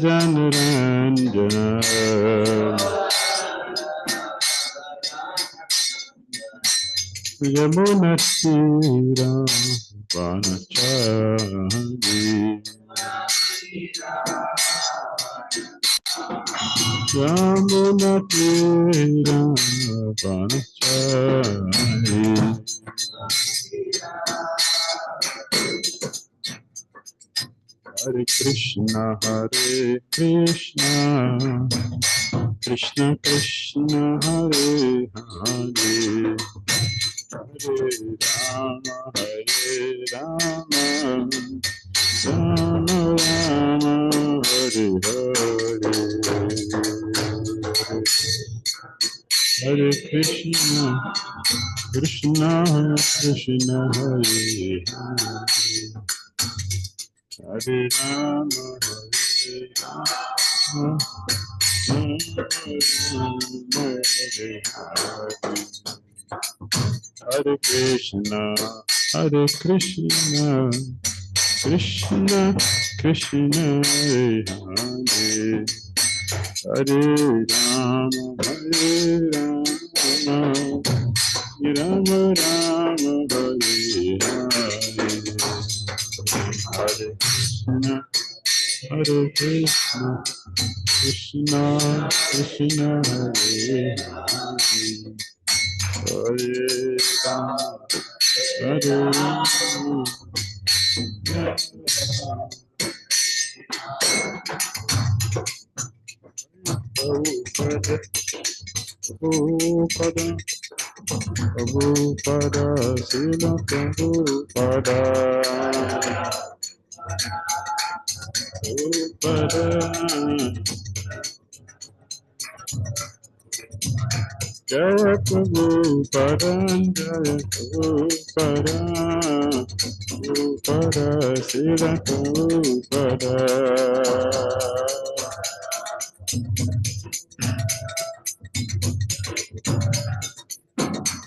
Janranjana Yamunatira Vanachari Yamunatira Vanachari Hare Krishna, Krishna Krishna, Hare Hare, Hare Rama, Rama Rama, Hare Hare, Hare Krishna, Krishna Krishna, Hare Hare. Hare Rama, Hare Hare Krishna, Hare Krishna, Krishna Krishna, Hare Hare, Hare Rama, Rama Rama, Hare Hare, Hare Krishna, Krishna Krishna, Hare Hare, Hare Rama, Prabhupada, Srila Prabhupada, Prabhupada, Jaya Prabhupada, Jaya Prabhupada, Prabhupada, Srila Prabhupada.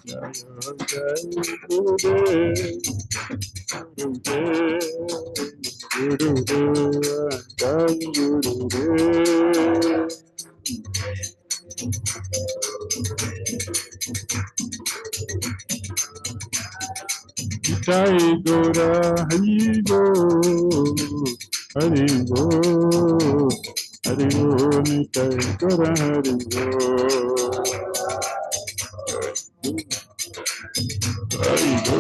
Jaya Jaya Gurudev, Gurudev, Gurudev, Jai Gurudev. Jai Gora, Hari Go, Hari Go, Hari Go, Jai Gora, Hari Go, Hari Go.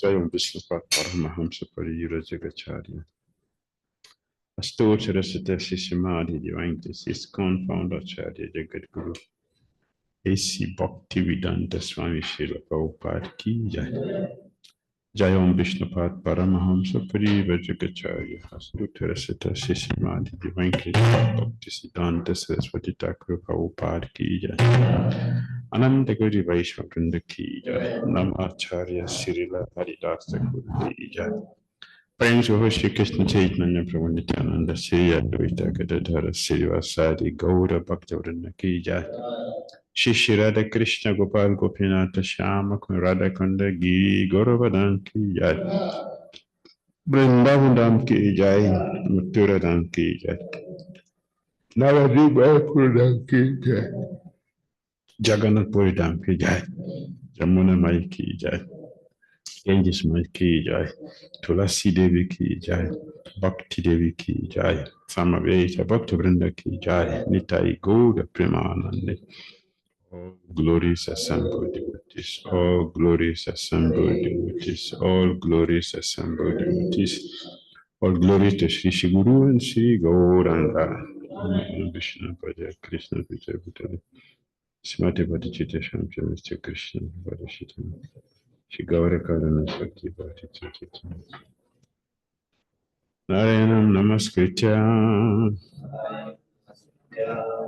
Jayam Vishnupat Paramahamsa Pariyura Jagacharya. Astochara Sita Sishamadi, Divine Iskon Founder Acharya Jagat Guru. AC Bhakti Vedanta Swami Srila Prabhupada Ki Jai. Jayam Vishnupat Paramahamsa Pariyura Jagacharya. Astochara Sita Sishamadi, Divine Bhakti Siddhanta Saraswati Thakur Prabhupada Ki Jai. Ananda Guri Vaishva Vrinda Ki Jai. Namacharya Srila Haridas Thakur Ki Jai. Praying to Shri Krishna Chaitanya Prabhu Nityananda Shri Advaita Gadadhara Srivasadi Gaura Bhaktivinoda Ki Jai. Shri Shri Radha Krishna Gopal Gopinatha Shyama Radha Kunda Giri Gauravadan Ki Jai. Vrindavan Ki Jai. Mathura Ki Jai. Navadvip Ki Jai. Jagannath Puri Dham Ki Jai. Jamuna Mai Ki Jai. Ganges Mai Ki Jai. Tulasi Devi Ki Jai. Bhakti Devi Ki Jai. Samaveta Bhakti Vrinda Ki Jai. Nitai Gauda Premanande. All glorious assembled devotees. All glorious assembled devotees. All glorious assembled devotees. All glory to Shri Shri Guru and Shri Gauranga. Vishnu Pada Krishna Vijay Bhutale. Smati Bhadicita Shamcha Mr. Krishna Bhadicita. Shri Gaura Karana Shakti Bhadicita. Naranam Namaskritya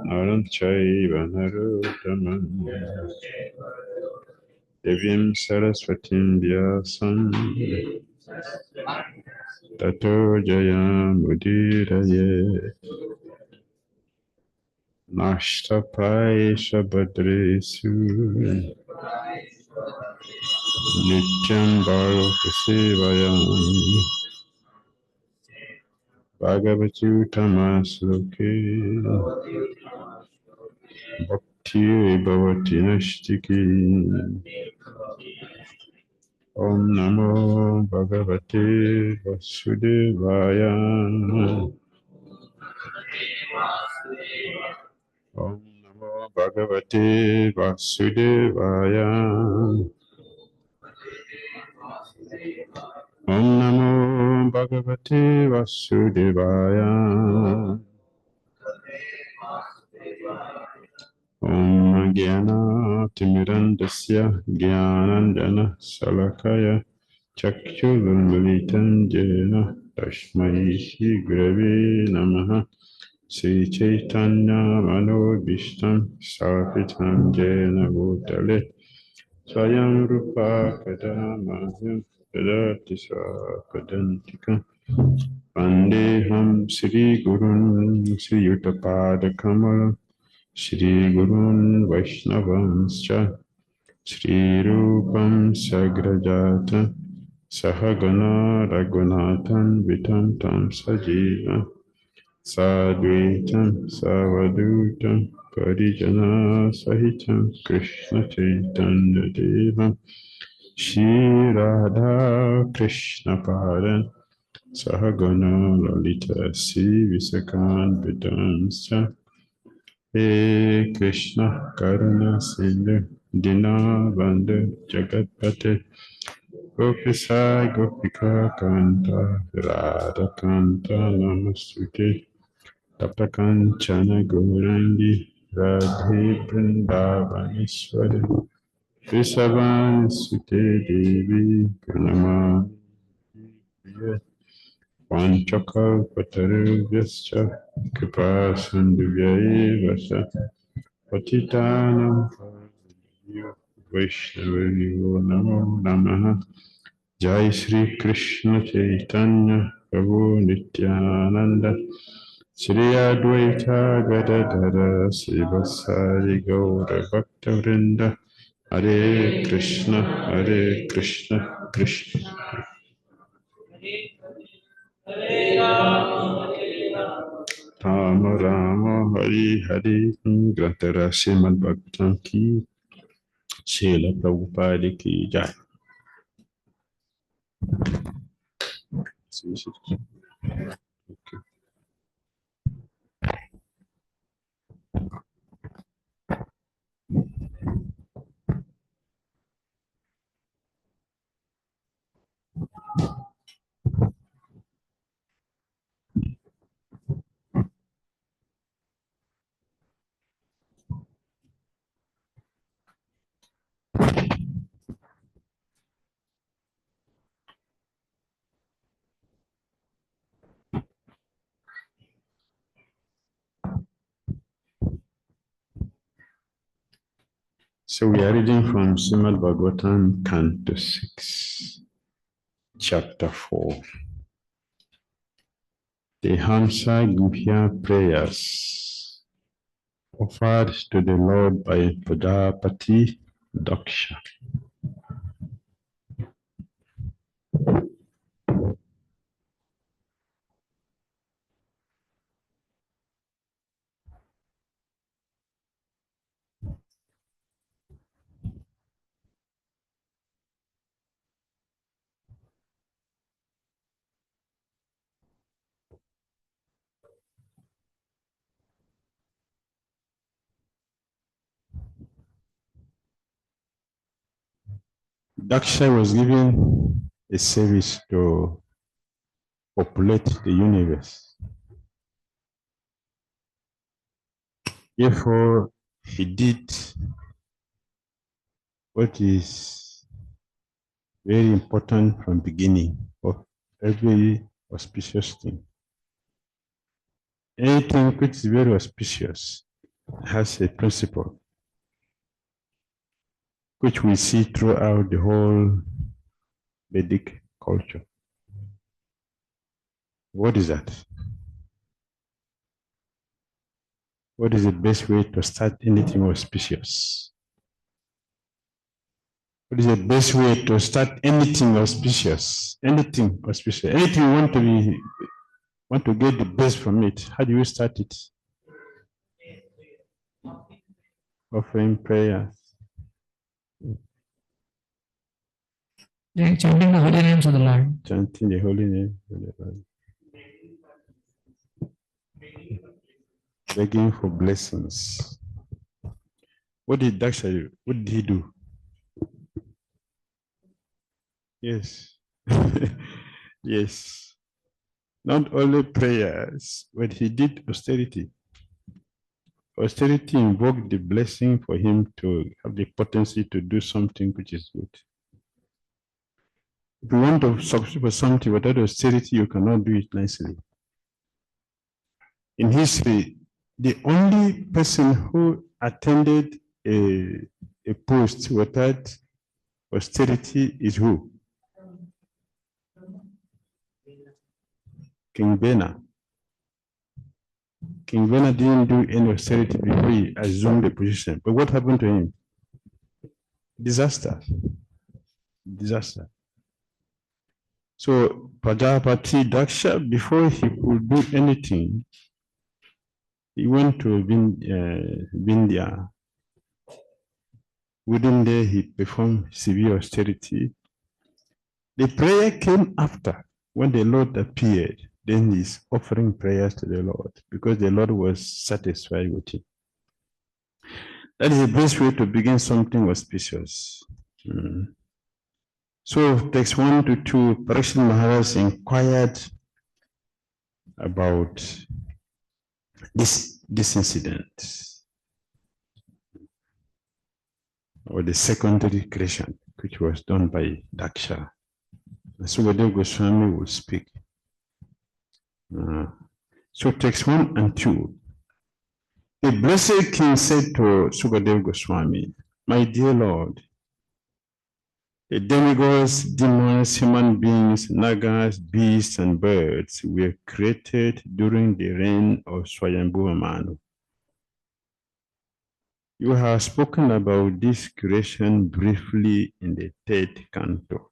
Naram Chaiva Narottamam Devyam Saraswatim Vyasam Tato Jayam Udiraye Nashtapai Shabadresu Nityam Bharata Sevayam Bhagavati Utamasloke Bhakti Bhavati Nashtiki Om Namo Bhagavate Vasudevaya Om Namo Bhagavate Vasudevaya Om Namo Bhagavate Vasudevaya Om Gyana Timirandasya Gyanandana Salakaya Chakyurunmilitam Jena Tashmai Shri Gurave Namaha Sri Chaitanya Manobhishtam Sapitam Jena Bhutale Swayam Rupa Kadamaham Dadati Swapadantika Vandeham Sri Gurun Sri Yuttapada Kamalam Shri Gurun Vaishnavanscha Shri Rupam Sagrajata Sahagana Raghunathan Vitam Tam Sajiva Sadvaitam Savadutam Parijana Sahitam Krishna Chaitanya Devam Shri Radha Krishna Padan Sahagana Lalita Sri Visakan Vidamsa He Krishna Karuna Sindhu Dinabandhu Jagatpate Gopisa Gopika Kanta Radha Kanta Namastuti Tapakanchana Gaurangi Radhe Vrindavaneshwari Vrishabhani Sute Devi Pranamami Vanchakalpatarubhyascha Kripa Sindhuvyavascha Patitanam Vaishnavayo Namo Namaha Jai Shri Krishna Chaitanya Prabhu Nityananda Shri Advaita Gadadhara Sivasari Gaura Bhakta Vrinda Hare Krishna Krishna Rama Rama Hari Hari Grantara Srimad Bhagavatam Ki Srila Prabhupada Ki Jai. So we are reading from Srimad Bhagavatam, Canto 6, Chapter 4. The Hamsa Guhya prayers offered to the Lord by Prajapati Daksha. Daksha was given a service to populate the universe. Therefore, he did what is very important from beginning of every auspicious thing. Anything which is very auspicious has a principle which we see throughout the whole Vedic culture. What is that? What is the best way to start anything auspicious? What is the best way to start anything auspicious? Anything auspicious. Anything you want to get the best from it. How do you start it? Offering prayer. Chanting the holy names of the Lord. Chanting the holy name of the Lord. Begging for blessings. What did Daksha do? What did he do? Yes. Yes. Not only prayers, but he did austerity. Austerity invoked the blessing for him to have the potency to do something which is good. If you want to succeed for something without austerity, you cannot do it nicely. In history, the only person who attended a post without austerity is who? King Bena. King Bena didn't do any austerity before he assumed the position. But what happened to him? Disaster. Disaster. So Prajapati Daksha, before he could do anything, he went to Vindhya. Within there, he performed severe austerity. The prayer came after, when the Lord appeared. Then he's offering prayers to the Lord because the Lord was satisfied with him. That is the best way to begin something auspicious. So, text 1 to 2, Parikshit Maharaj inquired about this incident, or the secondary creation, which was done by Daksha. So, Vaibhava Goswami will speak. So text 1 and 2. The blessed king said to Sukadeva Goswami, my dear Lord, the demigods, demons, human beings, nagas, beasts, and birds were created during the reign of Swayambhuva Manu. You have spoken about this creation briefly in the 3rd canto.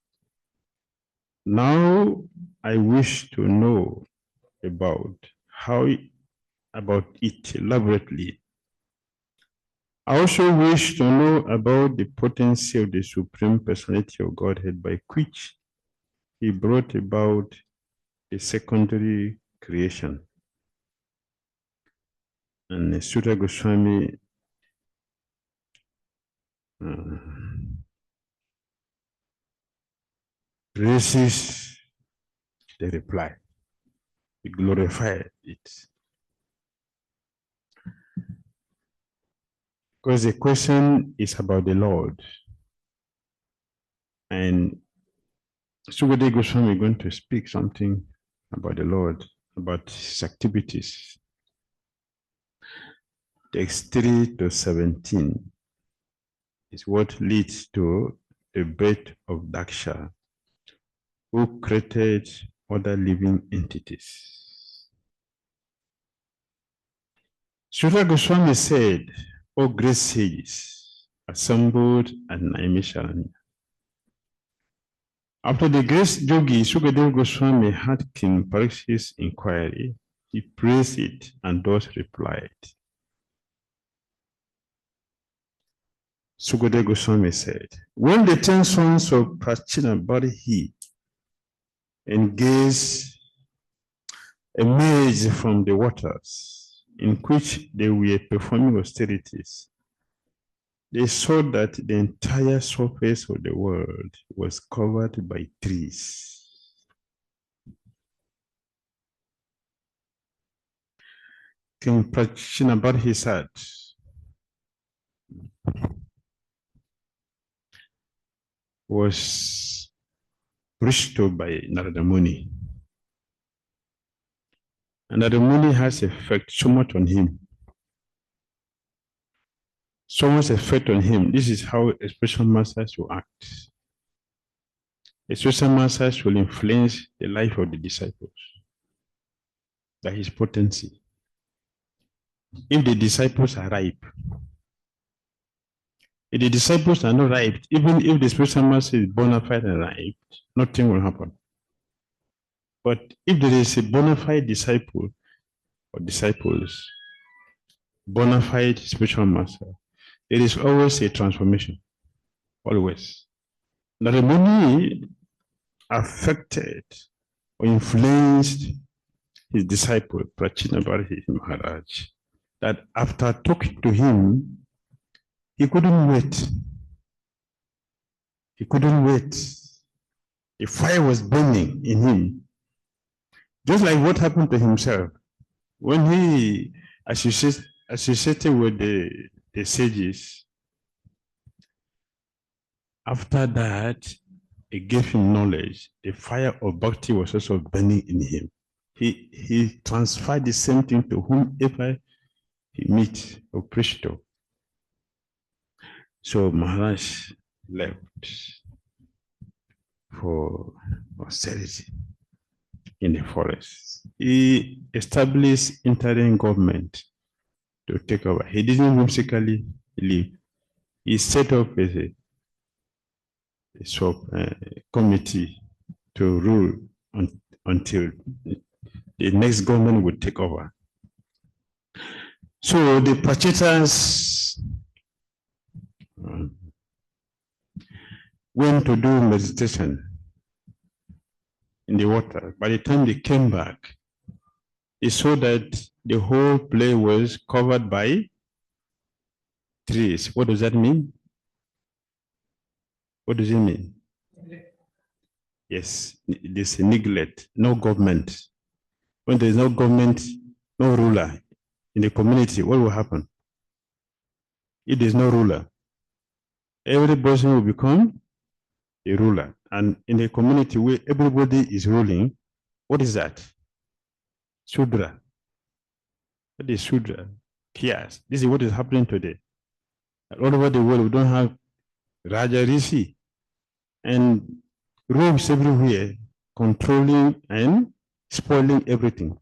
Now I wish to know about it elaborately. I also wish to know about the potency of the Supreme Personality of Godhead by which he brought about a secondary creation. And Sutta Goswami praises the reply. He glorified it. Because the question is about the Lord. And Sukadeva Goswami is going to speak something about the Lord, about his activities. Text 3 to 17 is what leads to the birth of Daksha, who created other living entities. Sutta Goswami said, O great sages, assembled at Naimisharanya. After the great yogi Sukadeva Goswami had King Parikshit's inquiry, he praised it and thus replied. Sukadeva Goswami said, when the 10 sons of Prachinabhadhi emerged from the waters in which they were performing austerities, they saw that the entire surface of the world was covered by trees. King Prachinabhadhi said, was preached to by Narada Muni. And Narada Muni has effect so much on him. So much effect on him. This is how a spiritual master will act. A spiritual master will influence the life of the disciples by his potency. If the disciples are ripe, If the disciples are not right, even if the spiritual master is bona fide and right, nothing will happen. But if there is a bona fide disciple or disciples, bona fide spiritual master, there is always a transformation. Always. Now, the money affected or influenced his disciple, Prachinabharahi Maharaj, that after talking to him, he couldn't wait. He couldn't wait. The fire was burning in him. Just like what happened to himself. When he associated with the sages, after that, it gave him knowledge. The fire of Bhakti was also burning in him. He transferred the same thing to whomever he meet or preached to. So Maharaj left for austerity in the forest. He established interim government to take over. He didn't whimsically leave. He set up a committee to rule until the next government would take over. So the Prachetas went to do meditation in the water. By the time they came back, they saw that the whole place was covered by trees. What does that mean? What does it mean? Yes, there's a neglect, no government. When there's no government, no ruler in the community, what will happen? If there's no ruler, every person will become a ruler. And in a community where everybody is ruling, what is that? Shudra. What is Shudra? Chaos. This is what is happening today. All over the world, we don't have Raja Rishi and rogues everywhere controlling and spoiling everything.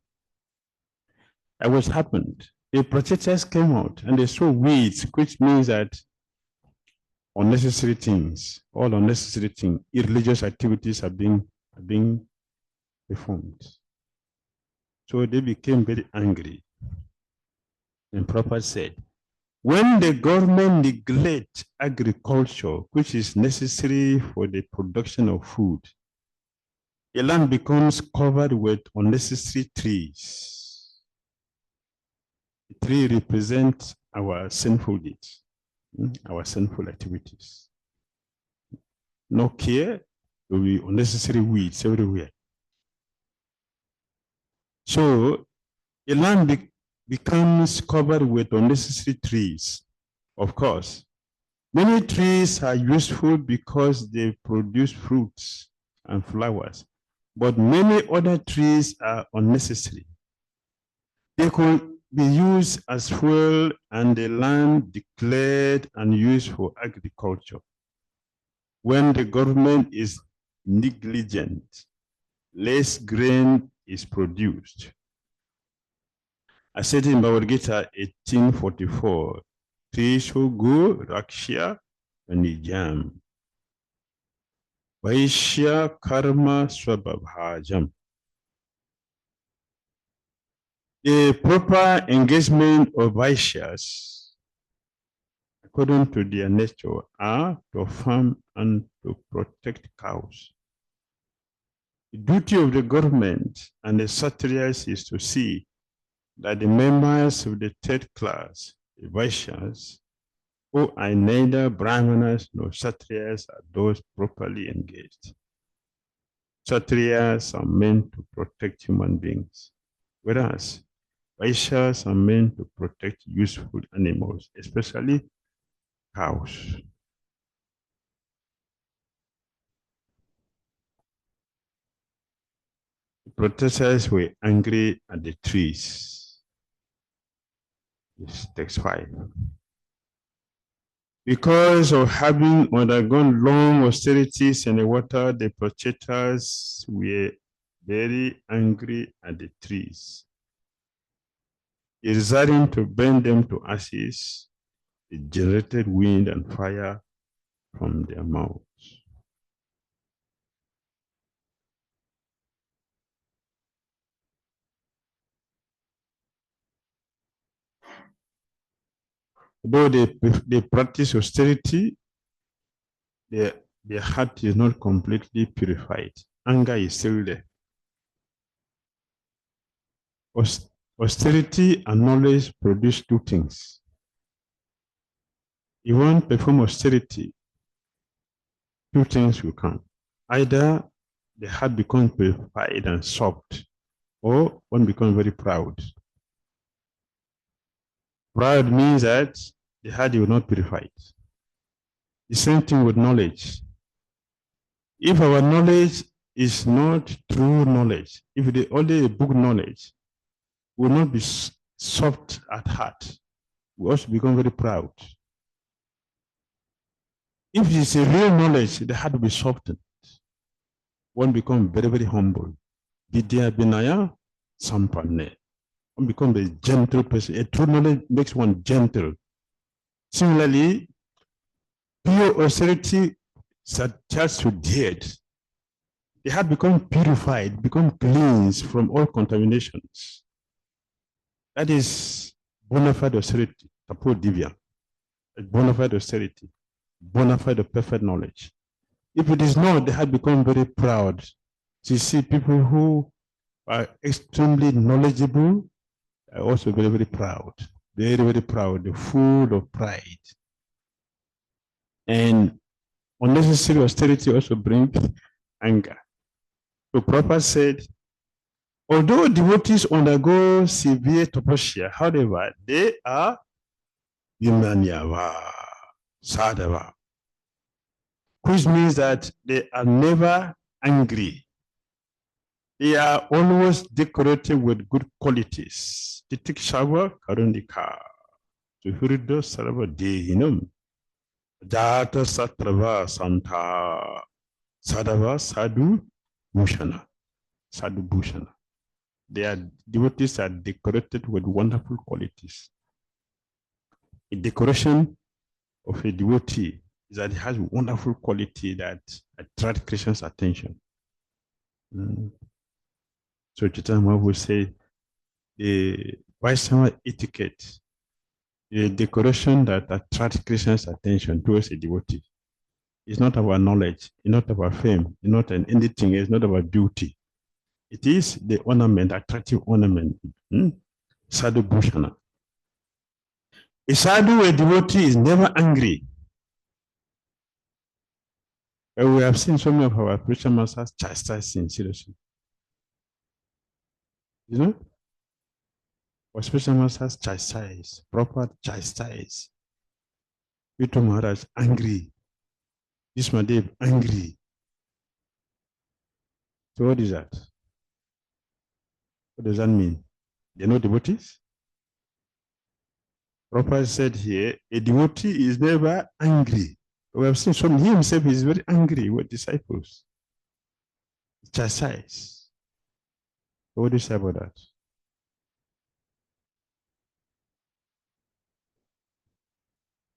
And what happened? The protesters came out and they saw weeds, which means that unnecessary things, all unnecessary things, irreligious activities are being performed. So they became very angry. And Prabhupada said, when the government neglects agriculture, which is necessary for the production of food, the land becomes covered with unnecessary trees. The tree represents our sinful deeds, our sinful activities. No care, there will be unnecessary weeds everywhere. So the land becomes covered with unnecessary trees. Of course, many trees are useful because they produce fruits and flowers, but many other trees are unnecessary. They could be used as fuel and the land declared and used for agriculture. When the government is negligent, less grain is produced. I said in Bhagavad Gita 1844, Trishugu Rakshya Nijam Vaishya Karma Swabhavajam. The proper engagement of Vaishyas, according to their nature, are to farm and to protect cows. The duty of the government and the Kshatriyas is to see that the members of the third class, the Vaishyas, who are neither Brahmanas nor Kshatriyas, are those properly engaged. Kshatriyas are meant to protect human beings, whereas Vaishyas are meant to protect useful animals, especially cows. The protesters were angry at the trees. This text 5. Because of having undergone long austerities in the water, the protesters were very angry at the trees, desiring to burn them to ashes. It generated wind and fire from their mouths. Though they practice austerity, their heart is not completely purified. Anger is still there. Austerity and knowledge produce two things. You want to perform austerity, two things will come. Either the heart becomes purified and soft, or one becomes very proud. Proud means that the heart will not purify it. The same thing with knowledge. If our knowledge is not true knowledge, if it is only a book knowledge, we will not be soft at heart. We also become very proud. If it is a real knowledge, the heart will be softened. One becomes very, very humble. Vidya Binaya Sampanne. One becomes a gentle person. A true knowledge makes one gentle. Similarly, pure austerity starts to Dhir. The heart becomes purified, becomes cleansed from all contaminations. That is bona fide austerity, tapo divya. Bona fide austerity, bona fide perfect knowledge. If it is not, the heart becomes very proud. So you see people who are extremely knowledgeable are also very, very proud. Very, very proud, they're full of pride. And unnecessary austerity also brings anger. So Prabhupada said, although devotees undergo severe tapasya, however, they are vimanyava, sadhava, which means that they are never angry. They are always decorated with good qualities. Titikshava karundika, suhrido sarva dehinam, jata satrava santa, sadhava sadhu bhushana, sadhu bhushana. Their devotees are decorated with wonderful qualities. A decoration of a devotee is that it has wonderful quality that attract Krishna's attention. So Chaitanya Mahaprabhu say the Vaishnava etiquette, a decoration that attracts Krishna's attention towards a devotee. It's not about knowledge, it's not about fame, it's not anything, it's not about beauty. It is the ornament, attractive ornament. Sadhu Bhushana. A sadhu, a devotee, is never angry. But we have seen so many of our spiritual masters chastise sin, seriously. You know? Our spiritual masters chastise, proper chastise. Vito Maharaj, angry. Ismadev, angry. So what is that? What does that mean? They're not devotees? Prabhupada said here, a devotee is never angry. We have seen Swami himself is very angry with disciples. Chastise. What do you say about that?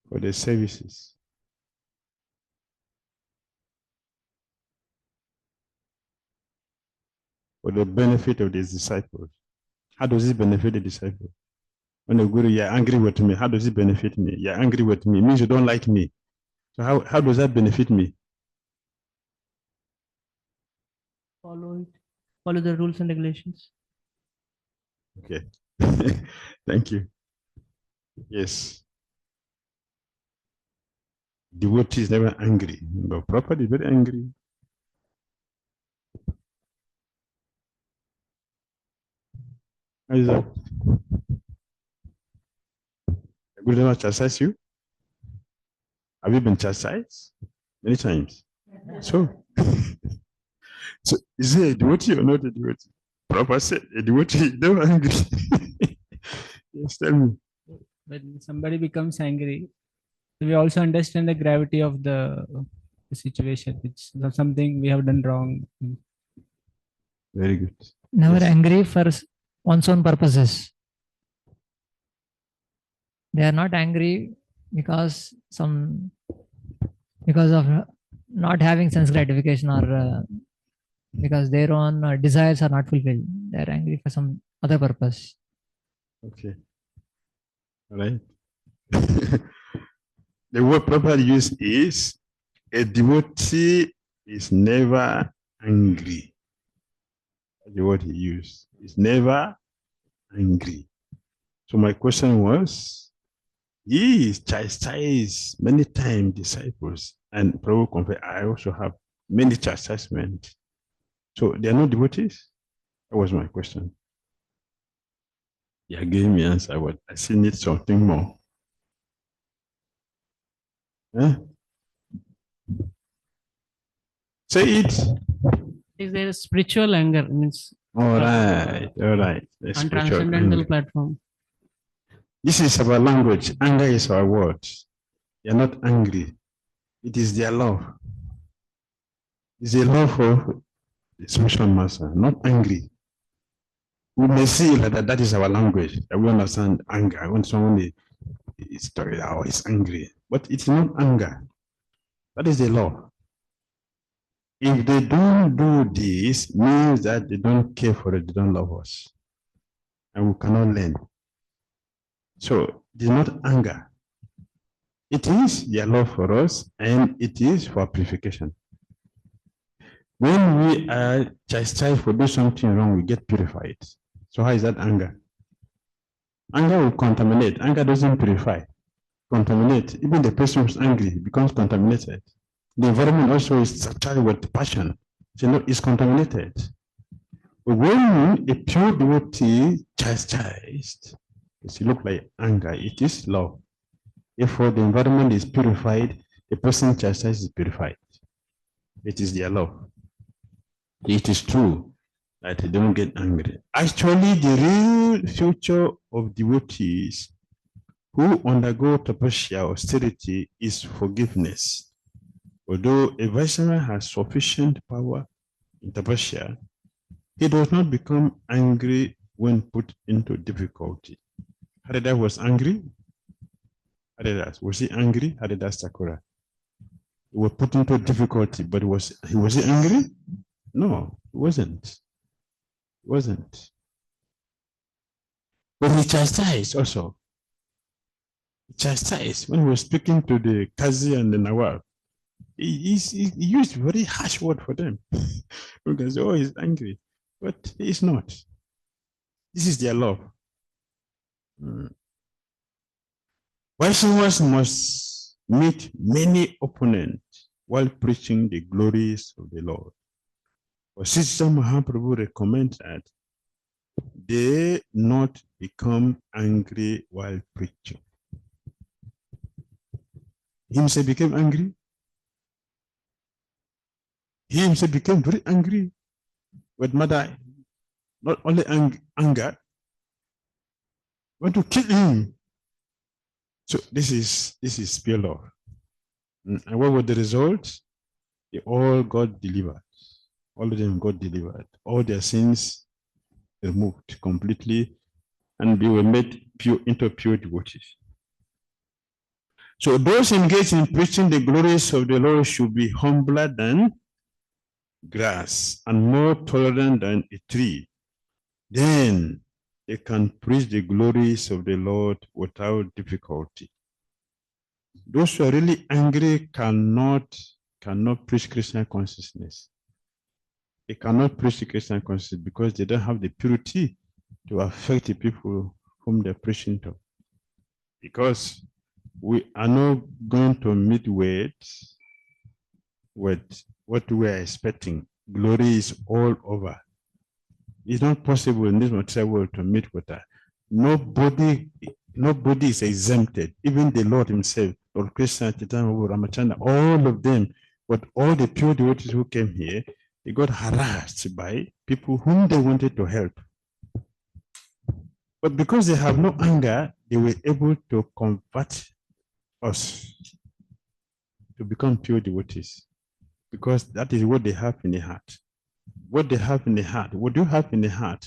For the services. For the benefit of these disciples. How does it benefit the disciple? When the Guru, you're angry with me, how does it benefit me? You're angry with me, it means you don't like me. So how does that benefit me? Follow the rules and regulations. Okay. Thank you. Yes. Devotee is never angry, but Prabhupada is very angry. How is that? Guru never chastise you? Have you been chastised? Many times. So is he a devotee or not a devotee? Prabhupada said a devotee is never angry. Yes, tell me. When somebody becomes angry, we also understand the gravity of the situation. It's something we have done wrong. Very good. Never Yes. angry for one's own purposes. They are not angry because because of not having sense gratification, or because their own desires are not fulfilled. They are angry for some other purpose. Okay. All right. The word properly used is a devotee is never angry. The word he used is never angry. So my question was, he is chastised many times disciples, and Prabhu confessed, I also have many chastisements. So they are not devotees? That was my question. Yeah, gave me answer, but I still need something more. Huh? Say it. Is there a spiritual anger? Means All right. The on spiritual transcendental anger. platform. This is our language. Anger is our word. They are not angry. It is their love. It's a love for the spiritual master, not angry. We may see that is our language. That we understand anger. When someone is talking, oh, it's angry. But it's not anger. That is the law. If they don't do this, means that they don't care for it, they don't love us. And we cannot learn. So it is not anger. It is their love for us, and it is for purification. When we are chastised for doing something wrong, we get purified. So how is that anger? Anger will contaminate. Anger doesn't purify. Contaminate. Even the person who's angry becomes contaminated. The environment also is saturated with passion. So it's contaminated. But when a pure devotee chastised, it looks like anger. It is love. Therefore, the environment is purified. The person chastised is purified. It is their love. It is true that they don't get angry. Actually, the real future of devotees who undergo tapasya, austerity, is forgiveness. Although a Vaishnava has sufficient power in tapasya, he does not become angry when put into difficulty. Haridas was angry. Haridas, was he angry? Haridas Thakura. He was put into difficulty, but was he angry? No, he wasn't. He wasn't. But he chastised also. He chastised when he was speaking to the Qazi and the Nawab. He used very harsh word for them. Because, oh, he's angry. But he's not. This is their love. Vaishnavas must meet many opponents while preaching the glories of the Lord. But Sister Mahaprabhu recommends that they not become angry while preaching. He himself became angry. He himself became very angry with Mother. Not only anger, want to kill him. So this is pure love. And what was the result? They all got delivered. All of them got delivered. All their sins removed completely, and they were made pure into pure devotees. So those engaged in preaching the glories of the Lord should be humbler than grass and more tolerant than a tree. Then they can preach the glories of the Lord without difficulty. Those who are really angry cannot preach Krishna consciousness. They cannot preach the Krishna consciousness because they don't have the purity to affect the people whom they're preaching to. Because we are not going to meet with what we are expecting. Glory is all over. It's not possible in this material world to meet with that. Nobody is exempted. Even the Lord himself, Lord Krishna, Chaitanya, Ramachandra, all of them, but all the pure devotees who came here, they got harassed by people whom they wanted to help. But because they have no anger, they were able to convert us to become pure devotees. Because that is what they have in the heart. What they have in the heart, what you have in the heart,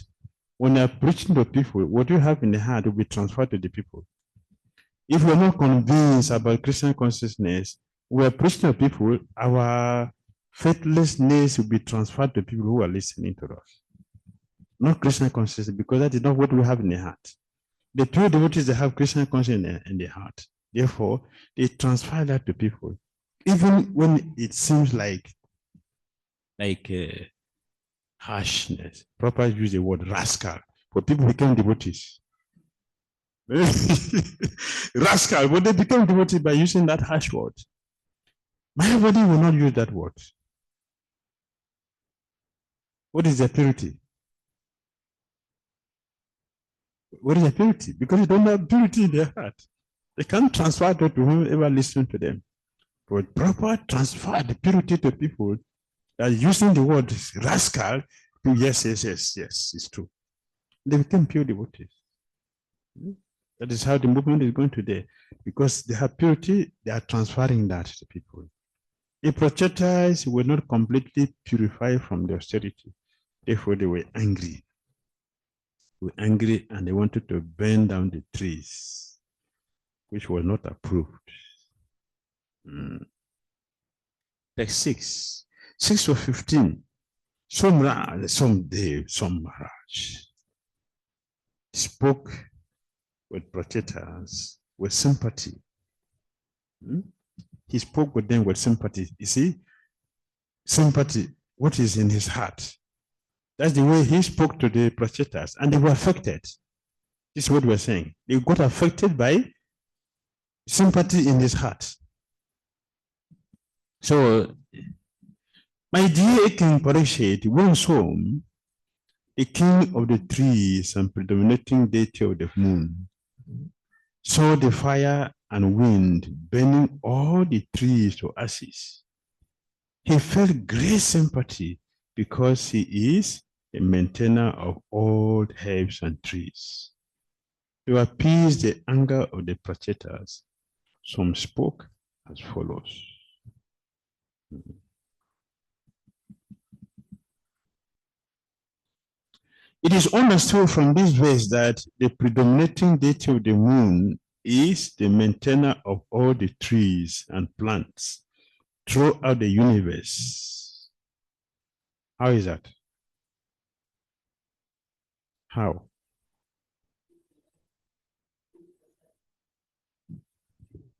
when you are preaching to people, what you have in the heart will be transferred to the people. If we're not convinced about Christian consciousness, we're preaching to people, our faithlessness will be transferred to people who are listening to us. Not Christian consciousness, because that is not what we have in the heart. The pure devotees, they have Christian consciousness in the heart. Therefore, they transfer that to people. Even when it seems like harshness. Proper use the word rascal. For people become devotees. Rascal, but they become devotees by using that harsh word. Everybody will not use that word. What is their purity? What is their purity? Because they don't have purity in their heart. They can't transfer that to whoever listens to them. But proper transfer the purity to people that using the word rascal to yes, it's true. They become pure devotees. That is how the movement is going today. Because they have purity, they are transferring that to people. The Prachetas were not completely purified from the austerity. Therefore, they were angry. They were angry and they wanted to burn down the trees, which was not approved. Text 6. 6 to 15. Some Dev, some Maharaj spoke with Prachetas with sympathy. He spoke with them with sympathy. You see, sympathy, what is in his heart. That's the way he spoke to the Prachetas, and they were affected. This is what we're saying. They got affected by sympathy in his heart. So, my dear King Parikshit, once home, the king of the trees and predominating deity of the moon, saw the fire and wind burning all the trees to ashes. He felt great sympathy because he is the maintainer of all herbs and trees. To appease the anger of the Prachetas, some spoke as follows. It is understood from this verse that the predominating deity of the moon is the maintainer of all the trees and plants throughout the universe. How is that? How?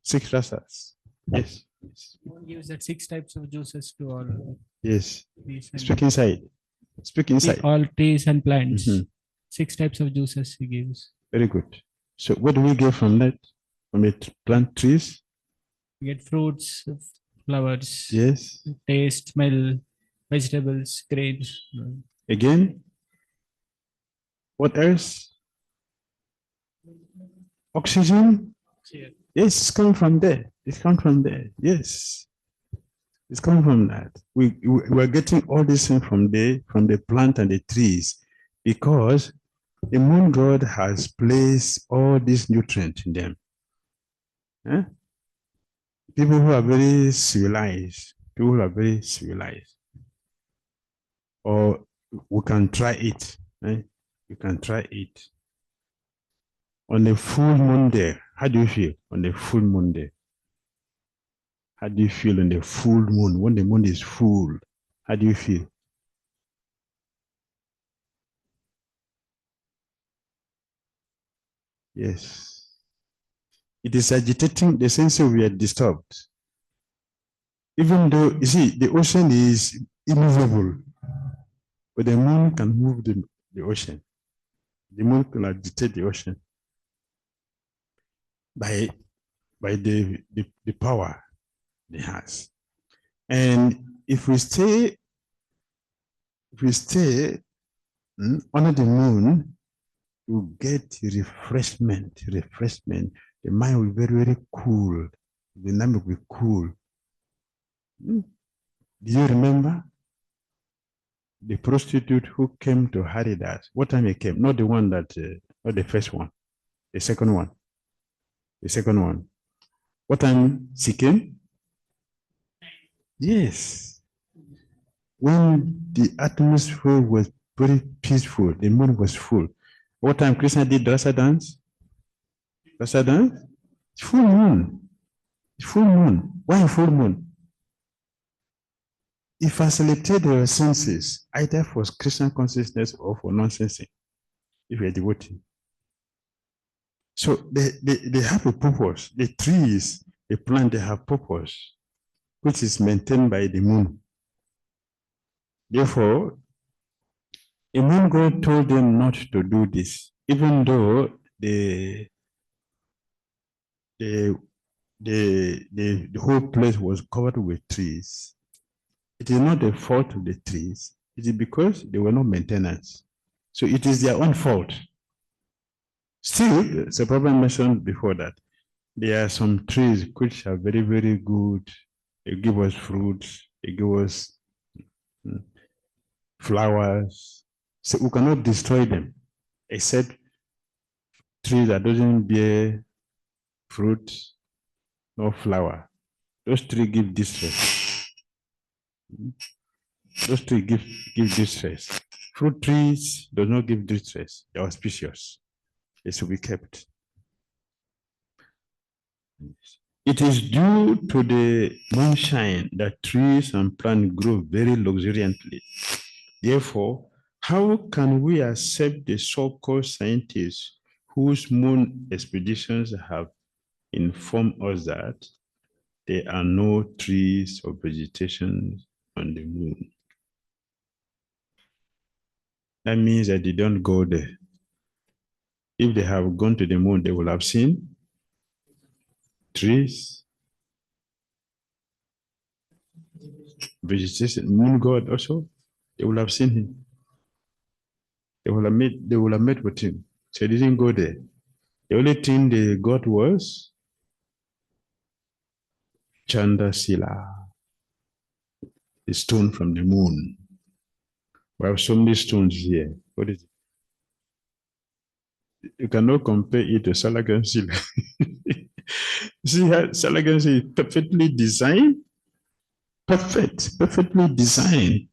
Six rasas. Yes. One gives that 6 types of juices to all. Yes. Trees and Speak inside. Speak inside. all trees and plants. Mhm. 6 types of juices he gives. Very good. So what do we get from that? From the plant trees? You get fruits, flowers, Yes. taste, smell, vegetables, grains. Again? What else? Oxygen? Yes, it's coming from there. It's coming from there. Yes. It's coming from that. We're getting all this thing from the plant and the trees, because the moon god has placed all these nutrients in them. People who are very civilized, or we can try it. You can try it. On a full moon day, how do you feel on the full moon day? How do you feel on the full moon? When the moon is full, how do you feel? Yes. It is agitating the sense of we are disturbed. Even though, you see, the ocean is immovable, but the moon can move the ocean. The moon can agitate the ocean by the power it has. And if we stay under the moon, you get refreshment. The mind will be very, very cool. The mind will be cool. Do you remember the prostitute who came to Haridas? What time he came? Not the one that, not the first one, the second one. The second one. What time she came? Yes. When the atmosphere was very peaceful, the moon was full. What time Krishna did Rasa dance? Rasa dance? Full moon. Full moon. Why full moon? It facilitates your senses, either for Krishna consciousness or for non-sensing, if you're devotee. So they have a purpose. The trees, the plant, they have purpose, which is maintained by the moon. Therefore, the moon god told them not to do this, even though the whole place was covered with trees. It is not the fault of the trees. It is because they were not maintenance. So it is their own fault. Still, the problem mentioned before that there are some trees which are very, very good. They give us fruits. They give us flowers. So we cannot destroy them, except trees that doesn't bear fruit, no flower. Those trees give distress. Those trees give distress. Fruit trees do not give distress. They are auspicious. They should be kept. It is due to the moonshine that trees and plants grow very luxuriantly. Therefore, how can we accept the so-called scientists whose moon expeditions have informed us that there are no trees or vegetation on the moon? That means that they don't go there. If they have gone to the moon, they will have seen trees, vegetation. Moon god also, they will have seen him. They will have met with him. So they didn't go there. The only thing they got was Chandasila, the stone from the moon. We have so many stones here. What is it? You cannot compare it to Salagansila. See how Salagansila is perfectly designed? Perfectly designed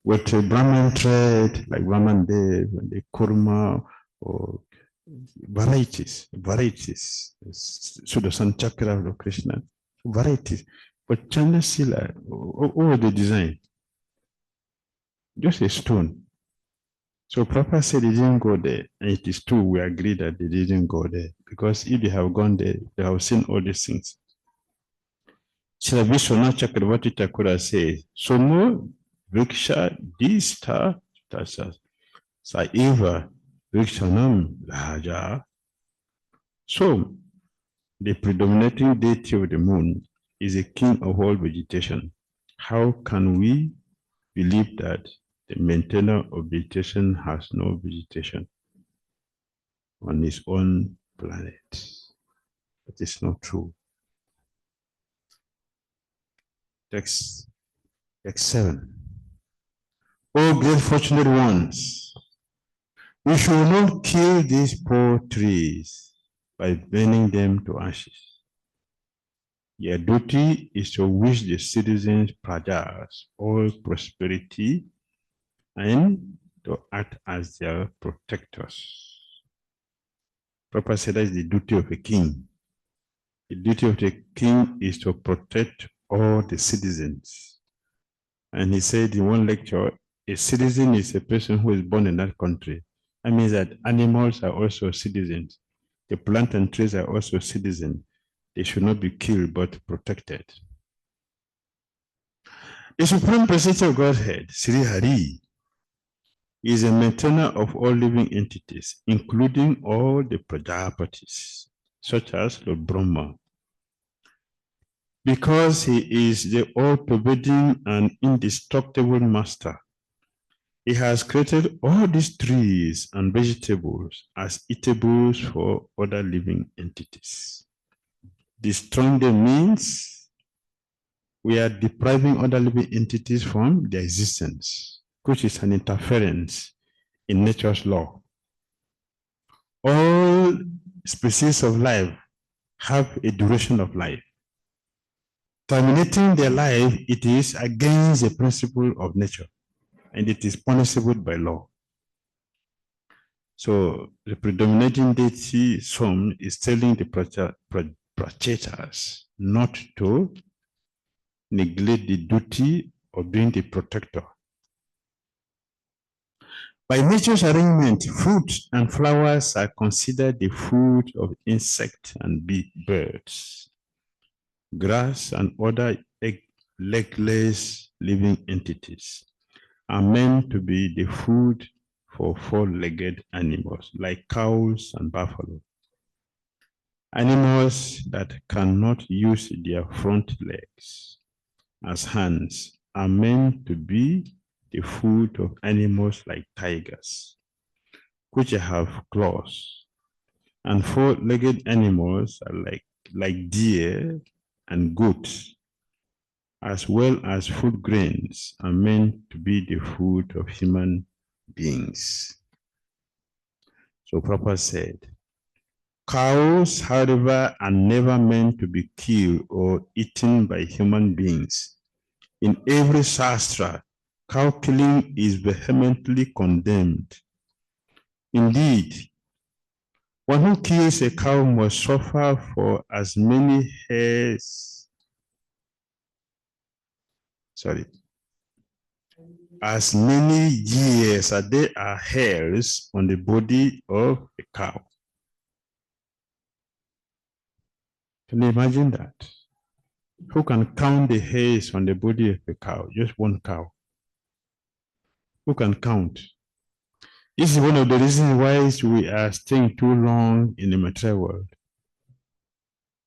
with a Brahman thread, like Brahman Dev, and the Kurma, or varieties. Sudarshan Chakra of Krishna, varieties. But Chandasila, all the design, just a stone. So Prabhupada said they didn't go there, and it is true, we agree that they didn't go there, because if they have gone there, they have seen all these things. Srila Vishwanath Chakravarti Thakura says, Somo Vriksha Dista Tasa Saiva Vrikshanam Raja. So, the predominating deity of the moon is a king of all vegetation. How can we believe that the maintainer of vegetation has no vegetation on his own planet? That is not true. Text 7. Oh, great fortunate ones, we should not kill these poor trees by burning them to ashes. Your duty is to wish the citizens, prajas, all prosperity and to act as their protectors. Prabhupada said that is the duty of a king. The duty of the king is to protect all the citizens. And he said in one lecture, a citizen is a person who is born in that country. That means that animals are also citizens. The plant and trees are also citizens. They should not be killed but protected. The Supreme Personality of Godhead, Sri Hari, is a maintainer of all living entities, including all the Prajapatis, such as Lord Brahma. Because he is the all-pervading and indestructible master, he has created all these trees and vegetables as eatables for other living entities. Destroying them means we are depriving other living entities from their existence, which is an interference in nature's law. All species of life have a duration of life. Terminating their life, it is against the principle of nature, and it is punishable by law. So the predominating deity, Swami, is telling the prachetas not to neglect the duty of being the protector. By nature's arrangement, fruits and flowers are considered the food of insects and birds. Grass and other legless living entities are meant to be the food for four-legged animals like cows and buffalo. Animals that cannot use their front legs as hands are meant to be the food of animals like tigers, which have claws. And four-legged animals are like deer and goats, as well as food grains, are meant to be the food of human beings. So Prabhupada said, cows, however, are never meant to be killed or eaten by human beings. In every Shastra, cow killing is vehemently condemned. Indeed, one who kills a cow must suffer for as many hairs, as many years as there are hairs on the body of a cow. Can you imagine that? Who can count the hairs on the body of a cow? Just one cow. Who can count? This is one of the reasons why we are staying too long in the material world.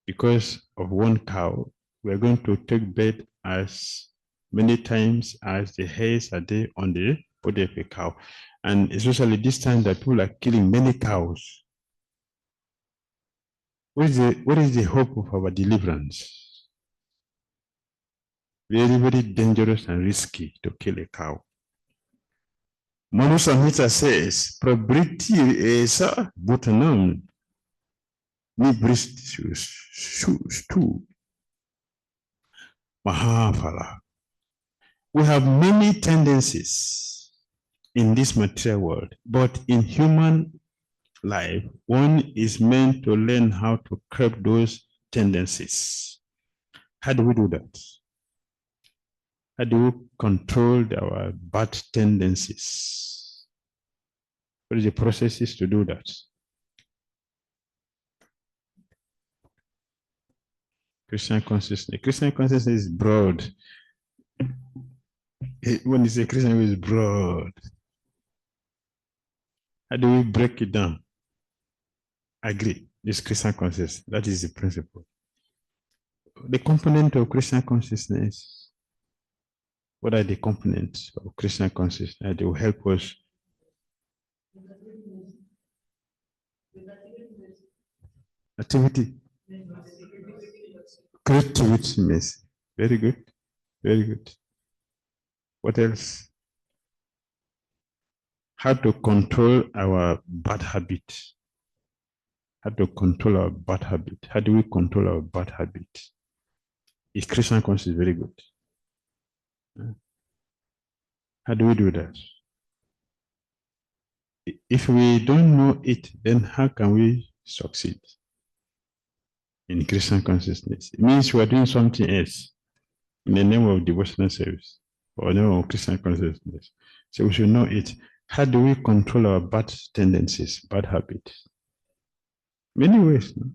Because of one cow, we are going to take birth as many times as the hairs are there on the body of a cow. And especially this time that people are killing many cows. What is the hope of our deliverance? Very, very dangerous and risky to kill a cow. Manu Samhita says, Prabriti esa bhutanam nibristu mahaphala. We have many tendencies in this material world, but in human life, one is meant to learn how to curb those tendencies. How do we do that? How do we control our bad tendencies? What is the processes to do that? Christian consciousness. Christian consciousness is broad. When you say Christian, it is broad. How do we break it down? Agree. This Christian consciousness, that is the principle. The component of Christian consciousness. What are the components of Christian consciousness that will help us? Activity. Creativity, mercy. Very good. Very good. What else? How to control our bad habit. How to control our bad habit. How do we control our bad habit? Is Christian consciousness very good? How do we do that? If we don't know it, then how can we succeed in Christian consciousness? It means we are doing something else in the name of devotional service or the name of Christian consciousness. So we should know it. How do we control our bad tendencies, bad habits? Many ways. No?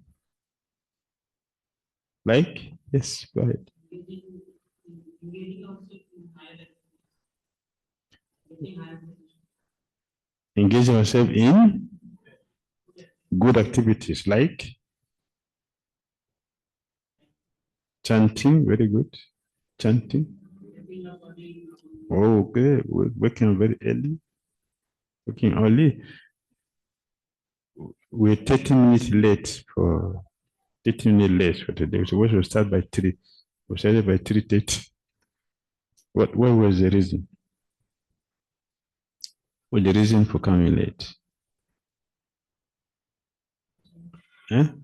Like, yes, go ahead. Engage ourselves in good activities like chanting, very good. Chanting. Oh, okay. We're working very early. Working early. We're 13 minutes late for 13 minutes late for today. So we should start by 3. We started by 3:30. What was the reason? What's the reason for coming late? Huh?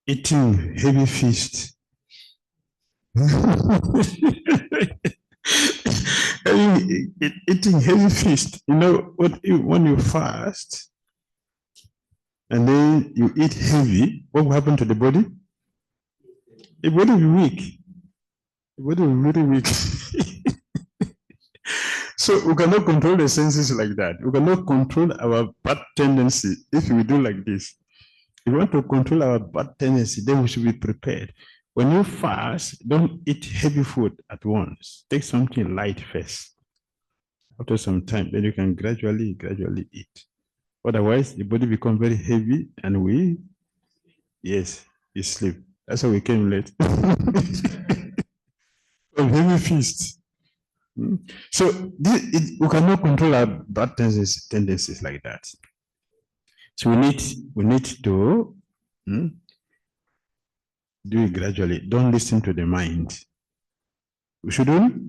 Eating heavy feast. Eating heavy feast. You know, when you fast, and then you eat heavy, what will happen to the body? The body will be weak. The body will be very weak. So we cannot control the senses like that. We cannot control our bad tendency if we do like this. If we want to control our bad tendency, then we should be prepared. When you fast, don't eat heavy food at once. Take something light first. After some time, then you can gradually eat. Otherwise, the body becomes very heavy and we sleep. That's why we came late. From heavy feast. So we cannot control our bad tendencies like that. So we need to do it gradually. Don't listen to the mind. We shouldn't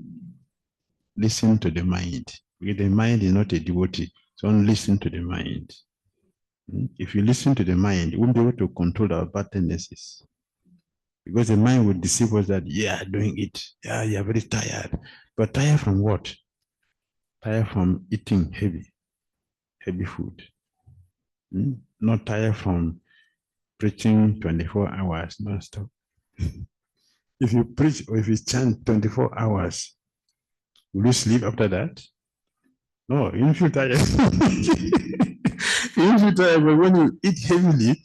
listen to the mind, because the mind is not a devotee. So don't listen to the mind. If you listen to the mind, you won't be able to control our bad tendencies. Because the mind will deceive us that, doing it. Yeah, you're very tired. But tired from what? Tired from eating heavy food. Not tired from preaching 24 hours non-stop. If you preach or if you chant 24 hours, will you sleep after that? No, you don't feel tired. You don't feel tired, but when you eat heavily,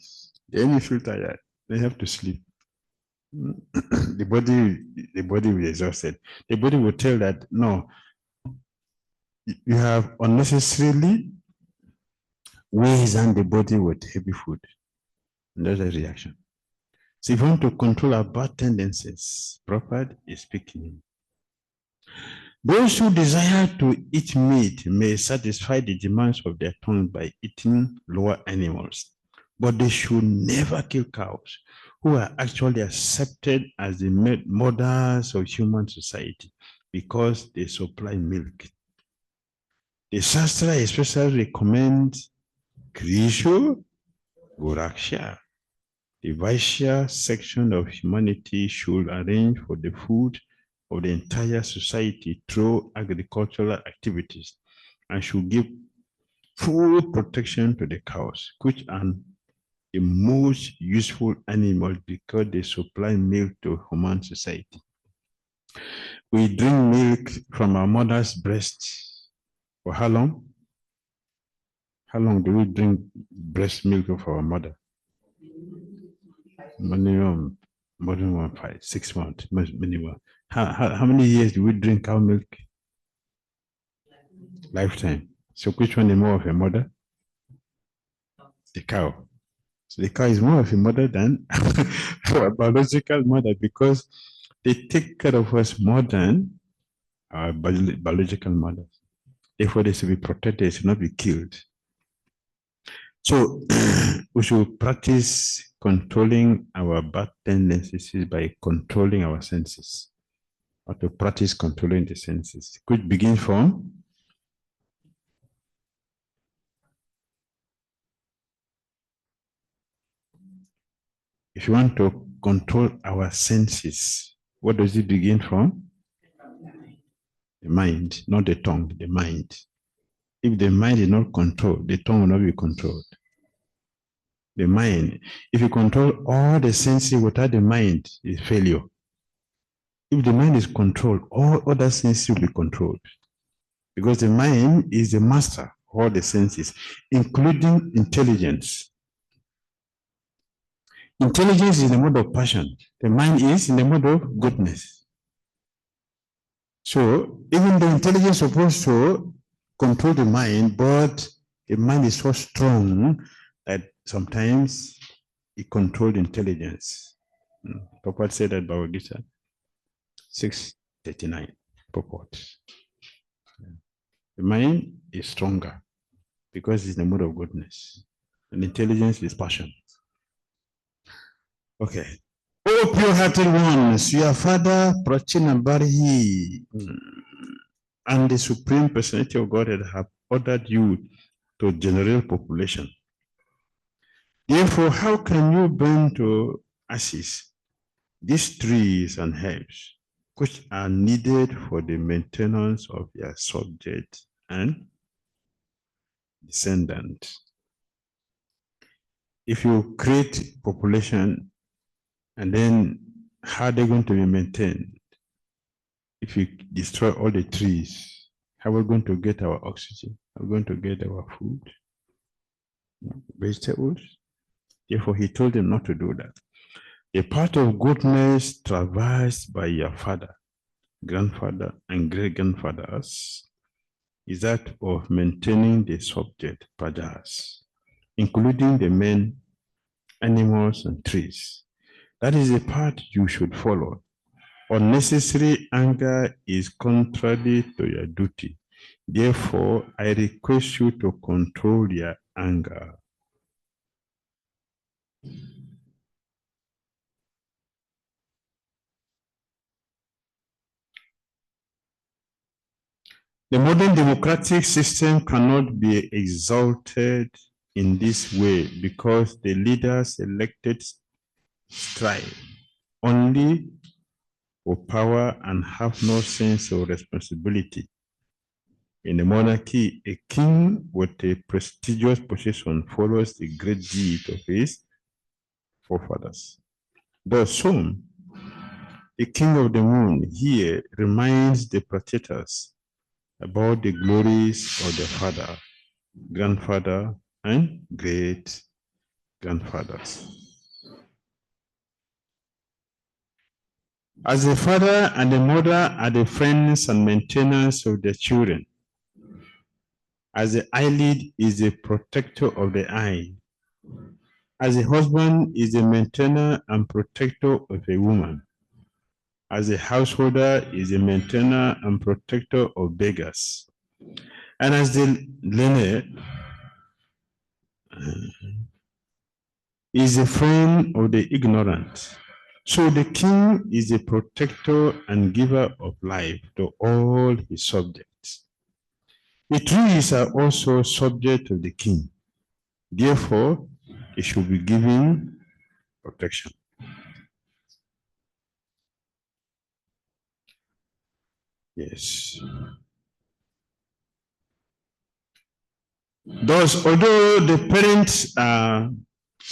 then you feel tired. Then you have to sleep. The body will be exhausted. The body will tell that, no, you have unnecessarily poisoned the body with heavy food. And that's a reaction. So if you want to control our bad tendencies, Prabhupada is speaking. Those who desire to eat meat may satisfy the demands of their tongue by eating lower animals, but they should never kill cows, who are actually accepted as the mothers of human society because they supply milk. The Shastra especially recommends Krishu Goraksha. The Vaishya section of humanity should arrange for the food of the entire society through agricultural activities and should give full protection to the cows, which are the most useful animals because they supply milk to human society. We drink milk from our mother's breast for how long? How long do we drink breast milk of our mother? Minimum, more than 6 months, minimum. How many years do we drink cow milk? Lifetime. So which one is more of a mother? The cow. So the cow is more of a mother than our biological mother because they take care of us more than our biological mothers. Therefore, they should be protected, they should not be killed. So we should practice controlling our bad tendencies by controlling our senses. Or to practice controlling the senses. Could begin from if you want to control our senses, what does it begin from? The mind, not the tongue, the mind. If the mind is not controlled, the tongue will not be controlled. The mind, if you control all the senses without the mind, is failure. If the mind is controlled, all other senses will be controlled. Because the mind is the master of all the senses, including intelligence. Intelligence is in the mode of passion. The mind is in the mode of goodness. So even the intelligence is supposed to control the mind, but the mind is so strong that sometimes it controls intelligence. Purport said that Bhagavad Gita 6:39. Purport. The mind is stronger because it's in the mode of goodness. And intelligence is passion. Okay. Oh, pure-hearted ones, your father, Prachinabhari, and the Supreme Personality of Godhead have ordered you to generate population. Therefore, how can you burn to ashes these trees and herbs, which are needed for the maintenance of your subject and descendant? if you create population and then how are they going to be maintained? If you destroy all the trees, how are we going to get our oxygen? How are we going to get our food, vegetables? Therefore, he told them not to do that. A part of goodness traversed by your father, grandfather, and great-grandfathers is that of maintaining the subject, prajas, including the men, animals, and trees. That is the part you should follow. Unnecessary anger is contrary to your duty. Therefore, I request you to control your anger. The modern democratic system cannot be exalted in this way because the leaders elected strive only for power and have no sense of responsibility. In a monarchy, a king with a prestigious position follows the great deed of his forefathers. Thus, Som, the king of the moon, here reminds the protectors about the glories of their father, grandfather, and great-grandfathers. As the father and the mother are the friends and maintainers of their children, as the eyelid is the protector of the eye, as a husband is the maintainer and protector of a woman, as a householder is the maintainer and protector of beggars, and as the learned is a friend of the ignorant. So the king is the protector and giver of life to all his subjects. The trees are also subject to the king. Therefore, it should be given protection. Yes. Thus, although the parents are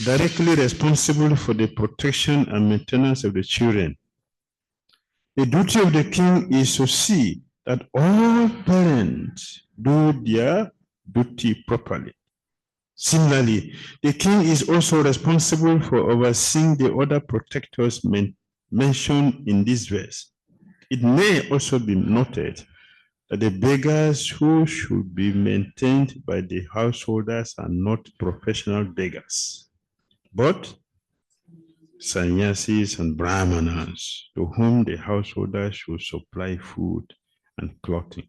directly responsible for the protection and maintenance of the children, the duty of the king is to see that all parents do their duty properly. Similarly, the king is also responsible for overseeing the other protectors mentioned in this verse. It may also be noted that the beggars who should be maintained by the householders are not professional beggars, but sannyasis and brahmanas to whom the householders should supply food and clothing.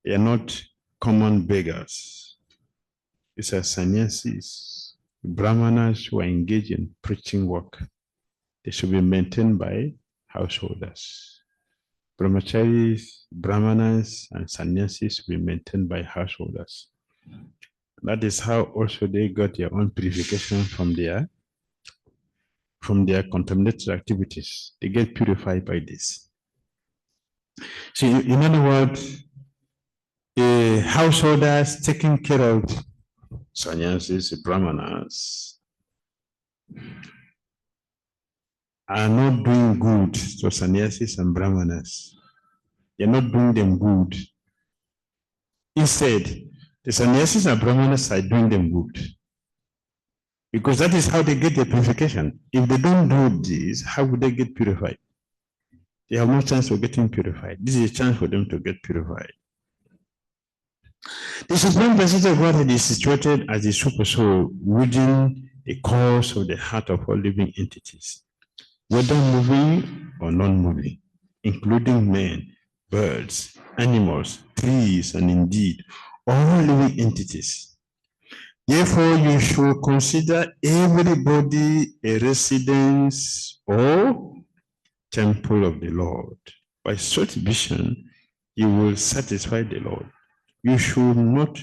They are not common beggars. These are sannyasis, brahmanas who are engaged in preaching work. They should be maintained by householders. Brahmacharis, brahmanas, and sannyasis should be maintained by householders. That is how also they got their own purification from their contaminated activities. They get purified by this. So in other words, the householders taking care of sannyasis, brahmanas are not doing good to sannyasis and brahmanas. They're not doing them good. Instead, the sannyasis and brahmanas are doing them good. Because that is how they get their purification. If they don't do this, how would they get purified? They have no chance of getting purified. This is a chance for them to get purified. The Supreme Personality of Godhead is situated as the Super Soul within the cause of the heart of all living entities, whether moving or non-moving, including men, birds, animals, trees, and indeed all living entities. Therefore, you should consider everybody a residence or temple of the Lord. By such vision, you will satisfy the Lord. You should not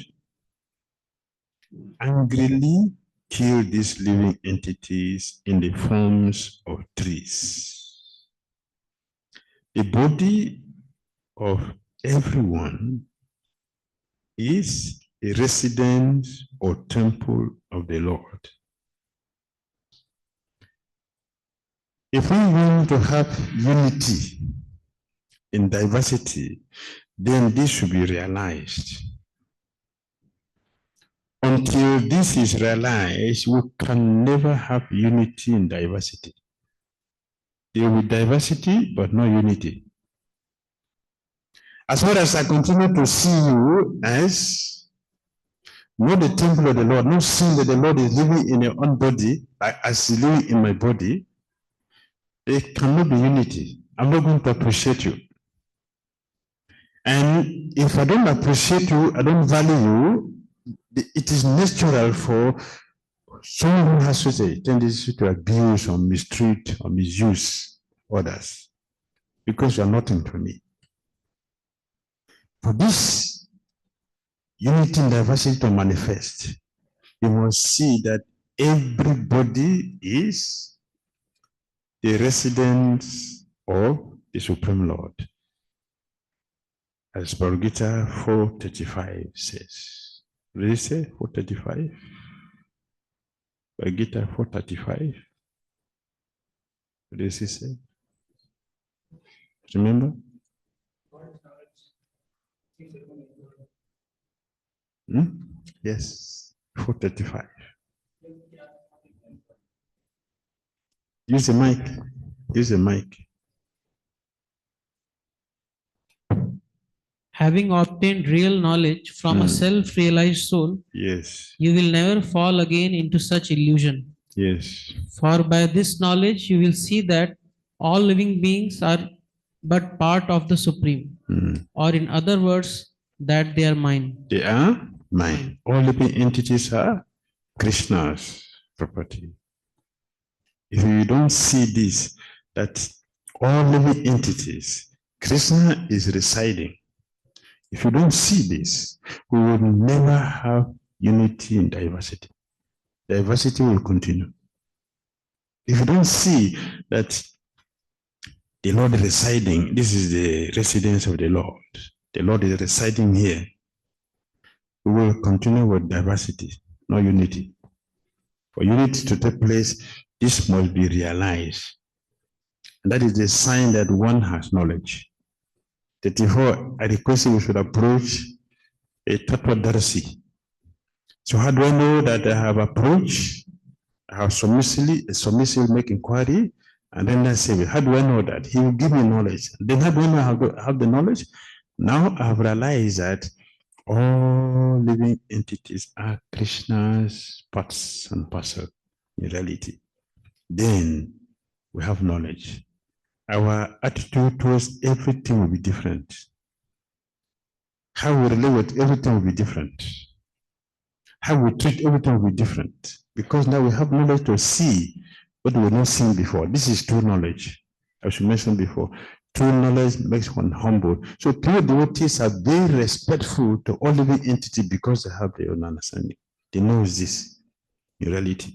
angrily kill these living entities in the forms of trees. The body of everyone is a residence or temple of the Lord. If we want to have unity in diversity, then this should be realized. Until this is realized, we can never have unity in diversity. There will be diversity, but no unity. As far as I continue to see you as not the temple of the Lord, not seeing that the Lord is living in your own body, as He's living in my body, there cannot be unity. I'm not going to appreciate you. And if I don't appreciate you, I don't value you, it is natural for someone who has such a tendency to abuse or mistreat or misuse others because you are nothing to me. For this unity and diversity to manifest, you must see that everybody is the residence of the Supreme Lord. As Bhagavad Gita 4:35 says. What did it say? 4:35? Bhagavad Gita 4:35. What did it say? Remember? Yes, 4:35. Use the mic. Use the mic. Having obtained real knowledge from a self-realized soul, Yes. you will never fall again into such illusion. Yes. For by this knowledge, you will see that all living beings are but part of the Supreme, or in other words, that they are mine. They are mine. All living entities are Krishna's property. If you don't see this, that all living entities, Krishna is residing. If you don't see this, we will never have unity in diversity. Diversity will continue. If you don't see that the Lord is residing, this is the residence of the Lord. The Lord is residing here. We will continue with diversity, no unity. For unity to take place, this must be realized. And that is the sign that one has knowledge. 34, I request we should approach a Tattvadarshi. So how do I know that I have approached? I have submissively make inquiry, and then I say, how do I know that? He will give me knowledge. Then how do I know I have the knowledge? Now I have realized that all living entities are Krishna's parts and parcel in reality. Then we have knowledge. Our attitude towards everything will be different. How we relate with everything will be different. How we treat everything will be different. Because now we have knowledge to see what we were not seeing before. This is true knowledge. As you mentioned before, true knowledge makes one humble. So pure devotees are very respectful to all living entities because they have their own understanding. They know this in reality.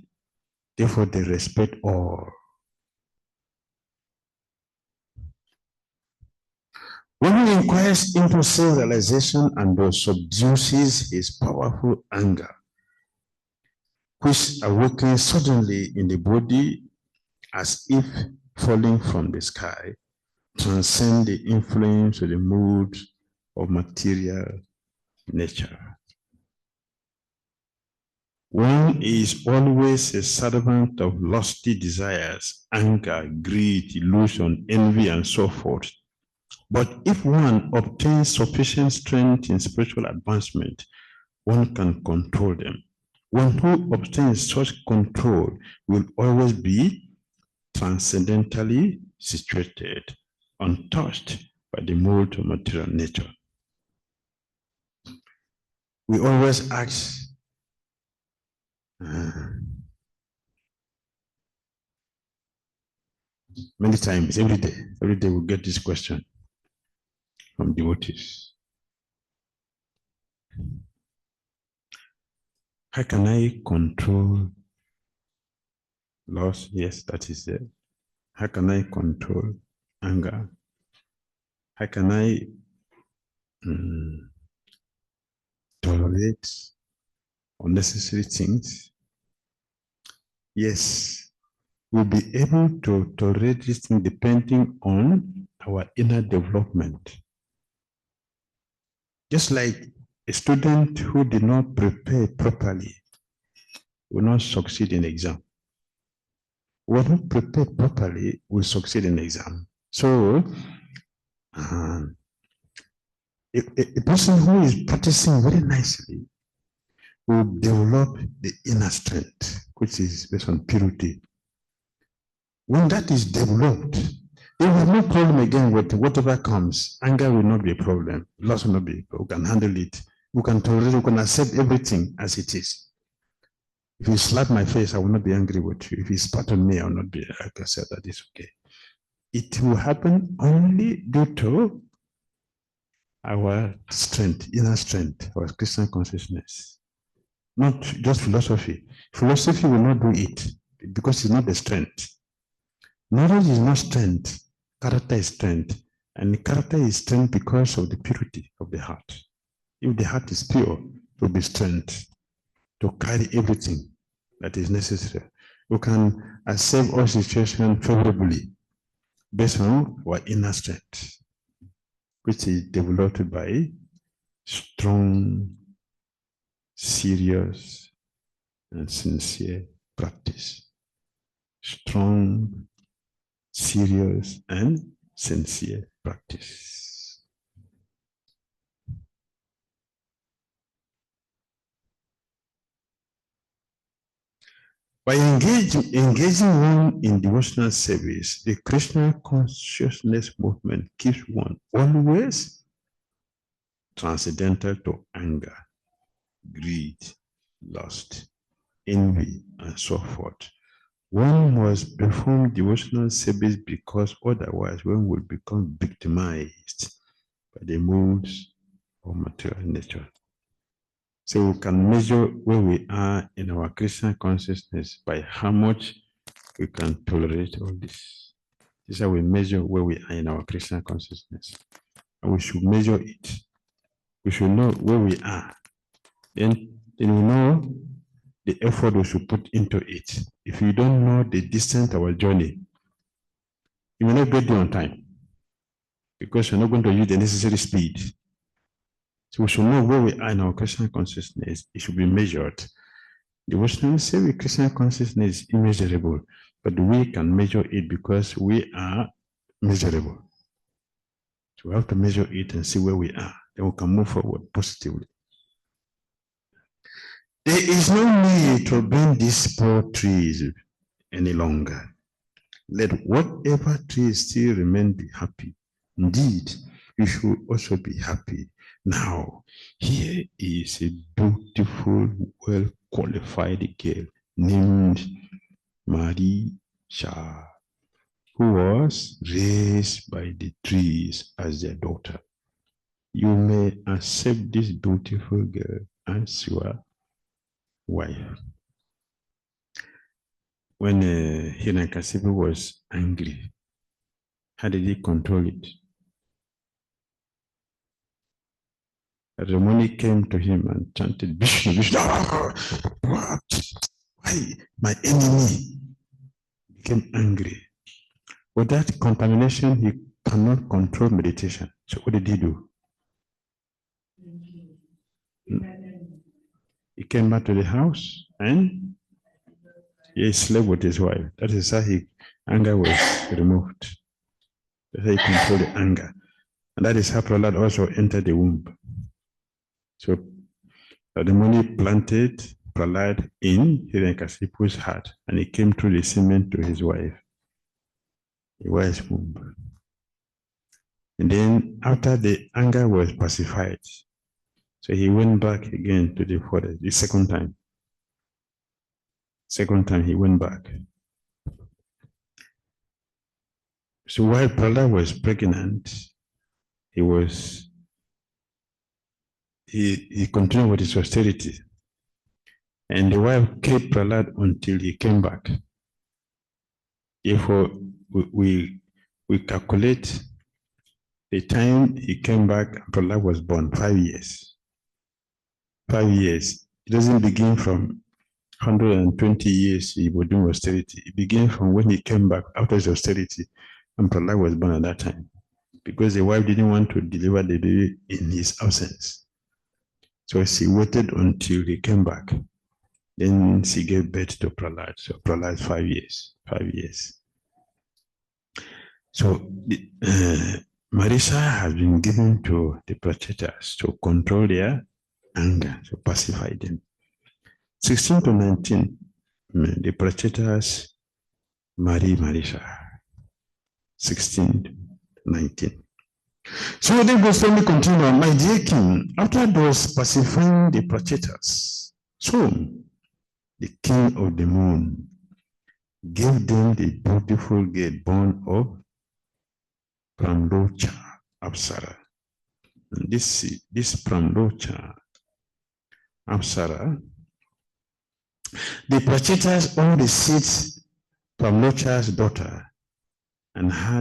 Therefore, they respect all. When he inquires into self-realization and subdues his powerful anger, which awakens suddenly in the body as if falling from the sky, transcend the influence of the mood of material nature. One is always a servant of lusty desires, anger, greed, illusion, envy, and so forth. But if one obtains sufficient strength in spiritual advancement, one can control them. One who obtains such control will always be transcendentally situated, untouched by the mold of material nature. We always ask, many times, every day we get this question from devotees. How can I control loss? Yes, that is it. How can I control anger? How can I tolerate tolerate unnecessary things, yes, we'll be able to tolerate this thing depending on our inner development. Just like a student who did not prepare properly will not succeed in exam. When who prepared properly will succeed in exam. So, a person who is practicing very nicely will develop the inner strength, which is based on purity. When that is developed, there will be no problem again with whatever comes. Anger will not be a problem. Loss will not be. We can handle it. We can tolerate. We can accept everything as it is. If you slap my face, I will not be angry with you. If you spat on me, I will not be. I can say that is okay. It will happen only due to our strength, inner strength, our Christian consciousness. Not just philosophy. Philosophy will not do it because it's not the strength. Knowledge is not strength. Character is strength. And character is strength because of the purity of the heart. If the heart is pure, it will be strength to carry everything that is necessary. You can accept all situations favorably based on our inner strength, which is developed by strong, serious, and sincere practice. Strong, serious, and sincere practice. By engaging one in devotional service, the Krishna consciousness movement keeps one always transcendental to anger, greed, lust, envy, and so forth. One must perform devotional service because otherwise one will become victimized by the moods of material nature. So we can measure where we are in our Christian consciousness by how much we can tolerate all this. This is how we measure where we are in our Christian consciousness. And we should measure it. We should know where we are. Then we know the effort we should put into it. If you don't know the distance of our journey, you will not get there on time because you're not going to use the necessary speed. So we should know where we are in our Christian consciousness. It should be measured. Devotional service Christian consciousness is immeasurable, but we can measure it because we are measurable. So we have to measure it and see where we are. Then we can move forward positively. There is no need to burn these poor trees any longer. Let whatever trees still remain be happy. Indeed, you should also be happy. Now, here is a beautiful, well-qualified girl named Marisha, who was raised by the trees as their daughter. You may accept this beautiful girl as your wife. When Hiranyakasipu was angry, how did he control it? Ramoni came to him and chanted, Vishnu, Vishnu. Why? My enemy became angry. With that contamination, he cannot control meditation. So what did he do? He came back to the house and he slept with his wife. That is how anger was removed. That's how he controlled the anger. And that is how Prahlad also entered the womb. So the money planted Prahlad in Hiranyakasipu's heart, and he came through the semen to his wife, the wife's womb. And then after the anger was pacified, so he went back again to the forest the second time. Second time he went back. So while Prahlad was pregnant, he continued with his austerity. And the wife kept Prahlad until he came back. Therefore, we calculate the time he came back, Prahlad was born, 5 years. 5 years. It doesn't begin from 120 years he was doing austerity. It began from when he came back after his austerity, and Prahlad was born at that time, because the wife didn't want to deliver the baby in his absence. So she waited until he came back. Then she gave birth to Prahlad. So Prahlad 5 years. 5 years. So Marisha has been given to the Prachetas to control their anger, to pacify them. 16 to 19, the Prachetas marry Marisha. 16 to 19. So then Goswami continued, my dear king, after those pacifying the Prachetas, so the king of the moon gave them the beautiful girl born of Pramlocha Apsara. And this Pramlocha Apsara, the Prachetas owned the seats Pramlocha's daughter, and who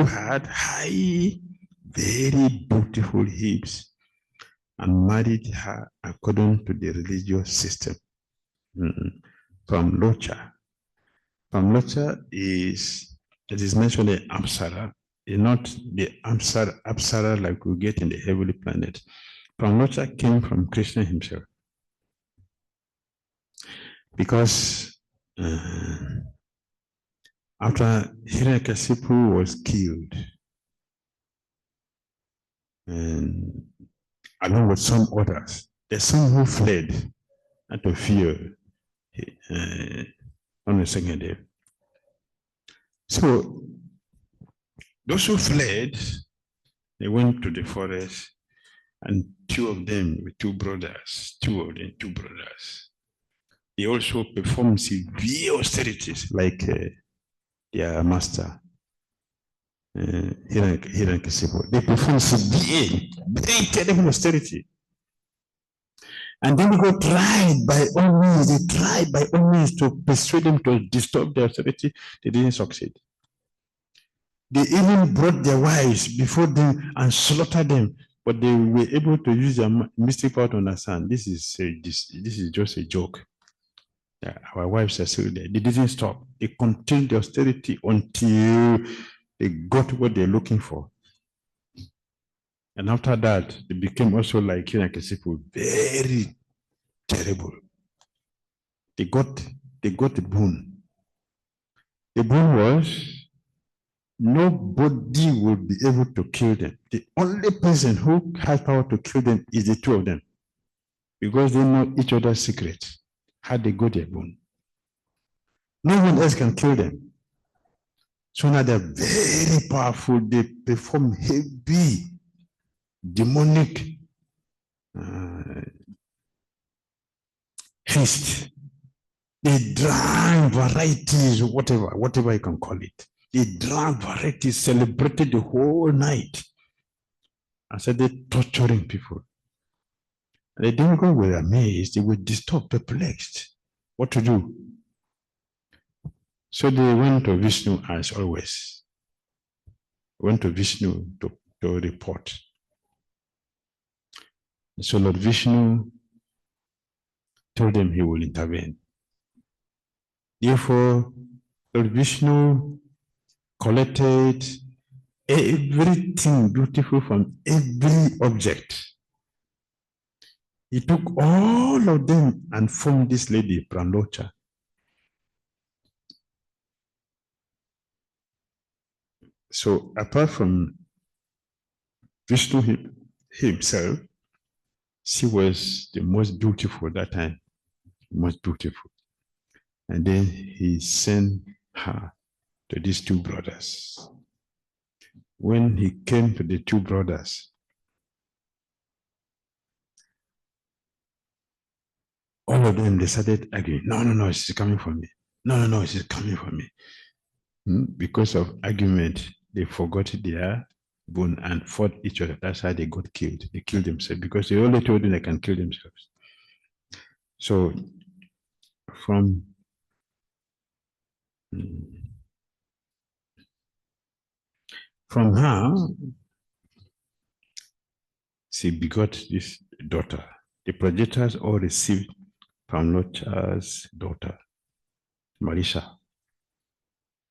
had high, very beautiful hips, and married her according to the religious system. Pramlocha. Pramlocha is mentioned in Apsara, is not the Apsara like we get in the heavenly planet. Pramlocha came from Krishna himself. Because after Hiranyakashipu was killed, and along with some others, there's some who fled out of fear on the second day. So those who fled, they went to the forest, and two of them were two brothers, they also performed severe austerities like their master, Hiranyakashipu. They performed severe, very terrible austerity. And then they tried by all means to persuade them to disturb their austerity. They didn't succeed. They even brought their wives before them and slaughtered them, but they were able to use their mystic power to understand this is just a joke. Yeah, our wives are still there. They didn't stop. They continued the austerity until they got what they're looking for. And after that, they became also like Hiranyakashipu, very terrible. They got the boon. The boon was nobody will be able to kill them. The only person who has power to kill them is the two of them, because they know each other's secrets, how they got their boon. No one else can kill them. So now they're very powerful. They perform heavy, demonic feast. They drank varieties, whatever you can call it. They drank varieties, celebrated the whole night. I said they're torturing people. And the demigods were amazed. They were disturbed, perplexed. What to do? So they went to Vishnu as always. Went to Vishnu to report. So Lord Vishnu told them he will intervene. Therefore, Lord Vishnu collected everything beautiful from every object. He took all of them and formed this lady, Pramlocha. So apart from Vishnu himself, she was the most beautiful that time, most beautiful. And then he sent her to these two brothers. When he came to the two brothers, all of them, they started arguing. No, she's coming for me. No, she's coming for me. Because of argument, they forgot their boon and fought each other. That's how they got killed. They killed themselves because they only told them they can kill themselves. So from her, she begot this daughter. The progenitors all received from Locha's daughter, Marisha,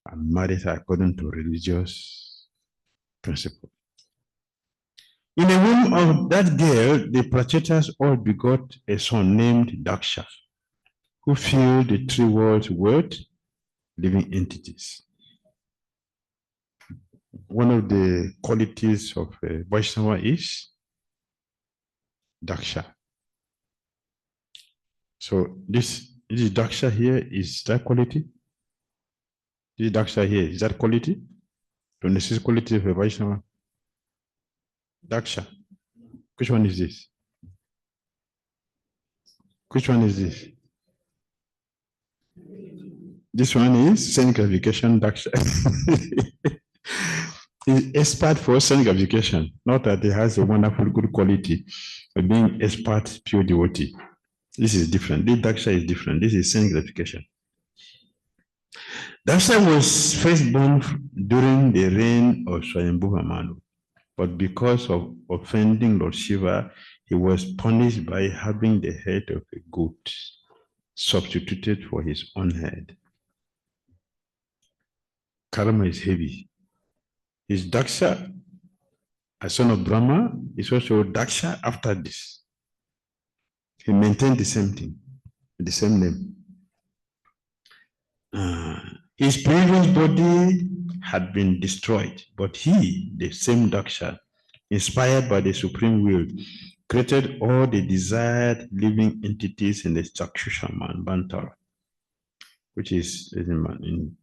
and married her according to religious principle. In the womb of that girl, the progenitors all begot a son named Daksha, who filled the three worlds with living entities. One of the qualities of Vaishnava is Daksha. So this Daksha here is that quality. This Daksha here is that quality. So this is quality of a Vaishnava. Daksha. Which one is this? Which one is this? This one is sanctification Daksha. He's expert for sanctification, not that he has a wonderful good quality of being expert pure devotee. This is different. This Daksha is different. This is sanctification. Daksha was first born during the reign of Swayambhuva Manu, but because of offending Lord Shiva, he was punished by having the head of a goat substituted for his own head. Karma is heavy. His Daksha, a son of Brahma, is also Daksha after this. He maintained the same thing, the same name. His previous body had been destroyed, but he, the same Daksha, inspired by the supreme will, created all the desired living entities in the Chakshusha Manvantara, which is in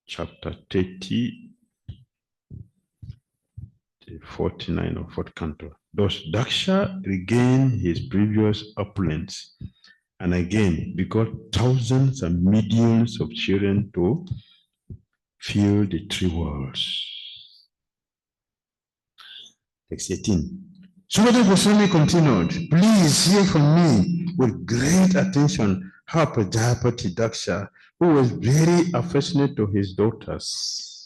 chapter 30, 49 of 4th canto. Thus Daksha regained his previous opulence and again begot thousands and millions of children to fill the three worlds. Text 18. Sukadeva Goswami continued, please hear from me with great attention how Prajapati Daksha, who was very affectionate to his daughters,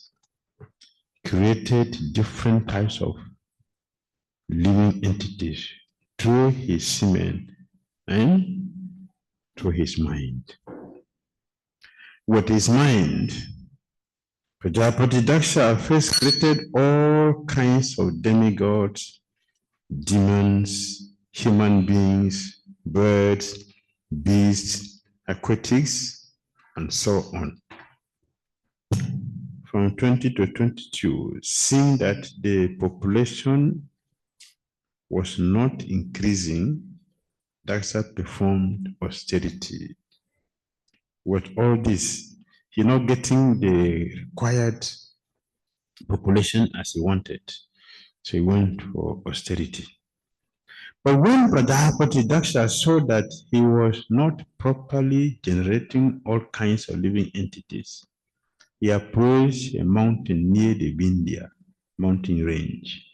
created different types of living entities through his semen and through his mind. With his mind, Prajapati Daksha first created all kinds of demigods, demons, human beings, birds, beasts, aquatics, and so on. From 20 to 22, seeing that the population was not increasing, Daksha performed austerity. With all this, he not getting the required population as he wanted. So he went for austerity. But when Prajapati Daksha saw that he was not properly generating all kinds of living entities, he approached a mountain near the Vindhya mountain range,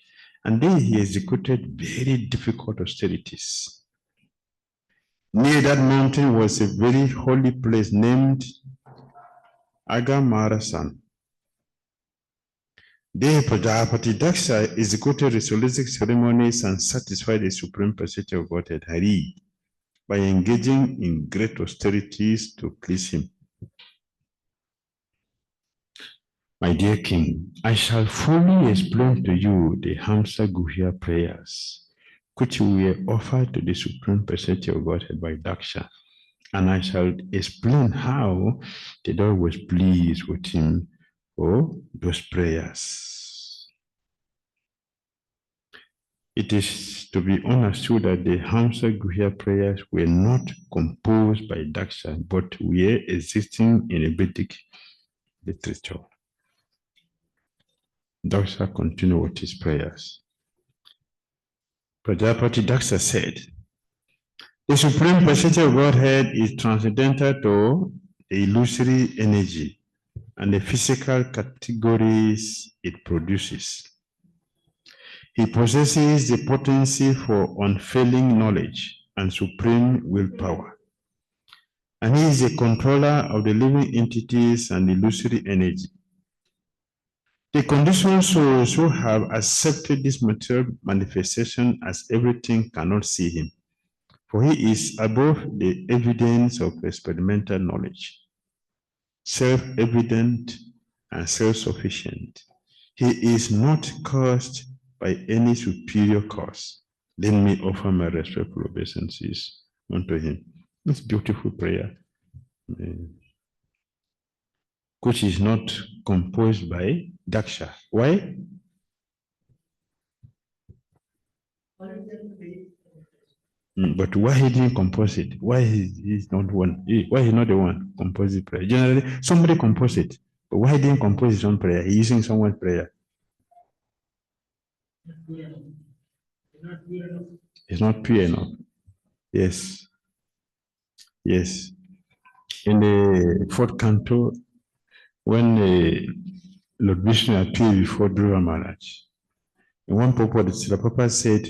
and there he executed very difficult austerities. Near that mountain was a very holy place named Agamarasan. There Prajapati Daksha executed ritualistic ceremonies and satisfied the Supreme Personality of Godhead, Hari, by engaging in great austerities to please him. My dear king, I shall fully explain to you the Hamsa Guhya prayers, which were offered to the Supreme Personality of Godhead by Daksha, and I shall explain how the Lord was pleased with him for those prayers. It is to be understood that the Hamsa Guhya prayers were not composed by Daksha, but were existing in a Vedic literature. Daksha continued with his prayers. Prajapati Daksha said, the Supreme Personality of Godhead is transcendental to the illusory energy and the physical categories it produces. He possesses the potency for unfailing knowledge and supreme willpower. And he is a controller of the living entities and illusory energy. The conditioned souls who have accepted this material manifestation as everything cannot see him, for he is above the evidence of experimental knowledge, self-evident and self-sufficient. He is not caused by any superior cause. Let me offer my respectful obeisances unto him. It's beautiful prayer, which is not composed by Daksha. Why? But why he didn't compose it? Why he's not one? Why he's not the one composing prayer? Generally, somebody composed it, but why he didn't compose his own prayer? He's using someone's prayer. It's not pure enough. Yes. Yes. In the fourth canto, when Lord Vishnu appeared before Dhruva Maharaj, in one purport, the Prabhupada said,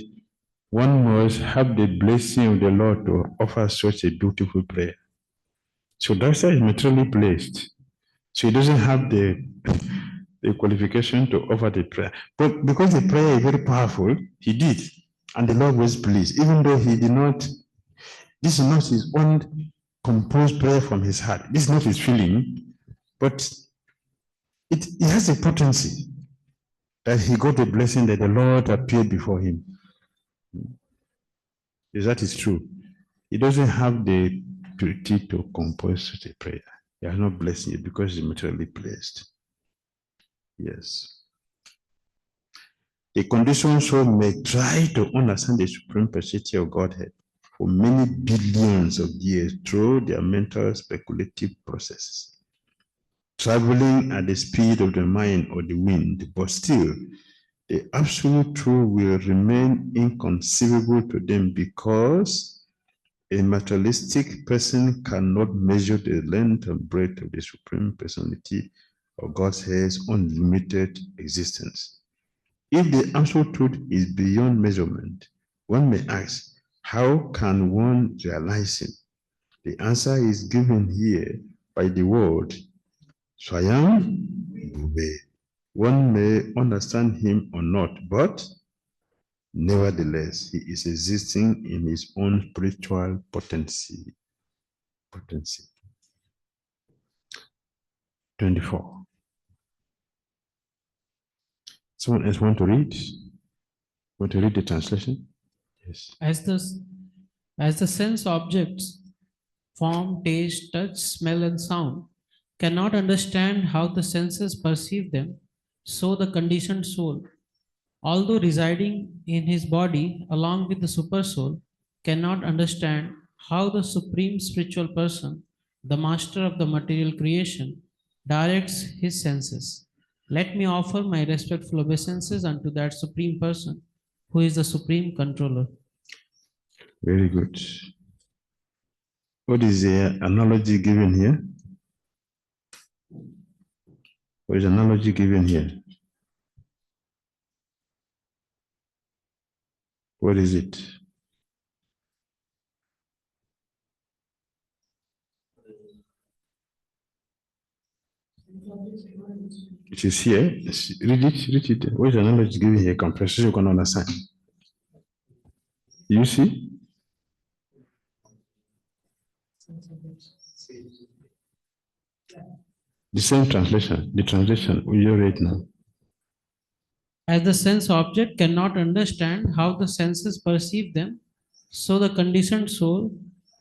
one must have the blessing of the Lord to offer such a beautiful prayer. So Daksha is materially placed. So he doesn't have the qualification to offer the prayer. But because the prayer is very powerful, he did. And the Lord was pleased, even though he did not, this is not his own composed prayer from his heart. This is not his feeling, but it has a potency that he got a blessing that the Lord appeared before him. Yes, that is true. He doesn't have the purity to compose such a prayer. He has not blessing it because he's materially placed. Yes. The conditioned soul may try to understand the supreme personality of Godhead for many billions of years through their mental speculative processes, traveling at the speed of the mind or the wind, but still the absolute truth will remain inconceivable to them because a materialistic person cannot measure the length and breadth of the supreme personality of Godhead's unlimited existence. If the absolute truth is beyond measurement, one may ask, how can one realize him? The answer is given here by the word Swayam Bhube. One may understand him or not, but nevertheless, he is existing in his own spiritual potency. 24. Someone else want to read? Want to read the translation? Yes. As the sense objects, form, taste, touch, smell, and sound, cannot understand how the senses perceive them, so the conditioned soul, although residing in his body along with the supersoul, cannot understand how the supreme spiritual person, the master of the material creation, directs his senses. Let me offer my respectful obeisances unto that supreme person, who is the supreme controller. Very good. What is the analogy given here? What is the analogy given here? What is it? It is here. Read it. What is the analogy given here? Comprehension you can understand. You see? The same translation. The translation we read now. As the sense object cannot understand how the senses perceive them, so the conditioned soul,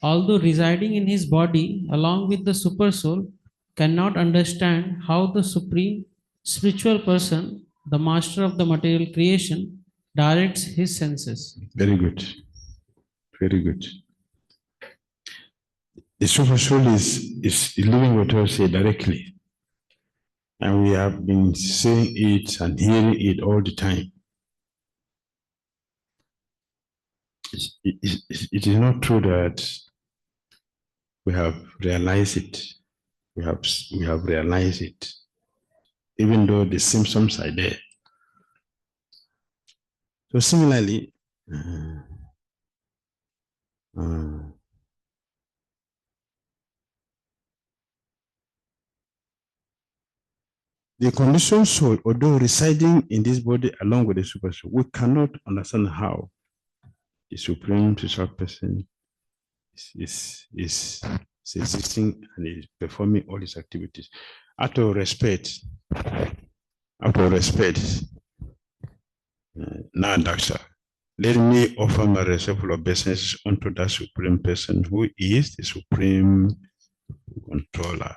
although residing in his body along with the supersoul, cannot understand how the supreme spiritual person, the master of the material creation, directs his senses. Very good. Very good. The supersoul is living what I say directly. And we have been saying it and hearing it all the time. It is not true that we have realized it. We have realized it, even though the symptoms are there. So similarly, The conditioned soul, although residing in this body along with the super soul, we cannot understand how the supreme spiritual person is existing and is performing all his activities. Out of respect, now, Doctor, let me offer my respectful obeisances unto that supreme person who is the supreme controller.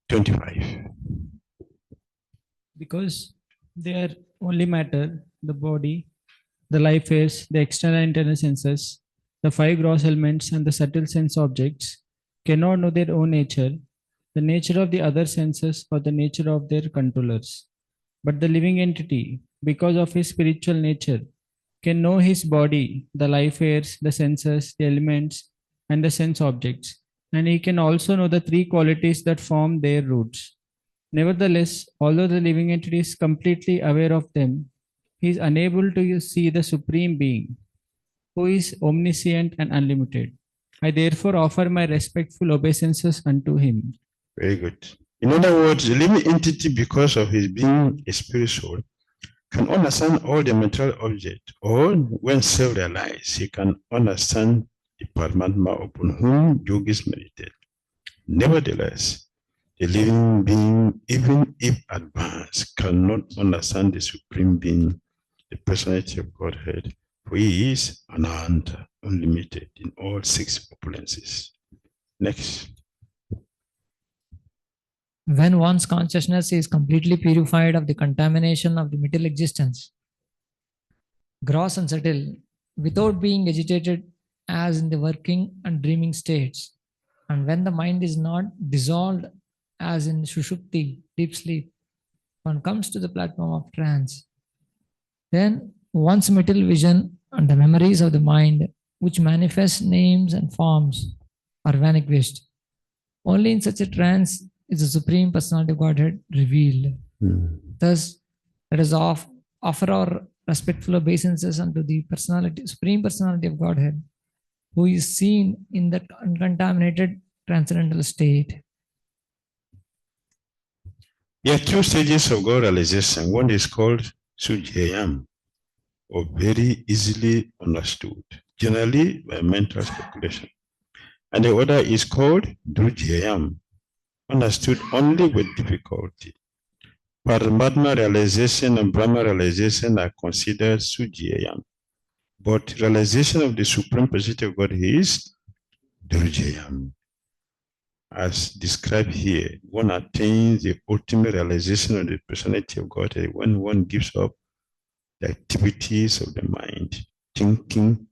25. Because they are only matter, the body, the life phase, the external and internal senses, the five gross elements, and the subtle sense objects cannot know their own nature, the nature of the other senses, or the nature of their controllers. But the living entity, because of his spiritual nature, can know his body, the life airs, the senses, the elements, and the sense objects, and he can also know the three qualities that form their roots. Nevertheless, although the living entity is completely aware of them, he is unable to see the Supreme Being, who is omniscient and unlimited. I therefore offer my respectful obeisances unto him. Very good. In other words, the living entity, because of his being a spirit soul, can understand all the material objects, or when self-realized, he can understand the Paramatma upon whom yogis meditate. Nevertheless, the living being, even if advanced, cannot understand the Supreme Being, the personality of Godhead, for he is Ananta, unlimited in all six opulences. Next. When one's consciousness is completely purified of the contamination of the material existence, gross and subtle, without being agitated as in the working and dreaming states, and when the mind is not dissolved as in Shushupti, deep sleep, one comes to the platform of trance. Then one's material vision and the memories of the mind, which manifest names and forms, are vanquished. Only in such a trance is the Supreme Personality of Godhead revealed. Thus, let us offer our respectful obeisances unto the Supreme Personality of Godhead, who is seen in that uncontaminated transcendental state. There are two stages of God realization. One is called Sujayam, or very easily understood, generally by mental speculation. And the other is called Drujayam, understood only with difficulty. Paramatma realization and Brahma realization are considered Sujayam, but realization of the Supreme Personality of God is Drujayam. As described here, one attains the ultimate realization of the personality of God when one gives up the activities of the mind, thinking,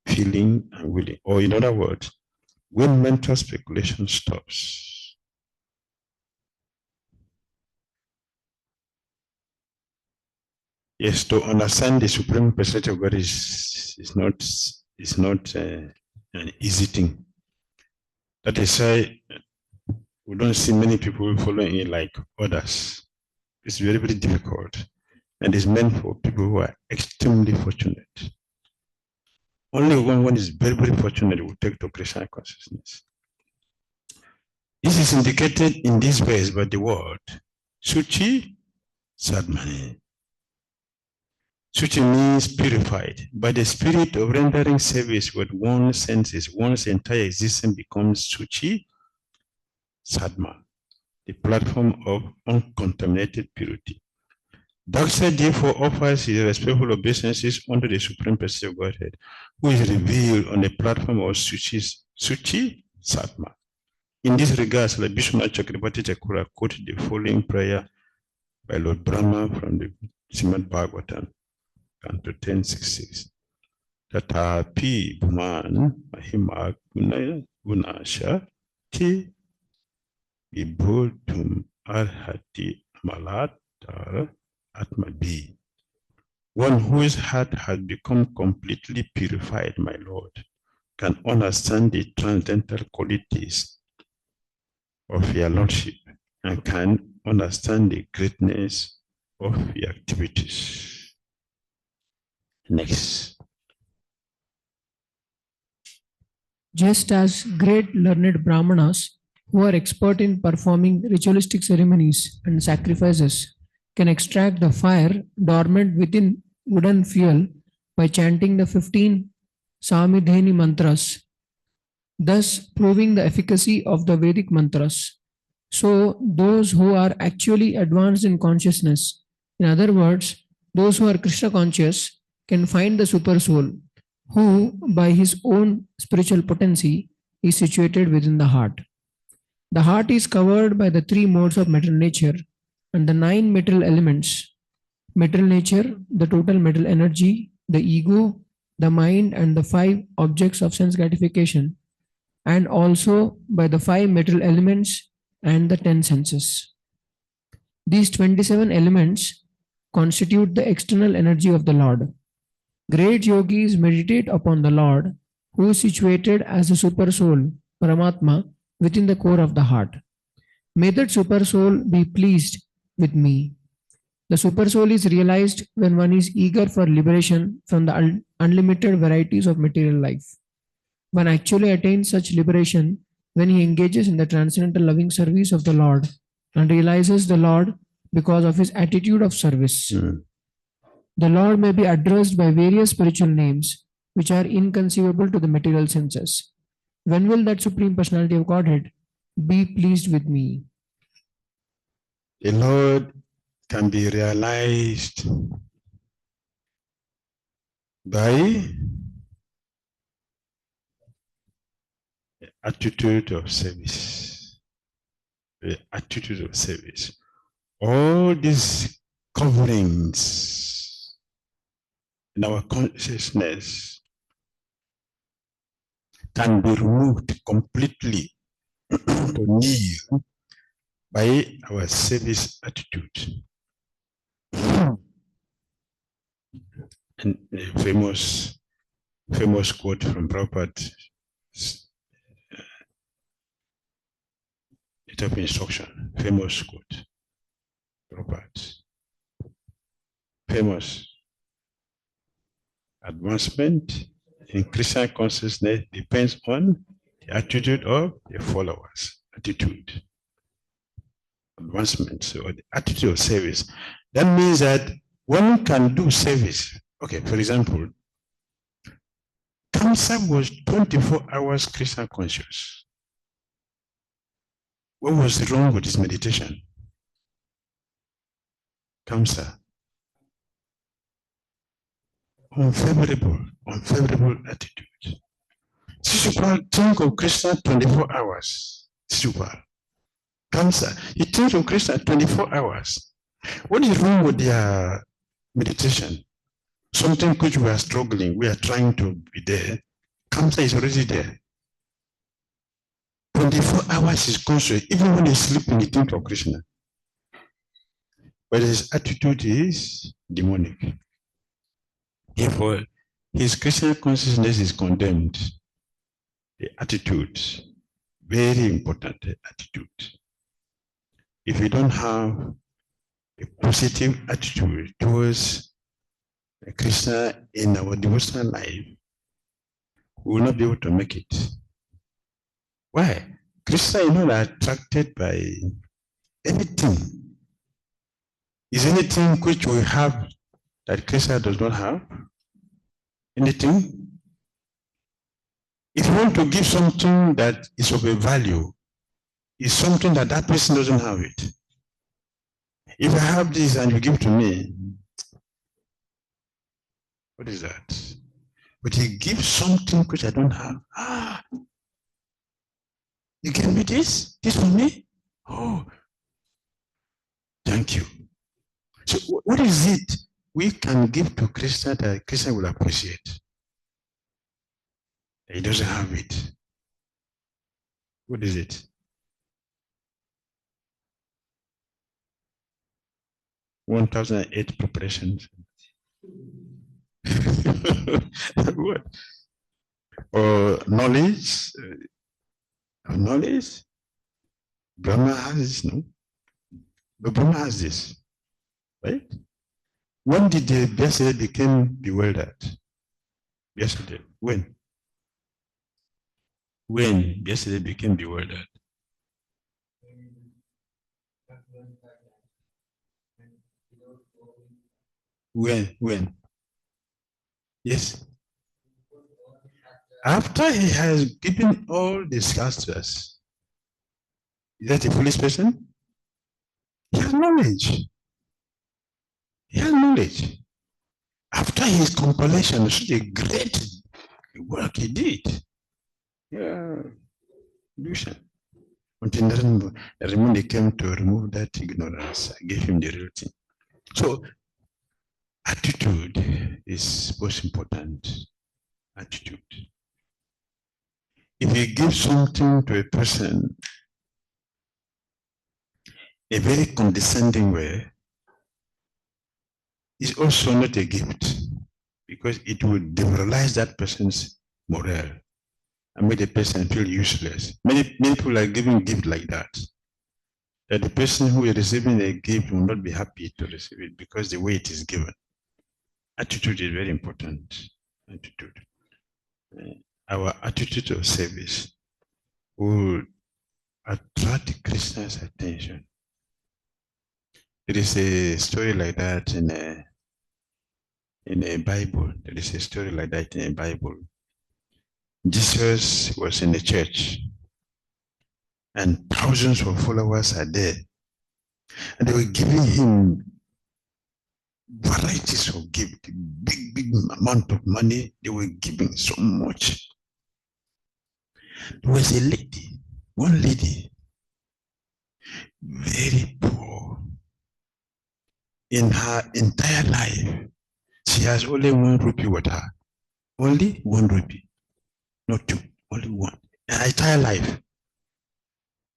feeling, and willing. Or in other words, when mental speculation stops. Yes, to understand the Supreme Personality of God is not an easy thing. That is why we don't see many people following it like others. It's very, very difficult. And it's meant for people who are extremely fortunate. Only when one is very, very fortunate will take to Krishna consciousness. This is indicated in this verse by the word Suchi Sadmani. Suchi means purified. By the spirit of rendering service with one's senses, one's entire existence becomes Suchi Sadma, the platform of uncontaminated purity. Daksha therefore offers his respectful obeisances unto the Supreme Personality of Godhead, who is revealed on the platform of Suchi Satma. In this regard, Srila Vishwanath Chakrabarti Thakura quoted the following prayer by Lord Brahma from the Srimad Bhagavatam, Canto 10.6.6. Tatapi Bhuman Mahima Gunasha Ti Vibhutum Arhati Malatar Atma B. One whose heart has become completely purified, my Lord, can understand the transcendental qualities of your Lordship and can understand the greatness of your activities. Next. Just as great learned Brahmanas who are expert in performing ritualistic ceremonies and sacrifices can extract the fire dormant within wooden fuel by chanting the 15 Samidheni mantras, thus proving the efficacy of the Vedic mantras. So, those who are actually advanced in consciousness, in other words, those who are Krishna conscious, can find the super soul, who, by his own spiritual potency, is situated within the heart. The heart is covered by the three modes of material nature and the nine material elements: material nature, the total material energy, the ego, the mind, and the five objects of sense gratification, and also by the five material elements and the 10 senses. These 27 elements constitute the external energy of the Lord. Great yogis meditate upon the Lord, who is situated as the super soul, Paramatma, within the core of the heart. May that super soul be pleased with me. The super soul is realized when one is eager for liberation from the unlimited varieties of material life. One actually attains such liberation when he engages in the transcendental loving service of the Lord and realizes the Lord because of his attitude of service. The Lord may be addressed by various spiritual names which are inconceivable to the material senses. When will that Supreme Personality of Godhead be pleased with me? The Lord can be realized by the attitude of service. The attitude of service. All these coverings in our consciousness can be removed completely to nil by our service attitude. And a famous quote from Prabhupada, letter of instruction, famous quote, Prabhupada, famous. Advancement in Krishna consciousness depends on the attitude of the followers. Attitude. Advancement, so the attitude of service. That means that one can do service. Okay, for example, Kamsa was 24 hours Krishna conscious. What was wrong with his meditation? Kamsa. Unfavorable attitude. Sisupal think of Krishna 24 hours. Sisupal. Kamsa. He thinks of Krishna 24 hours. What is wrong with their meditation? Something which we are struggling, we are trying to be there. Kamsa is already there. 24 hours is conscious. Even when he's sleeping, he thinks of Krishna. But his attitude is demonic. Therefore, his Krishna consciousness is condemned. The attitude, very important attitude. If we don't have a positive attitude towards Krishna in our devotional life, we will not be able to make it. Why? Krishna is not attracted by anything. Is anything which we have that Krishna does not have? Anything? If you want to give something that is of a value, it's something that that person doesn't have it. If I have this and you give to me, what is that? But he gives something which I don't have. Ah, you gave me this? This for me? Oh, thank you. So what is it we can give to Krishna that Krishna will appreciate? He doesn't have it. What is it? 1008 preparations. What? Or knowledge? Knowledge? Brahma has this, no? But Brahma has this, right? When did the Yesterday became bewildered? Yesterday. When? When Yesterday became bewildered? When? Yes. After he has given all these answers, is that a foolish person? He has knowledge. He has knowledge. After his compilation, such a great work he did. Yeah, illusion. Until Raymond came to remove that ignorance. I gave him the real thing. So, attitude is most important. Attitude. If you give something to a person a very condescending way, it's also not a gift because it will demoralize that person's morale and make the person feel useless. Many people are giving gift like that. That the person who is receiving a gift will not be happy to receive it because the way it is given. Attitude is very important. Attitude. Our attitude of service will attract Krishna's attention. There is a story like that in a Bible. There is a story like that in a Bible. Jesus was in the church and thousands of followers are there. And they were giving him varieties of gift, big amount of money. They were giving so much. There was a lady, one lady, very poor. In her entire life, she has only 1 rupee with her. Only 1 rupee, not 2, only 1. Her entire life.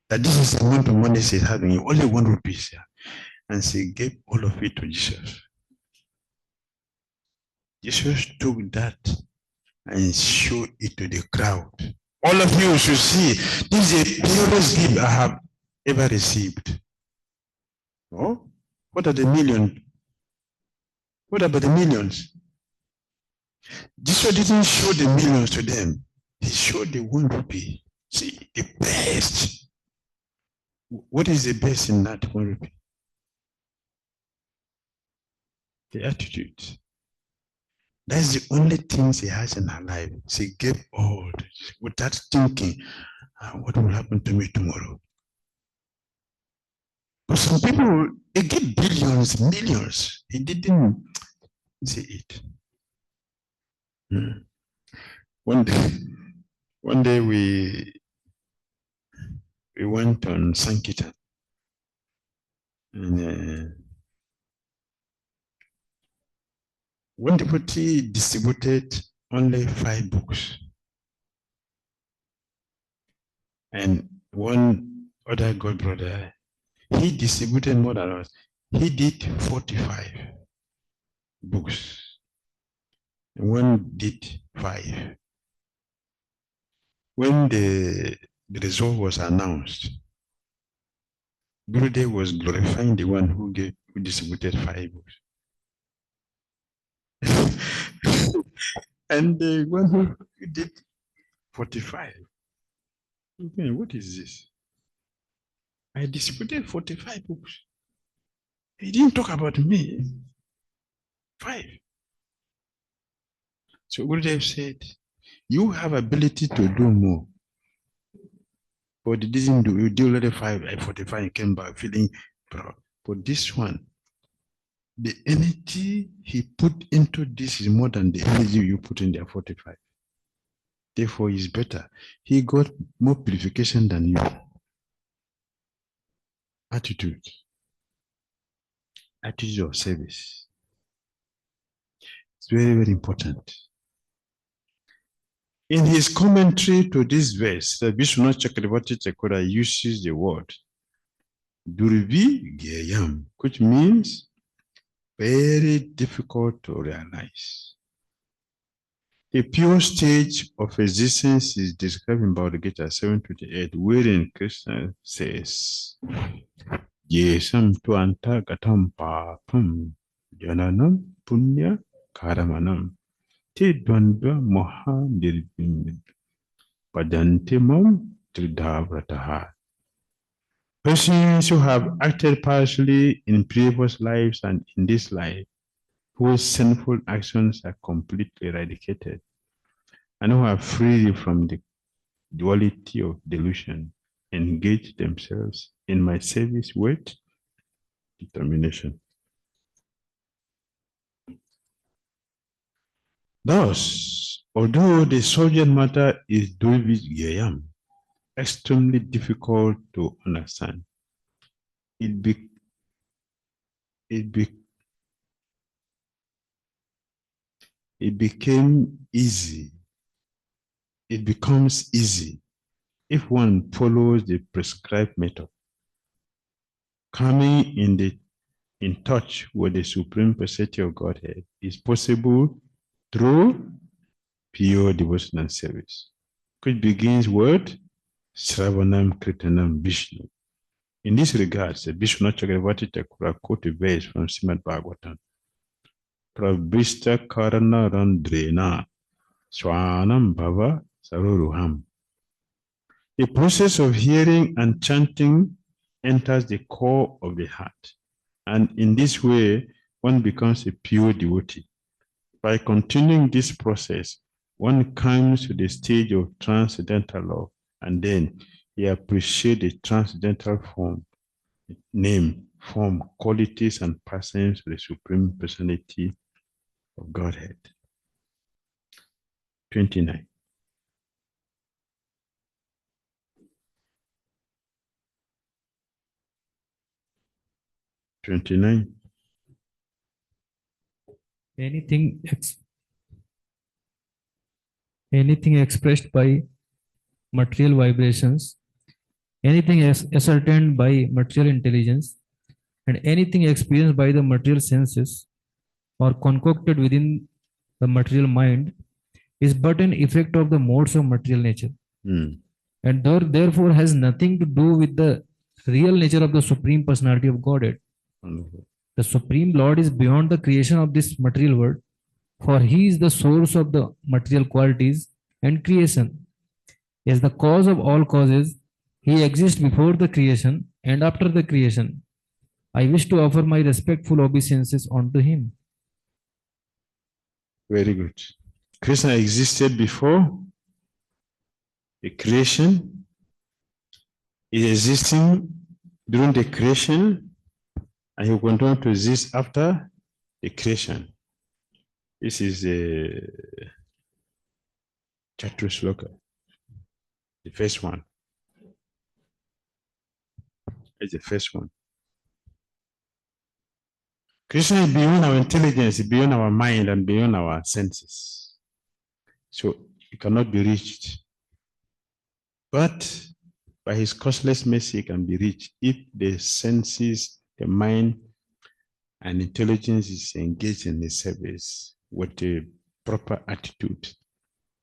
That this is the amount of money she's having, only 1 rupee. And she gave all of it to Jesus. Jesus took that and showed it to the crowd. All of you should see, this is the purest gift I have ever received. Oh, what are the millions? What about the millions? Jesus didn't show the millions to them. He showed the 1 rupee. See, the best. What is the best in that 1 rupee? The attitude. That's the only thing she has in her life. She gave all without thinking, what will happen to me tomorrow? But some people, they get billions, millions. He didn't see it. One day we went on Sankirtan. And one devotee distributed only 5 books. And one other god brother, he distributed more than us. He did 45 books. And one did 5. When the result was announced, Gurudev was glorifying the one who distributed 5 books. And the one who did 45. Okay, what is this? I distributed 45 books. He didn't talk about me. 5. So Gurudev said, you have ability to do more. But he didn't do. You did already 5, at 45, and came back feeling proud. But this one, the energy he put into this is more than the energy you put in there 45. Therefore, he's better. He got more purification than you. Attitude. Attitude of service. It's very, very important. In his commentary to this verse, the Vishnu Chakravarti Thakura uses the word Durvi Gyayam, which means very difficult to realize. A pure stage of existence is described in Bhagavad Gita 7:28, wherein Krishna says, Yesam tuanta gatam papam jananam punya karamanam te dvandva moha nirvim padantimam tridhavrataha. Persons who have acted partially in previous lives and in this life, whose sinful actions are completely eradicated, and who are free from the duality of delusion, engage themselves in my service with determination. Thus, although the subject matter is Dulvis Gayam, extremely difficult to understand, it became easy. It becomes easy if one follows the prescribed method. Coming in touch with the Supreme Personality of Godhead is possible through pure devotional service, which begins with Sravanam Kirtanam Vishnu. In this regard, Vishnu Chakravarti Thakura quote a verse from Srimad Bhagavatam. Prabhista Karana Randrena Swanam Bhava Saruruham. The process of hearing and chanting enters the core of the heart, and in this way, one becomes a pure devotee. By continuing this process, one comes to the stage of transcendental love, and then he appreciates the transcendental form, name, form, qualities, and persons of the Supreme Personality of Godhead. 29. Anything expressed by material vibrations, anything ascertained by material intelligence, and anything experienced by the material senses or concocted within the material mind is but an effect of the modes of material nature, and therefore has nothing to do with the real nature of the Supreme Personality of Godhead. The Supreme Lord is beyond the creation of this material world, for he is the source of the material qualities and creation. As the cause of all causes, he exists before the creation and after the creation. I wish to offer my respectful obeisances unto him. Very good. Krishna existed before the creation. He is existing during the creation, and he will continue to exist after the creation. This is the Chatusloka, the first one. It's the first one. Krishna is beyond our intelligence, beyond our mind, and beyond our senses. So it cannot be reached. But by his causeless mercy, it can be reached if the senses, the mind, and intelligence is engaged in the service with a proper attitude.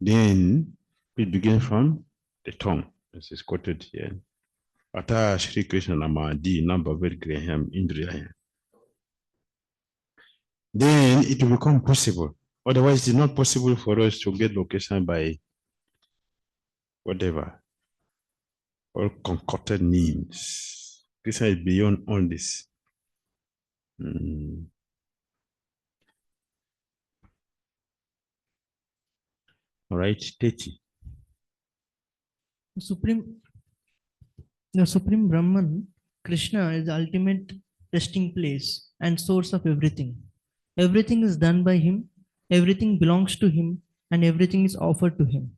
Then it begins from the tongue, as is quoted here. Ata Shri Krishna Namadi Nambhavar Graham Indriya. Then it will become possible. Otherwise, it's not possible for us to get location by whatever, or concocted names. Krishna is beyond all this. All right, 30. The Supreme Brahman, Krishna, is the ultimate resting place and source of everything. Everything is done by him, everything belongs to him, and everything is offered to him.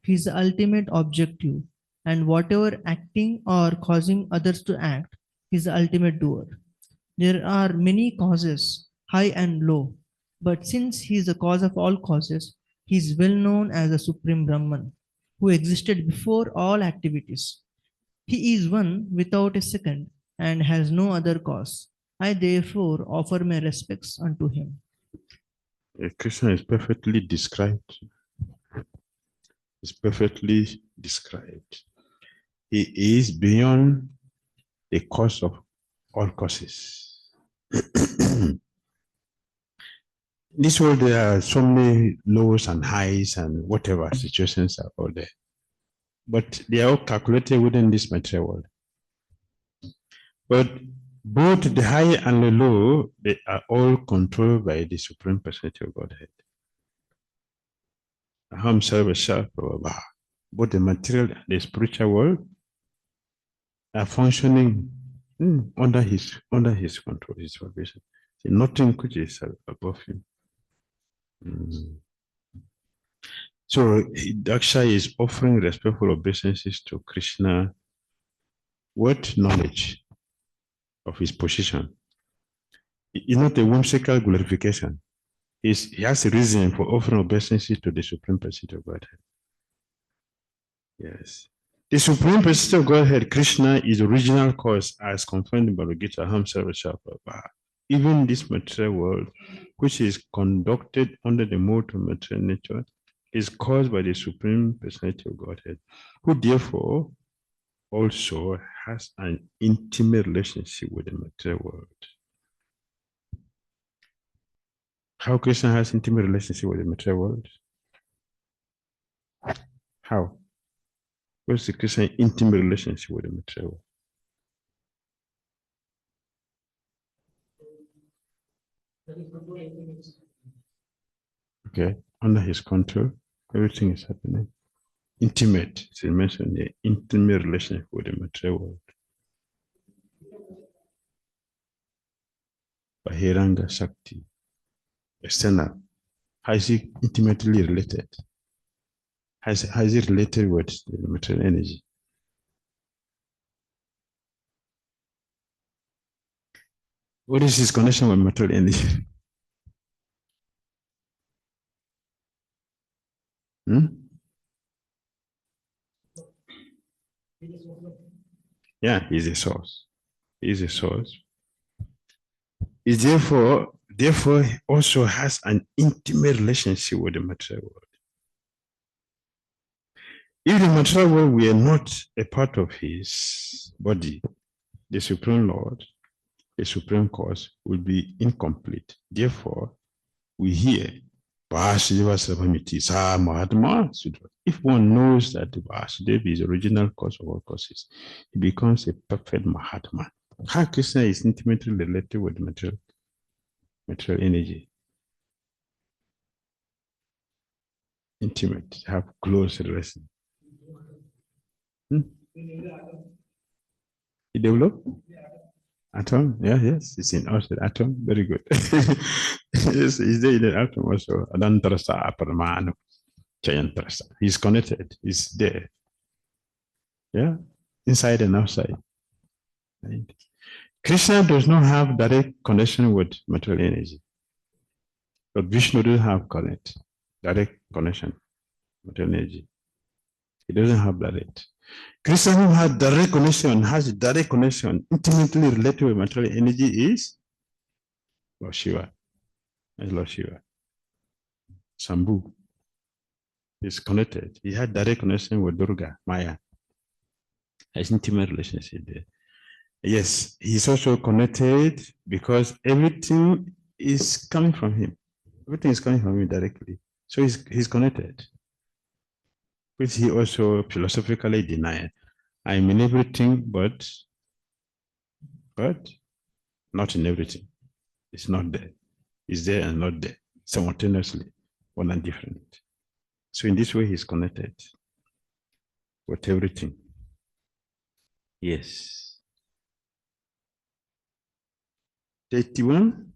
He is the ultimate objective, and whatever acting or causing others to act, he is the ultimate doer. There are many causes, high and low, but since he is the cause of all causes, he is well known as the Supreme Brahman, who existed before all activities. He is one without a second and has no other cause. I therefore offer my respects unto him. Krishna is perfectly described. Is perfectly described. He is beyond the cause of all causes. This world, there are so many lows and highs and whatever situations are all there. But they are all calculated within this material world. But both the high and the low, they are all controlled by the Supreme Personality of Godhead. Aham Sarva Sha Prabha. Both the material and the spiritual world are functioning under his control, his supervision. Nothing which is above him. So Daksha is offering respectful obeisances to Krishna. What knowledge of his position? It's not a whimsical glorification. He has a reason for offering obeisances to the Supreme Personality of Godhead. Yes. The Supreme Personality of Godhead, Krishna, is original cause as confirmed in Bhagavad Gita, Aham Sarva Sha Prabha. Even this material world, which is conducted under the mode of material nature, is caused by the Supreme Personality of Godhead, who therefore also has an intimate relationship with the material world. How Krishna has intimate relationship with the material world? How? What's the Krishna intimate relationship with the material world? Okay, under his control, everything is happening. Intimate, it's mentioned the intimate relationship with the material world. Bahiranga Shakti, external. How is it intimately related? How is it related with the material energy? What is his connection with material energy? Yeah, he's a source. He's a source. He therefore also has an intimate relationship with the material world. If the material world were not a part of his body, the Supreme Lord, the Supreme Cause, would be incomplete. Therefore, we hear, if one knows that the Vasudeva is the original cause of all causes, he becomes a perfect Mahatma. How Krishna is intimately related with material energy. Intimate, have close relation. He developed? Atom? Yeah, yes, it's in outside atom. Very good. Yes, he's there in the atom also. Adantarasa Paramanu Chayantarasa. He's connected, he's there. Yeah, inside and outside. Right? Krishna does not have direct connection with material energy. But Vishnu doesn't have direct connection with material energy. He doesn't have direct. Krishna who has direct connection, intimately related with material energy is Lord Shiva. Lord Shiva. Shambhu is connected. He had direct connection with Durga, Maya. Has intimate relationship there. Yes, he's also connected because everything is coming from him. Everything is coming from him directly. So he's connected. Which he also philosophically denied. I'm in everything, but not in everything. It's not there. It's there and not there. Simultaneously, one and different. So in this way, he's connected with everything. Yes. 31.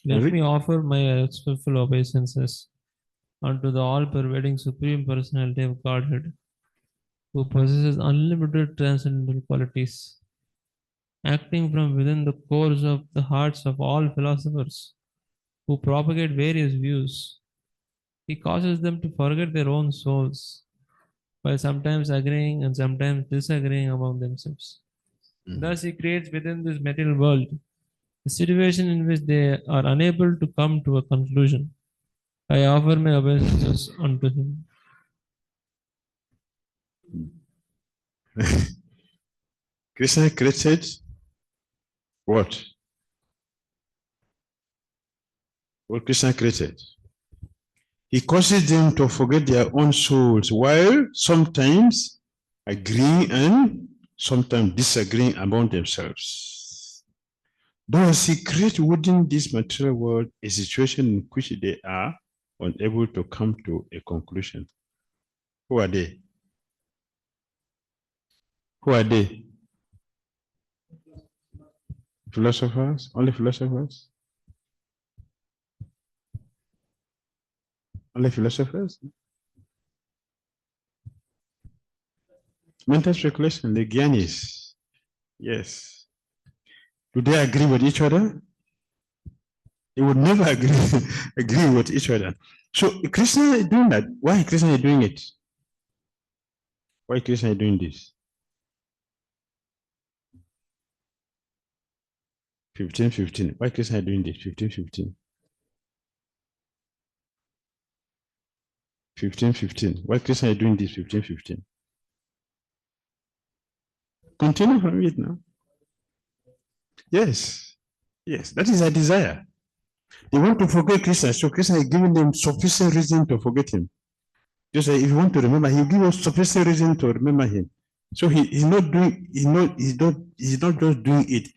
Let me offer my respectful obeisances unto the all-pervading Supreme Personality of Godhead, who possesses unlimited transcendental qualities, acting from within the cores of the hearts of all philosophers who propagate various views. He causes them to forget their own souls, by sometimes agreeing and sometimes disagreeing among themselves. Thus, he creates within this material world a situation in which they are unable to come to a conclusion. I offer my obeisances unto him. Krishna created what? What Krishna created? He causes them to forget their own souls, while sometimes agreeing and sometimes disagreeing among themselves. Thus, he creates within this material world a situation in which they are unable to come to a conclusion. Who are they? Who are they? Philosophers? Only philosophers? Only philosophers? Mental speculation, the Gyanis. Yes. Do they agree with each other? They would never agree with each other. So Krishna is doing that. Why Krishna is doing it? Why Krishna is doing this? 15:15. Why Krishna is doing this? 15:15. 15:15. Why Krishna is doing this? 15:15. Continue from it now. Yes. Yes. That is a desire. They want to forget Krishna, so Krishna is giving them sufficient reason to forget him. Just like if you want to remember, he'll give us sufficient reason to remember him. So he's not just doing it.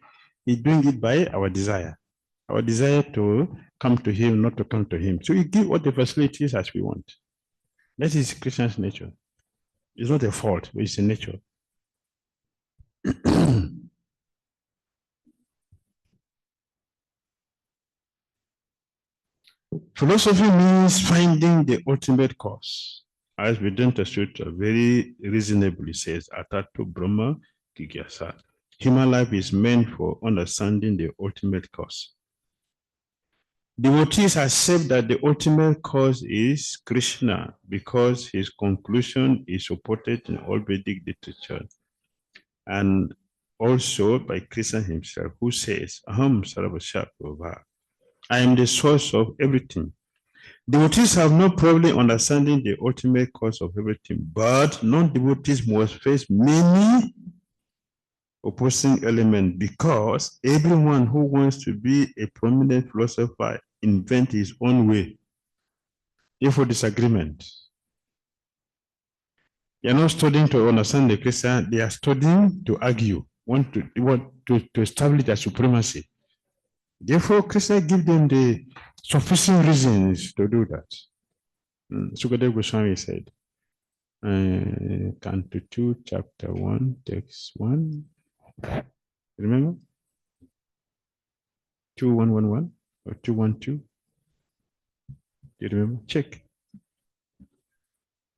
He's doing it by our desire. Our desire to come to him, not to come to him. So he gives all the facilities as we want. That is Krishna's nature. It's not a fault, but it's a nature. Philosophy means finding the ultimate cause. As Vedanta Sutra very reasonably says, Atatu Brahma Jigyasa. Human life is meant for understanding the ultimate cause. Devotees accept that the ultimate cause is Krishna because his conclusion is supported in all Vedic literature and also by Krishna himself, who says, Aham Sarvasya Prabha. I am the source of everything. Devotees have no problem understanding the ultimate cause of everything, but non-devotees must face many opposing elements because everyone who wants to be a prominent philosopher invents his own way. Therefore, disagreement. They are not studying to understand the Krishna, they are studying to argue, want to establish their supremacy. Therefore, Krishna gives them the sufficient reasons to do that. Sukadeva Goswami said, Canto 2, Chapter 1, Text 1. Remember? 2111 or 212? Do you remember? Check.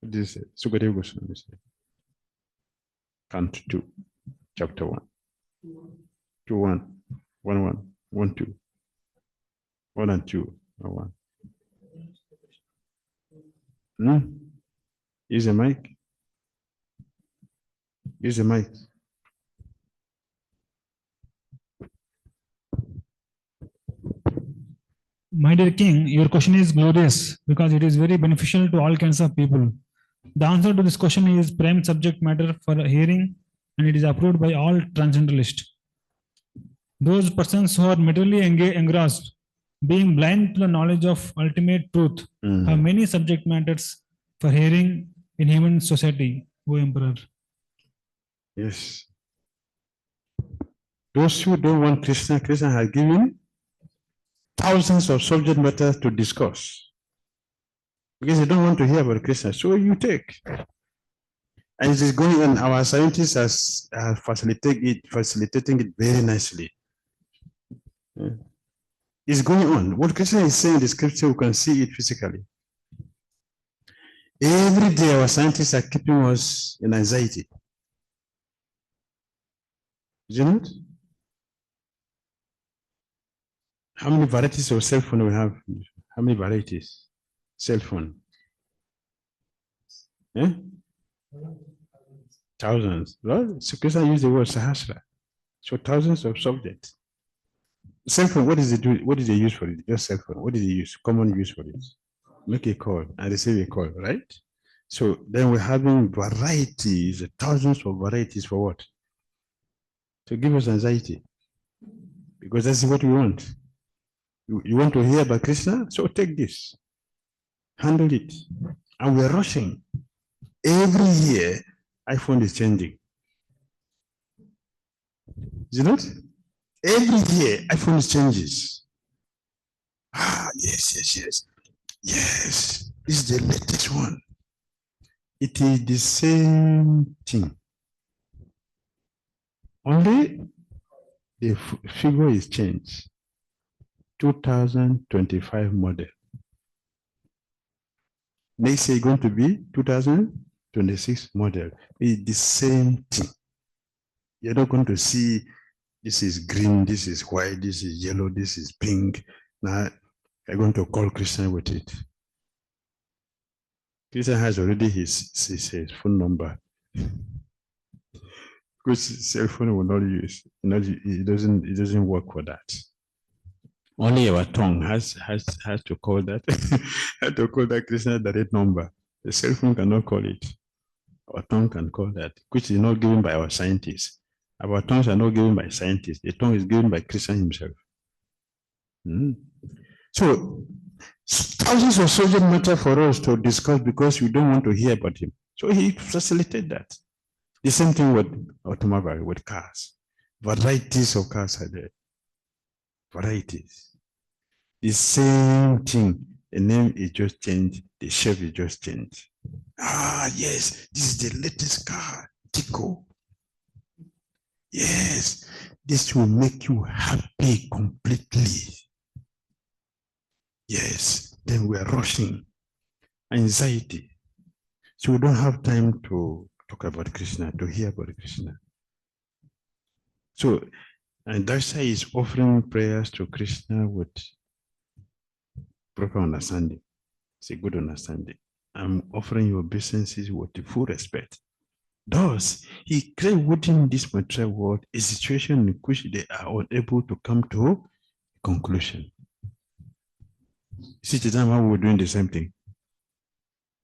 What did it say? Sukadeva Goswami said. Canto 2, Chapter 1. 2111. 1, 2. 1 and 2. Or 1. Use the mic. Use the mic. My dear King, your question is glorious because it is very beneficial to all kinds of people. The answer to this question is prime subject matter for hearing, and it is approved by all transcendentalists. Those persons who are materially engrossed, being blind to the knowledge of ultimate truth, have many subject matters for hearing in human society, O Emperor. Yes. Those who don't want Krishna, Krishna has given thousands of subject matters to discuss. Because they don't want to hear about Krishna, so you take. And it is going on. Our scientists are facilitating it very nicely. Yeah. It's going on. What Krishna is saying in the scripture, we can see it physically. Every day, our scientists are keeping us in anxiety. Is it not? How many varieties of cell phone we have? How many varieties? Cell phone. Yeah? Thousands. Right? So Krishna used the word sahasra. So thousands of subjects. Cell phone, what is it do? What is the use for it? Just cell phone. What is the use? Common use for it? Make a call and receive a call, right? So then we're having varieties, thousands of varieties for what? To give us anxiety. Because that's what we want. You want to hear about Krishna? So take this. handle it. And we're rushing. Every year, iPhone is changing. Is it not? Every year, iPhone changes. Yes. Yes, this is the latest one. It is the same thing. Only the figure is changed. 2025 model. Next year is going to be 2026 model. It's the same thing. You're not going to see this is green, this is white, this is yellow, this is pink. Now you're going to call Christian with it. Christian has already his phone number, which cell phone will not use. It doesn't work for that. Only our tongue has to call that. Has to call that Christian direct number. The cell phone cannot call it. Our tongue can call that, which is not given by our scientists. Our tongues are not given by scientists. The tongue is given by Christian himself. So thousands of subject matter for us to discuss because we don't want to hear about him. So he facilitated that. The same thing with automobile, with cars. Varieties of cars are there. Varieties. The same thing. The name is just changed. The shape is just changed. Yes, this is the latest car, Tico. Yes, this will make you happy completely. Yes, then we're rushing. Anxiety. So we don't have time to talk about Krishna, to hear about Krishna. So, and Darsha is offering prayers to Krishna with proper understanding. It's a good understanding. I'm offering your obeisances with full respect. Thus, he created within this material world a situation in which they are unable to come to a conclusion. See, the time how we're doing the same thing.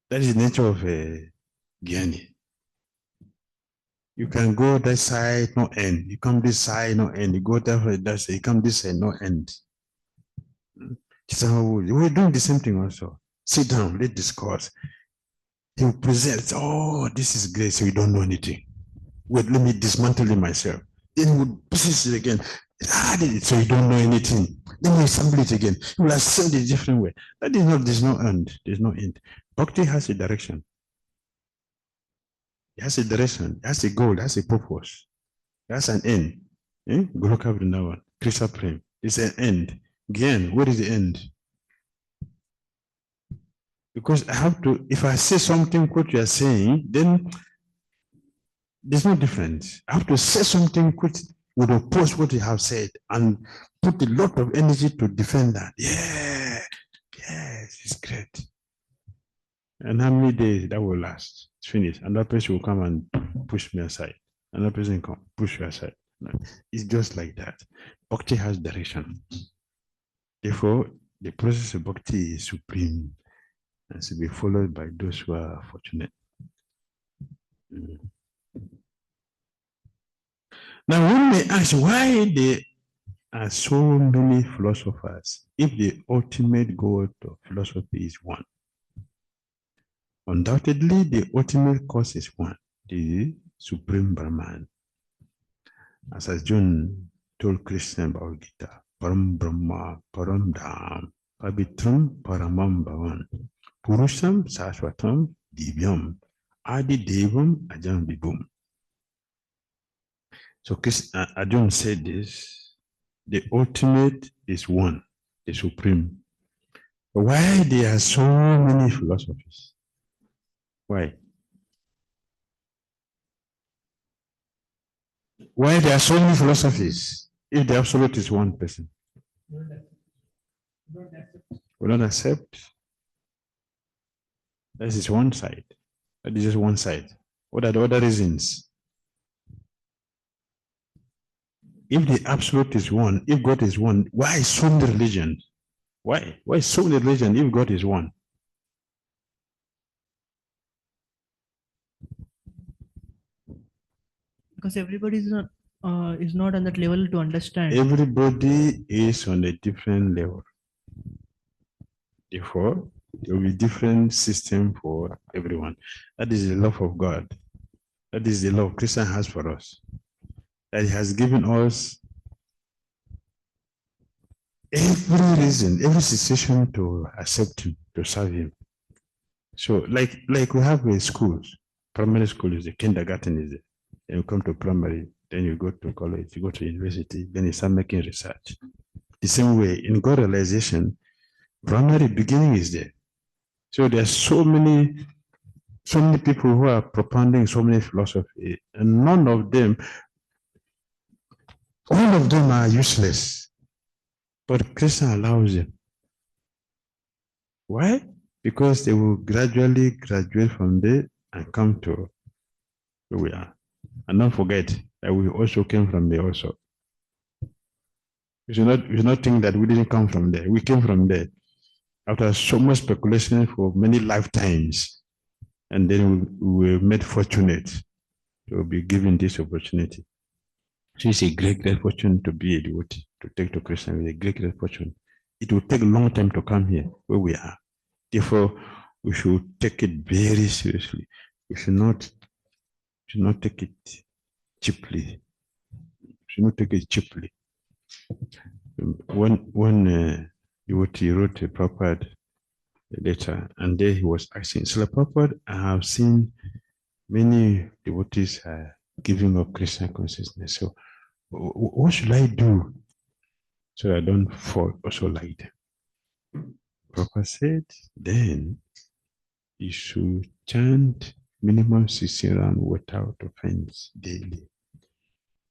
That is the nature of a Gyani. You can go that side, no end. You come this side, no end. You go that side, you come this side, no end. We're doing the same thing also. Sit down, let's discuss. He will present, this is great, so you don't know anything. Wait, let me dismantle it myself. Then he would persist it again. So you don't know anything. Then we assemble it again. You will assemble it a different way. That is not, there's no end. There's no end. Bhakti has a direction. It has a direction. It has a goal. It has a purpose. It has an end. Goloka Vrindavan, Krishna Prem. It's an end. Again, what is the end? Because I have to, if I say something what you are saying, then there's no difference. I have to say something which would oppose what you have said and put a lot of energy to defend that. Yeah, yes, it's great. And how many days that will last? It's finished. Another person will come and push me aside. Another person come push you aside. It's just like that. Bhakti has direction. Therefore, the process of bhakti is supreme and to be followed by those who are fortunate. Now, one may ask why there are so many philosophers if the ultimate goal of philosophy is one. Undoubtedly, the ultimate cause is one, the Supreme Brahman. As Arjuna told Krishna about Gita, Param Brahma, Param Dham, Pavitram Paramam Bhavan, Purusham Sashvatam Divyam, Adi Devam Ajam Vibhum. So Arjuna said this, the ultimate is one, the supreme. Why there are so many philosophies? Why? Why there are so many philosophies if the absolute is one person? We don't accept. That is one side. That is just one side. What are the other reasons? If the absolute is one, if God is one, why so many religions? Why? Why so many religions if God is one? Because everybody is not on that level to understand. Everybody is on a different level. Therefore, There will be different system for everyone. That is the love of God. That is the love Krishna has for us. That He has given us every reason, every situation to accept Him, to serve Him. So, like we have in schools, primary school is the kindergarten is there. Then you come to primary, then you go to college, you go to university, then you start making research. The same way in God realization, primary beginning is there. So there are so many people who are propounding so many philosophy, and none of them, all of them are useless. But Krishna allows them. Why? Because they will gradually graduate from there and come to where we are. And don't forget that we also came from there also. You should not think that we didn't come from there. We came from there after so much speculation for many lifetimes. And then we were made fortunate to be given this opportunity. So it's a great, great fortune to be a devotee, to take to Krishna with a great, great fortune. It will take a long time to come here where we are. Therefore, we should take it very seriously. We should not take it cheaply. We should not take it cheaply. One devotee wrote a Prabhupada letter, and there he was asking, Srila Prabhupada, I have seen many devotees giving up Krishna consciousness. So what should I do so I don't fall also like them? Prabhupada said, then you should chant minimum 16 rounds without offense daily.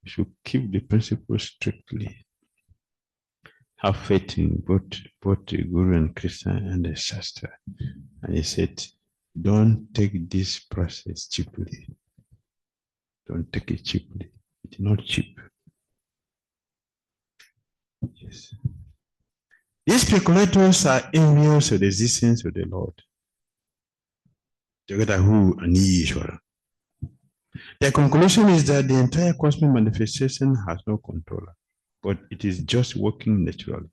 You should keep the principles strictly. Have faith in both the Guru and Krishna and the Shastra. And he said, don't take this process cheaply. Don't take it cheaply. It's not cheap. Yes. These speculators are envious of the existence of the Lord. Jagadahu and Ishvara. Their conclusion is that the entire cosmic manifestation has no controller, but it is just working naturally.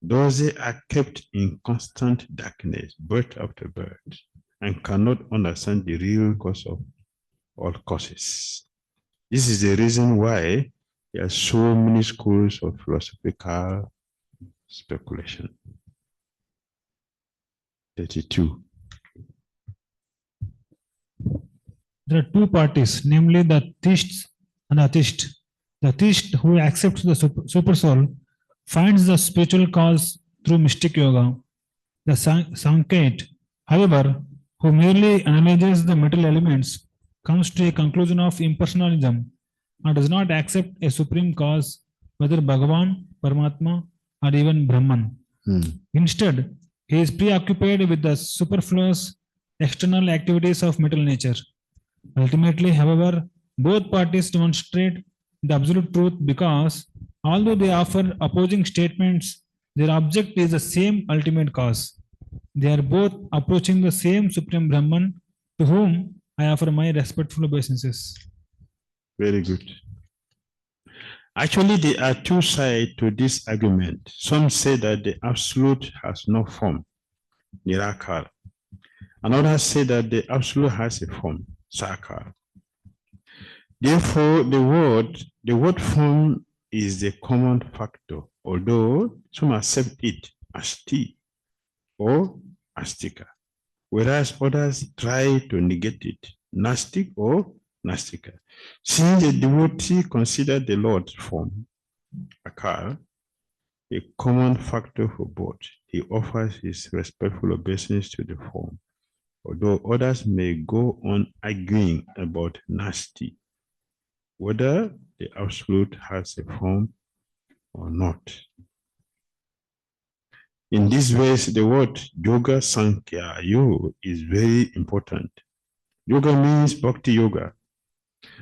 Thus they are kept in constant darkness, birth after birth, and cannot understand the real cause of all causes. This is the reason why there are so many schools of philosophical speculation. 32. There are two parties, namely the theists and the atheist. The theist who accepts the super soul finds the spiritual cause through mystic yoga. The Sankhya, however, who merely analyzes the material elements, comes to a conclusion of impersonalism and does not accept a supreme cause, whether Bhagavan, Paramatma, or even Brahman. Instead, he is preoccupied with the superfluous external activities of material nature. Ultimately, however, both parties demonstrate the absolute truth because, although they offer opposing statements, their object is the same ultimate cause. They are both approaching the same Supreme Brahman, to whom I offer my respectful obeisances. Very good. Actually, there are two sides to this argument. Some say that the Absolute has no form, Nirakara. And others say that the Absolute has a form, Sakara. Therefore, the word form is the common factor, although some accept it as T or Astika, whereas others try to negate it, Nastic or Nastika. Since the devotee considers the Lord's form, Akara, a common factor for both, he offers his respectful obeisance to the form, although others may go on arguing about Nasti, whether the Absolute has a form or not. In this ways, the word Yoga Sankhya Yoga is very important. Yoga means Bhakti Yoga,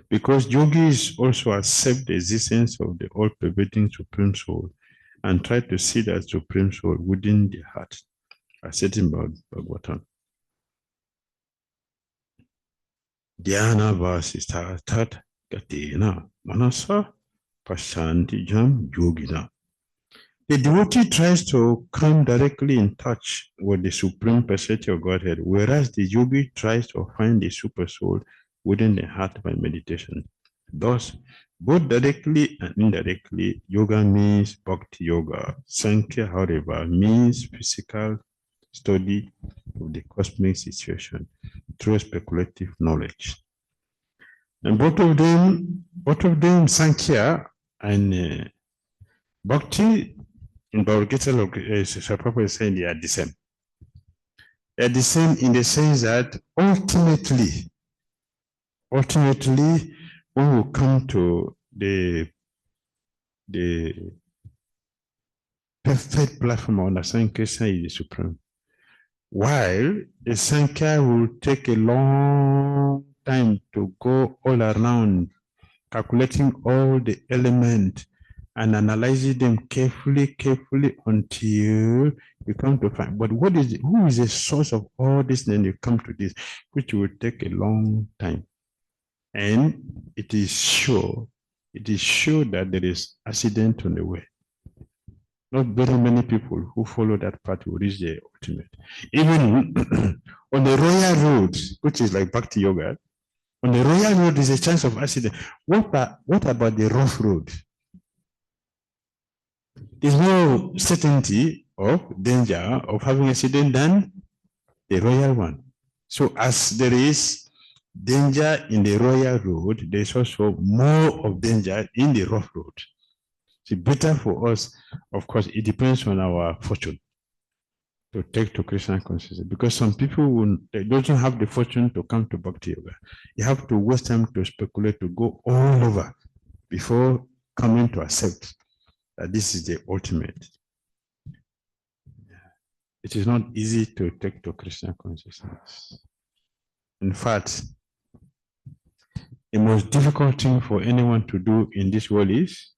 because yogis also accept the existence of the all-pervading Supreme Soul and try to see that Supreme Soul within the heart, as said in Bhagavatam. Dhyana vasistha tat gatena manasa pashanti jam yogina. The devotee tries to come directly in touch with the Supreme Personality of Godhead, whereas the yogi tries to find the Super Soul within the heart by meditation. Thus, both directly and indirectly, yoga means bhakti yoga. Sankhya, however, means physical study of the cosmic situation through speculative knowledge. And both of them, Sankhya and Bhakti, in Bhagavad Gita, Prabhupada is saying they are the same. They are the same in the sense that ultimately, when we come to the perfect platform of understanding Krishna is the Supreme, while the Sankhya will take a long time to go all around, calculating all the elements and analyzing them carefully until you come to find. But who is the source of all this? Then you come to this, which will take a long time. And it is sure that there is accident on the way. Not very many people who follow that path will reach the ultimate. Even on the royal road, which is like Bhakti Yoga, on the royal road is a chance of accident. What about the rough road? There's no certainty of danger of having accident than the royal one. So as there is danger in the royal road, there's also more of danger in the rough road. It's better for us, of course, it depends on our fortune to take to Krishna consciousness, because some people they don't have the fortune to come to Bhakti Yoga. You have to waste time to speculate, to go all over before coming to accept that this is the ultimate. It is not easy to take to Krishna consciousness. In fact, the most difficult thing for anyone to do in this world is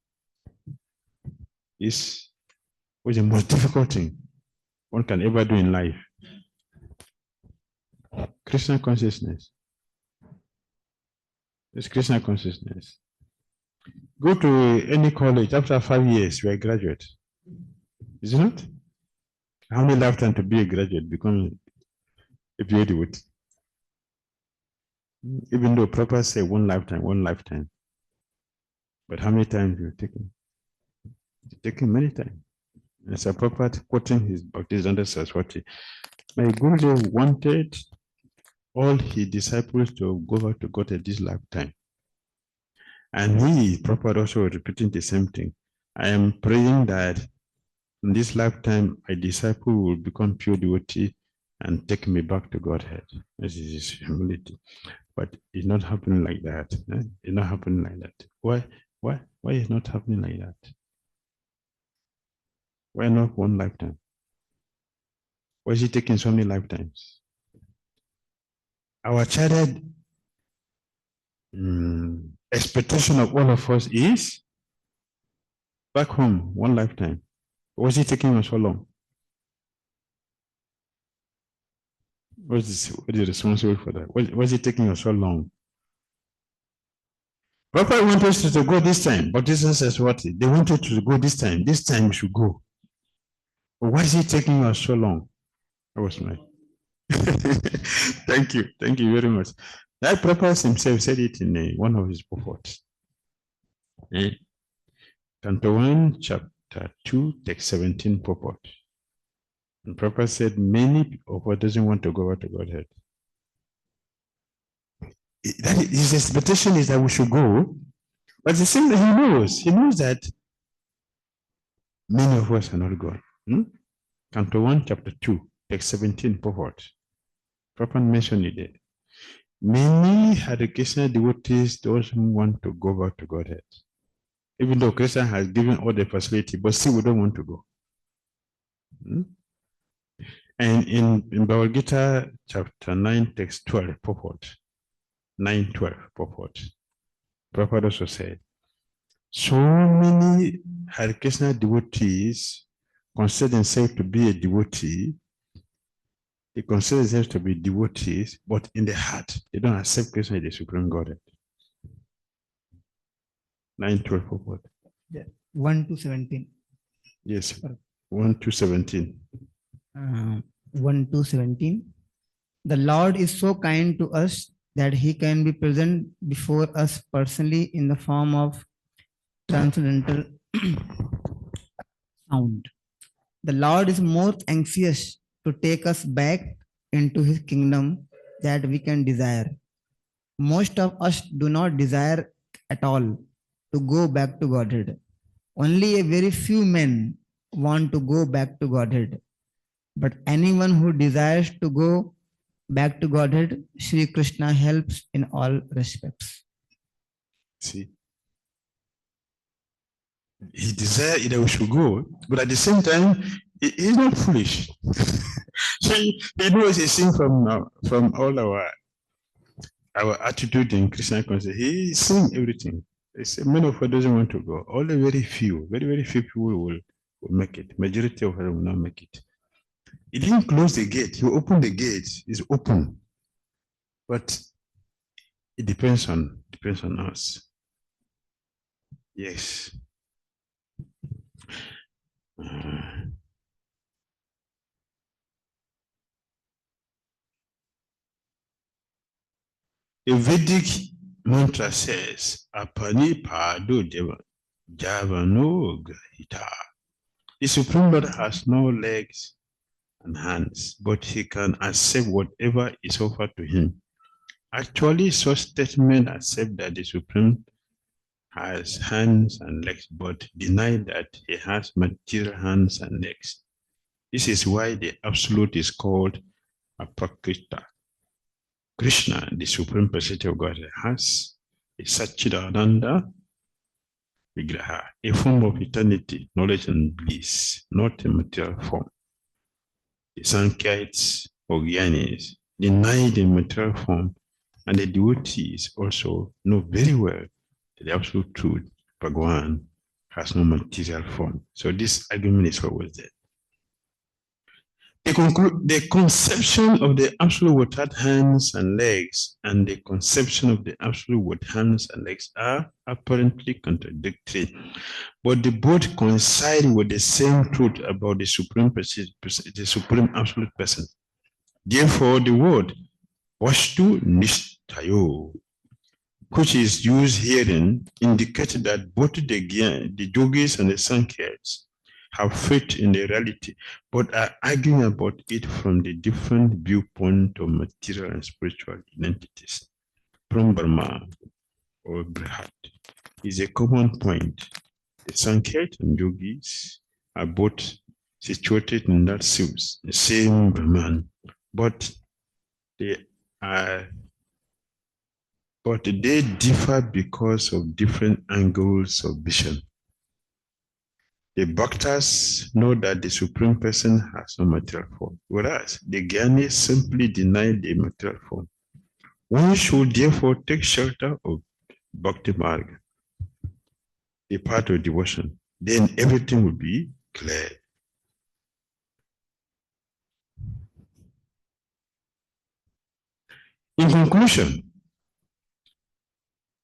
what's the most difficult thing one can ever do in life? Krishna consciousness. It's Krishna consciousness. Go to any college, after 5 years, you are a graduate. Is it not? How many lifetimes to be a graduate, become a PhD? Even though Prabhupada say one lifetime. But how many times you've taken? You've taken many times. As a Prabhupada quoting his Bhaktisiddhanta Saraswati, my Gurudev wanted all his disciples to go back to God at this lifetime. And he, Prabhupada, also repeating the same thing. I am praying that in this lifetime, a disciple will become pure devotee and take me back to Godhead. This is his humility. But it's not happening like that. It's not happening like that. Why is it not happening like that? Why not one lifetime? Why is it taking so many lifetimes? Our childhood expectation of all of us is back home, one lifetime. Why is it taking us so long? What is responsible for that? Why is it taking us so long? Prabhupada wanted us to go this time, but this says what? They wanted to go this time. This time we should go. But why is it taking us so long? That was my. Thank you very much. That Prabhupada himself said it in one of his purports. Canto 1, chapter 2, text 17 purport. And Prabhupada said many of us doesn't want to go back to Godhead. His expectation is that we should go, but the same he knows that many of us are not going. Canto 1, chapter 2, text 17 purport. Prabhupada mentioned it there. Many Hare Krishna devotees don't want to go back to Godhead. Even though Krishna has given all the facility, but still we don't want to go. And in Bhagavad Gita, chapter 9, text 12, purport. 9:12 purport. Prabhupada also said, so many Hare Krishna devotees consider themselves to be a devotee. They consider themselves to be devotees, but in the heart, they don't accept Krishna as the Supreme Godhead. 9:12 purport. Yeah. 1 to 17. Yes, 1 to 17. 1 to 17. The Lord is so kind to us that he can be present before us personally in the form of transcendental sound. The Lord is more anxious to take us back into his kingdom that we can desire. Most of us do not desire at all to go back to Godhead. Only a very few men want to go back to Godhead. But anyone who desires to go back to Godhead, Sri Krishna helps in all respects. See, he desires that we should go, but at the same time, he's not foolish. he knows he's seeing from all our attitude in Krishna consciousness. He's seeing everything. Many of us doesn't want to go. Only very few people will make it. Majority of us will not make it. He didn't close the gate. He opened the gate. It's open. But it depends on us. Yes. The Vedic mantra says, Apani Pado Javano Grahita. The Supreme Lord has no legs and hands, but he can accept whatever is offered to him. Actually, such statements accept that the Supreme has hands and legs, but deny that he has material hands and legs. This is why the Absolute is called Aprakrita. Krishna, the Supreme Personality of God, has a Satchidananda Vigraha, a form of eternity, knowledge, and bliss, not a material form. The Sankhites or Gyanis deny the material form, and the devotees also know very well that the absolute truth, Bhagavan, has no material form. So this argument is always there. The conception of the absolute without hands and legs and the conception of the absolute with hands and legs are apparently contradictory, but they both coincide with the same truth about the supreme absolute person. Therefore, the word Vastu Nishtayo, which is used herein, indicates that both the yogis and the Sankhyas have faith in the reality, but are arguing about it from the different viewpoint of material and spiritual identities. From Brahma or Brihat is a common point. The Sankhyas and yogis are both situated in that same Brahman, but they differ because of different angles of vision. The Bhaktas know that the Supreme Person has no material form, whereas the Gyanis simply deny the material form. One should therefore take shelter of Bhakti Marga, the path of devotion. Then everything will be clear. In conclusion,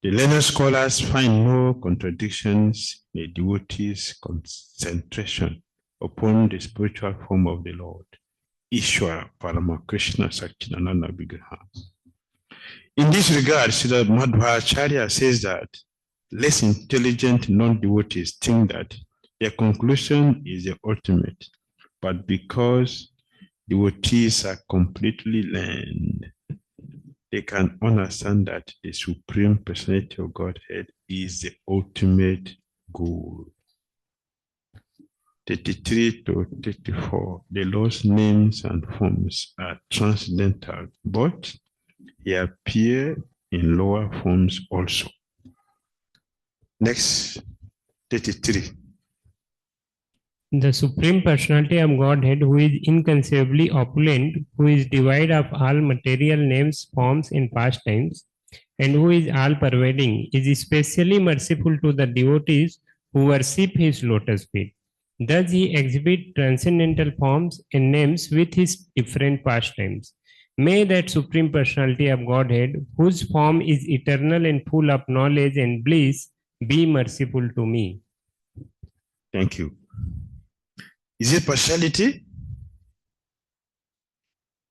the learned scholars find no contradictions in the devotee's concentration upon the spiritual form of the Lord, Ishwara Paramakrishna Satchidananda Vigraha. In this regard, Srila Madhvacharya says that less intelligent non-devotees think that their conclusion is the ultimate, but because devotees are completely learned, they can understand that the Supreme Personality of Godhead is the ultimate goal. 33 to 34, the Lord's names and forms are transcendental, but he appears in lower forms also. Next, 33. The Supreme Personality of Godhead, who is inconceivably opulent, who is devoid of all material names, forms, and pastimes, and who is all-pervading, is especially merciful to the devotees who worship his lotus feet. Thus he exhibits transcendental forms and names with his different pastimes. May that Supreme Personality of Godhead, whose form is eternal and full of knowledge and bliss, be merciful to me. Thank you. Is it partiality?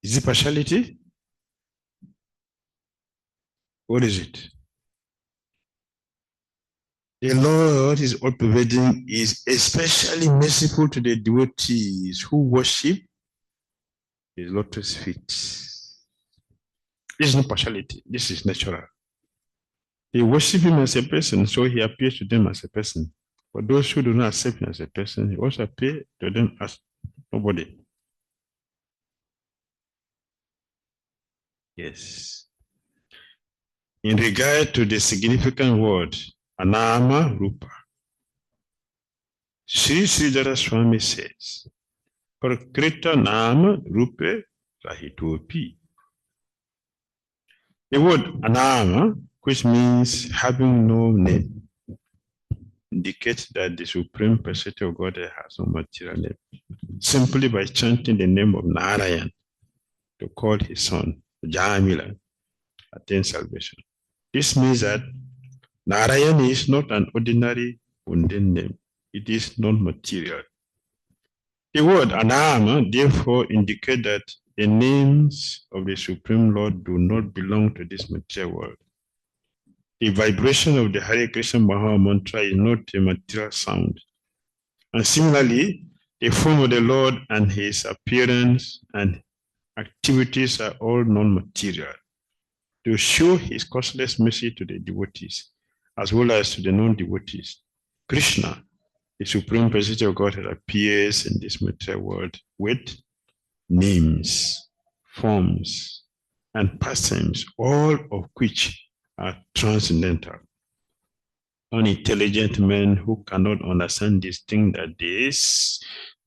Is it partiality? What is it? The Lord is all-pervading, is especially merciful to the devotees who worship his lotus feet. This is not partiality. This is natural. They worship him as a person, so he appears to them as a person. For those who do not accept him as a person, he also appears to them as nobody. Yes. In regard to the significant word, Anama Rupa, Sri Sridhara Swami says, Prakrita Nama Rupe Rahitopi. The word Anama, which means having no name, indicates that the Supreme Personality of God has no material name. Simply by chanting the name of Narayan to call his son, Jamila, attain salvation. This means that Narayan is not an ordinary mundane name. It is non-material. The word Anama therefore indicates that the names of the Supreme Lord do not belong to this material world. The vibration of the Hare Krishna Maha Mantra is not a material sound. And similarly, the form of the Lord and his appearance and activities are all non-material. To show his causeless mercy to the devotees, as well as to the non-devotees, Krishna, the Supreme Personality of Godhead, appears in this material world with names, forms, and pastimes, all of which are transcendental. Unintelligent men who cannot understand this think that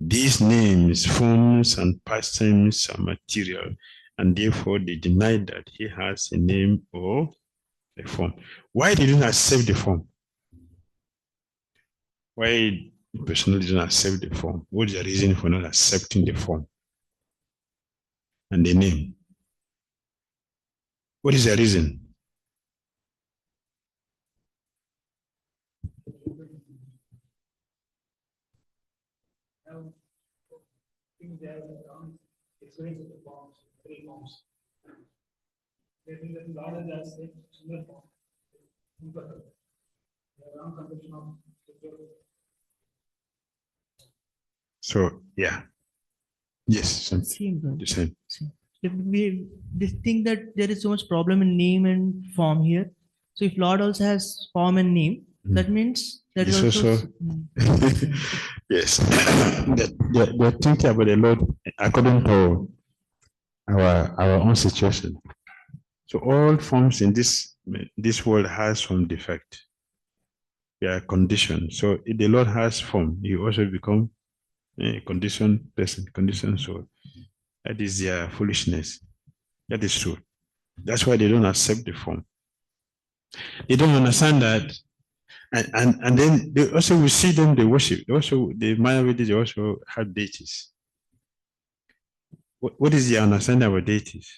these names, forms, and pastimes are material, and therefore they deny that he has a name or a form. Why did he accept the form? Why the person didn't accept the form? What is the reason for not accepting the form and the name? What is the reason? So, yeah. Yes, the same. If we think that there is so much problem in name and form here, so if Lord also has form and name, that means that is also. Yes, they're thinking about the Lord according to our own situation. So all forms in this world has some defect. They are conditioned. So if the Lord has form, he also become a conditioned person, conditioned soul. That is their foolishness. That is true. That's why they don't accept the form. They don't understand that. And then they also, we see them, they worship. Also, the Mayavadis, they also have deities. What is the understanding of deities?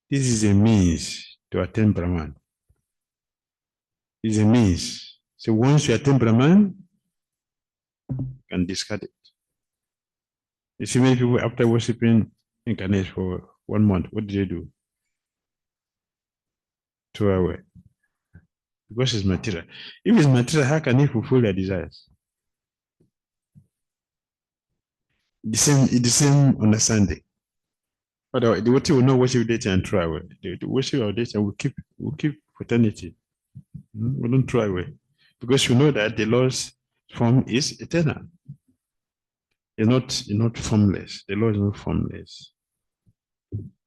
This is a means to attain Brahman. It's a means. So once you attain Brahman, you can discard it. You see many people after worshiping in Ganesh for 1 month, what do they do? Throw away. Because it's material. If it's material, how can he fulfill their desires? The same understanding. Otherwise, the devotee will not worship deity and throw away. The worship our deity will keep for eternity. We don't throw away. Because we know that the Lord's form is eternal. It's not formless. The Lord is not formless.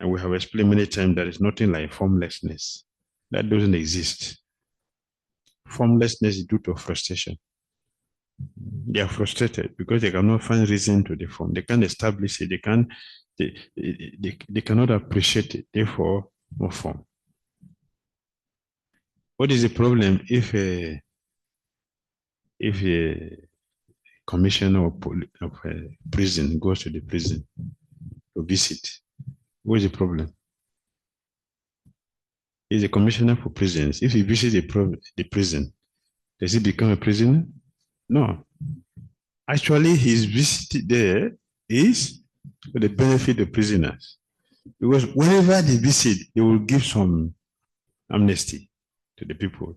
And we have explained many times that it's nothing like formlessness. That doesn't exist. Formlessness is due to frustration. They are frustrated because they cannot find reason to the form. They can't establish it. They cannot appreciate it. Therefore, no form. What is the problem if a commissioner of a prison goes to the prison to visit? What is the problem? He's a commissioner for prisons. If he visits the prison, does he become a prisoner? No. Actually, his visit there is for the benefit of prisoners. Because whenever they visit, they will give some amnesty to the people,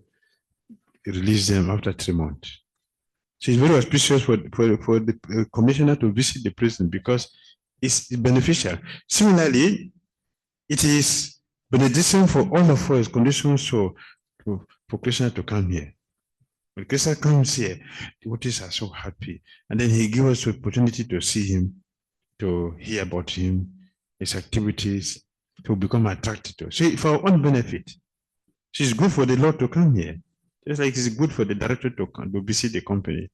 release them after 3 months. So it's very auspicious for the commissioner to visit the prison because it's beneficial. Similarly, it is benediction for all of us, conditions for Krishna to come here. When Krishna comes here, the devotees are so happy. And then he gives us the opportunity to see him, to hear about him, his activities, to become attracted to. So for our own benefit. So it's good for the Lord to come here. Just like it's good for the director to come to visit the company.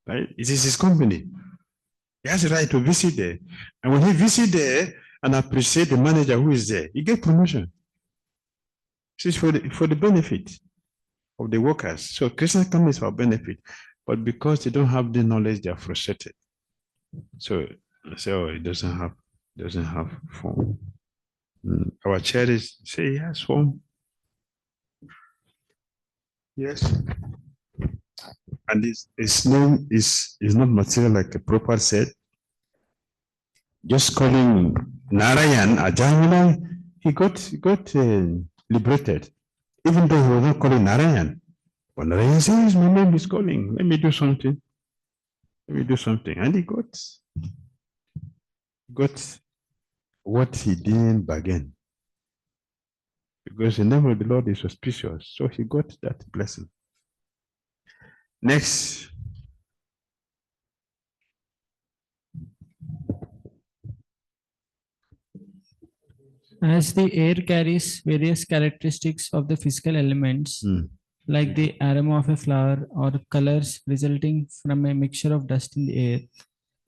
Right? It is his company. He has the right to visit there. And when he visits there and appreciate the manager who is there, he gets promotion. This is for the benefit of the workers. So Krishna comes for benefit, but because they don't have the knowledge, they are frustrated. So it doesn't have form. Our charities say yes, form. Yes. And his name is not material like a proper said. Just calling Narayan Ajahmila, he got liberated, even though he was not calling Narayan. But Narayan says, my name is calling. Let me do something. And he got what he didn't bargain. Because the name of the Lord is auspicious. So he got that blessing. Next. As the air carries various characteristics of the physical elements, like the aroma of a flower or colors resulting from a mixture of dust in the air,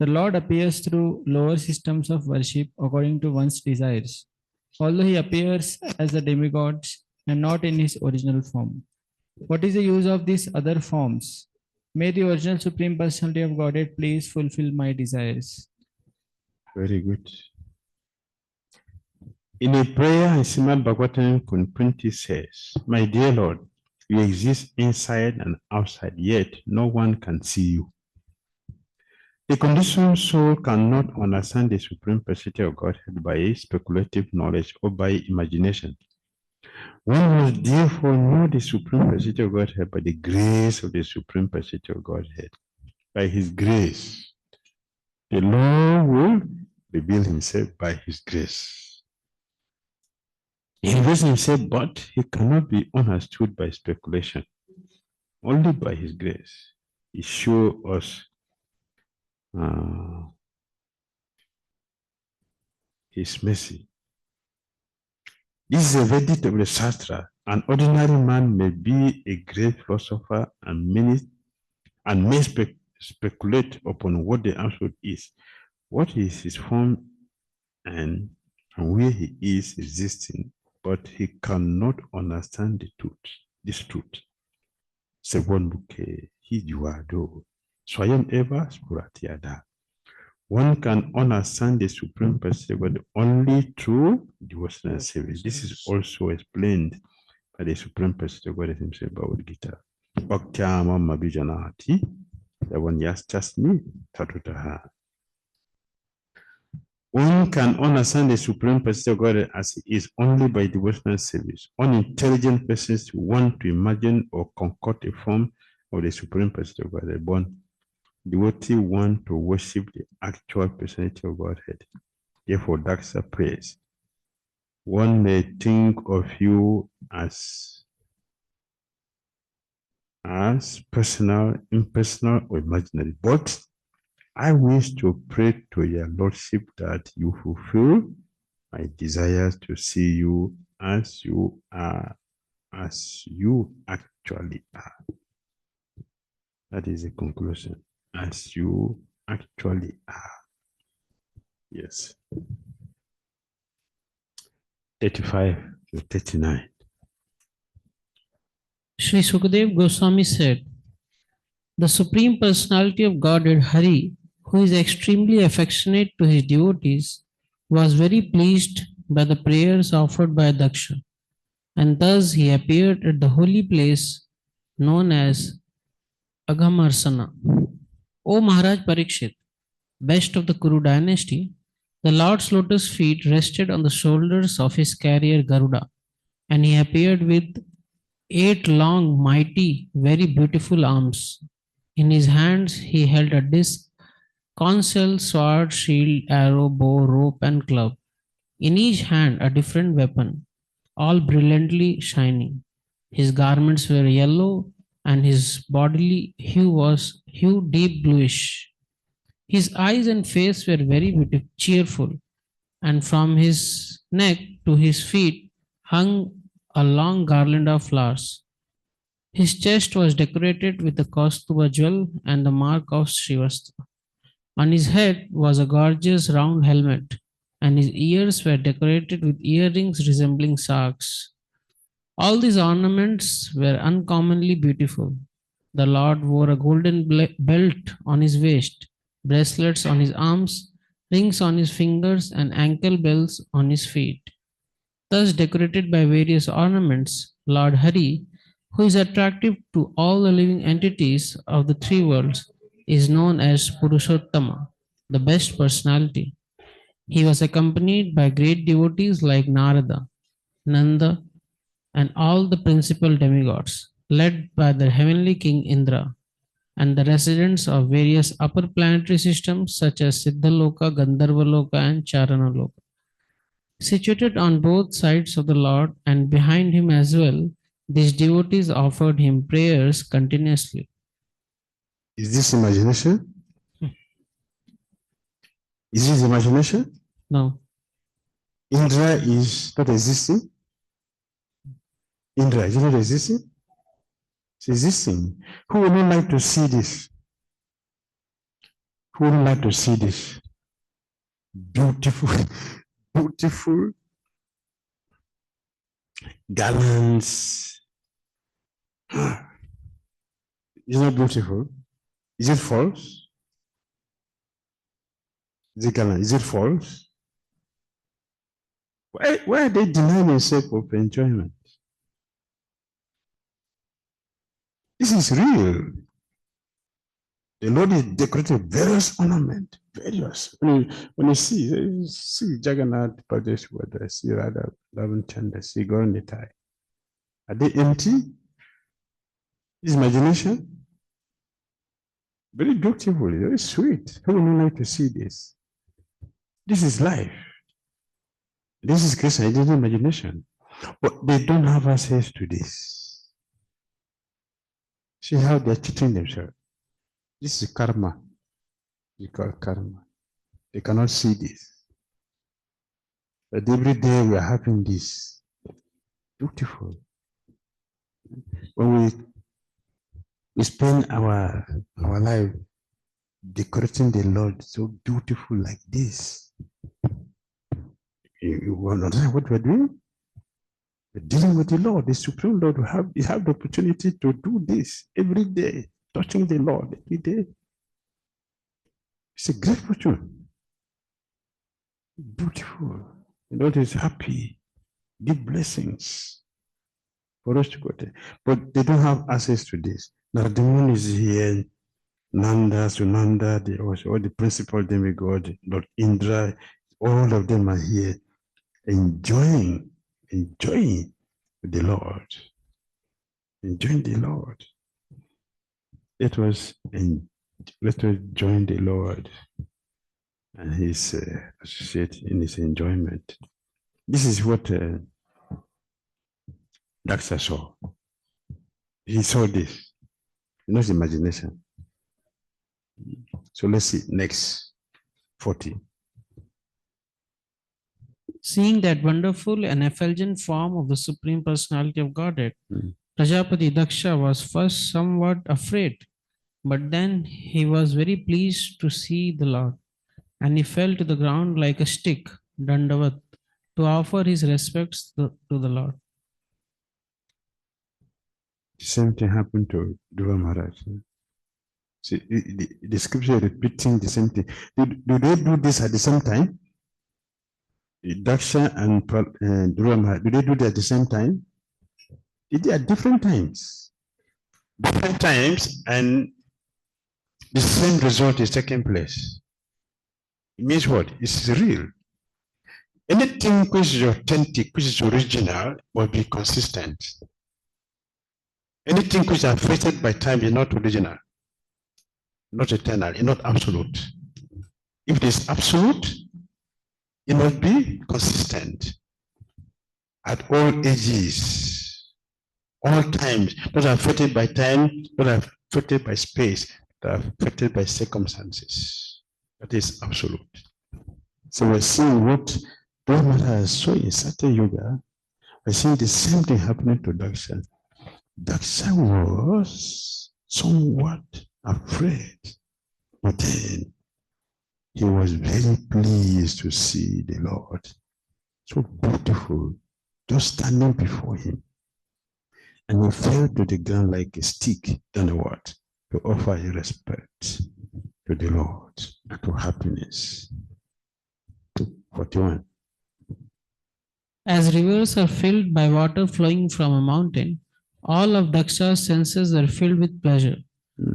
the Lord appears through lower systems of worship according to one's desires, although he appears as the demigods and not in his original form. What is the use of these other forms? May the original Supreme Personality of Godhead please fulfill my desires. Very good. In a prayer in Srimad Bhagavatam, 20 says, my dear Lord, you exist inside and outside, yet no one can see you. The conditioned soul cannot understand the Supreme Personality of Godhead by speculative knowledge or by imagination. One must therefore know the Supreme Personality of Godhead by the grace of the Supreme Personality of Godhead. By his grace, the Lord will reveal himself by his grace. He reveals himself, but he cannot be understood by speculation. Only by his grace. He shows us his mercy. This is a verdict of the Shastra. An ordinary man may be a great philosopher and may speculate upon what the absolute is. What is his form and where he is existing, but he cannot understand the truth. This truth. Sevonbuke hijuado swayam eva spuratiada. One can understand the Supreme Personality only through devotional service. This is also explained by the Supreme Personality of God himself, Bhagavad Gita. Bhaktyama Mabijanahati, the one yastasmi tatutaha. One can understand the Supreme Personality of God as he is only by devotional service. Unintelligent persons want to imagine or concoct a form of the Supreme Personality of God. Born devotee want to worship the actual personality of Godhead. Therefore, Daksa prays. One may think of you as personal, impersonal, or imaginary, but I wish to pray to your Lordship that you fulfill my desires to see you as you are, as you actually are. That is the conclusion. As you actually are. Yes. 35 to 39. Sri Sukadev Goswami said, the Supreme Personality of Godhead, Hari, who is extremely affectionate to his devotees, was very pleased by the prayers offered by Daksha, and thus he appeared at the holy place known as Agamarsana. O Maharaj Parikshit, best of the Kuru dynasty, the Lord's lotus feet rested on the shoulders of his carrier Garuda, and he appeared with 8 long, mighty, very beautiful arms. In his hands he held a disc, console, sword, shield, arrow, bow, rope, and club. In each hand a different weapon, all brilliantly shining. His garments were yellow, and his bodily hue was hue deep bluish. His eyes and face were very cheerful, and from his neck to his feet hung a long garland of flowers. His chest was decorated with the Kaustuba jewel and the mark of Srivastava. On his head was a gorgeous round helmet, and his ears were decorated with earrings resembling sarks. All these ornaments were uncommonly beautiful. The Lord wore a golden belt on his waist, bracelets on his arms, rings on his fingers, and ankle bells on his feet. Thus decorated by various ornaments, Lord Hari, who is attractive to all the living entities of the three worlds, is known as Purushottama, the best personality. He was accompanied by great devotees like Narada, Nanda, and all the principal demigods, led by the heavenly king Indra, and the residents of various upper planetary systems such as Siddhaloka, Gandharvaloka, and Charanaloka. Situated on both sides of the Lord and behind him as well, these devotees offered him prayers continuously. Is this imagination? Is this imagination? No. Indra is not existing. Indra is not existing. It's existing. Who would not like to see this? Who would not like to see this? Beautiful, beautiful garlands. Is it beautiful? Is it false? Is it gallant? Is it false? Why are they denying themselves of enjoyment? This is real. The Lord is decorated various ornaments, various. When you see Jagannath Pradesh, whether I see Radha, Lavachanda, see Gauranitai, are they empty? Is imagination? Very beautiful, very sweet. Who would not like to see this? This is life. This is Krishna, it is imagination. But they don't have access to this. See how they're cheating themselves. This is karma. We call karma. They cannot see this. But every day we are having this. Beautiful. When we spend our life decorating the Lord so beautiful like this. You understand what we're doing? We're dealing with the Lord, the Supreme Lord. We have the opportunity to do this every day, touching the Lord every day. It's a great fortune. Beautiful. The Lord is happy. Give blessings for us to go there. But they don't have access to this. Narasimhan is here, Nanda, Sunanda, all the principal demigod, Lord Indra, all of them are here enjoying the Lord. Enjoying the Lord. Let us join the Lord and his associate in his enjoyment. This is what Daksha saw. He saw this. Not imagination. So let's see, next 40. Seeing that wonderful and effulgent form of the Supreme Personality of Godhead, Prajapati Daksha was first somewhat afraid, but then he was very pleased to see the Lord, and he fell to the ground like a stick, Dandavat, to offer his respects to the Lord. Same thing happened to Dhruva Maharaj. See, the scripture repeating the same thing. Do they do this at the same time? Daksha and Dhruva Maharaj, do they do that at the same time? They did at different times. Different times, and the same result is taking place. It means what? It's real. Anything which is authentic, which is original, will be consistent. Anything which is affected by time is not original, not eternal, it's not absolute. If it is absolute, it must be consistent at all ages, all times, not affected by time, not affected by space, but affected by circumstances. That is absolute. So we're seeing what Maharaj saw in Satya Yoga. We're seeing the same thing happening to Daksha. Daksha was somewhat afraid, but then he was very pleased to see the Lord. So beautiful, just standing before him. And he fell to the ground like a stick, then what? To offer his respect to the Lord and to happiness. 41. As rivers are filled by water flowing from a mountain, all of Daksha's senses are filled with pleasure.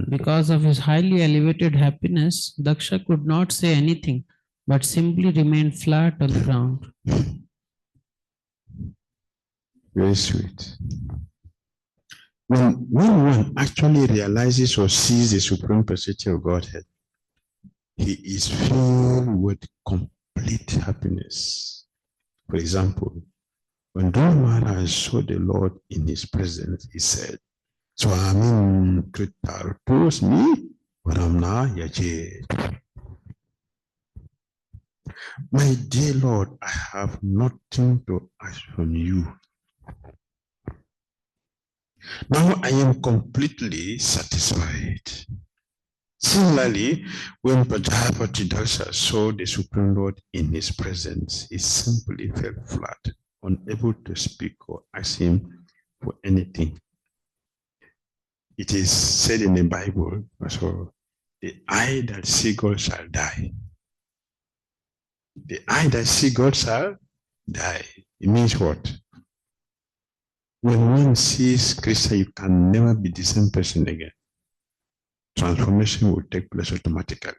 Because of his highly elevated happiness, Daksha could not say anything, but simply remained flat on the ground. Very sweet. When one actually realizes or sees the Supreme Personality of Godhead, he is filled with complete happiness. For example, when Dhir Maharaj saw the Lord in his presence, he said, Swami Kritartos mi Varamna Yaje. My dear Lord, I have nothing to ask from you. Now I am completely satisfied. Similarly, when Prajapati Daksha saw the Supreme Lord in his presence, he simply fell flat, unable to speak or ask him for anything. It is said in the Bible, so the eye that sees God shall die. The eye that sees God shall die. It means what? When one sees Krishna, you can never be the same person again. Transformation will take place automatically.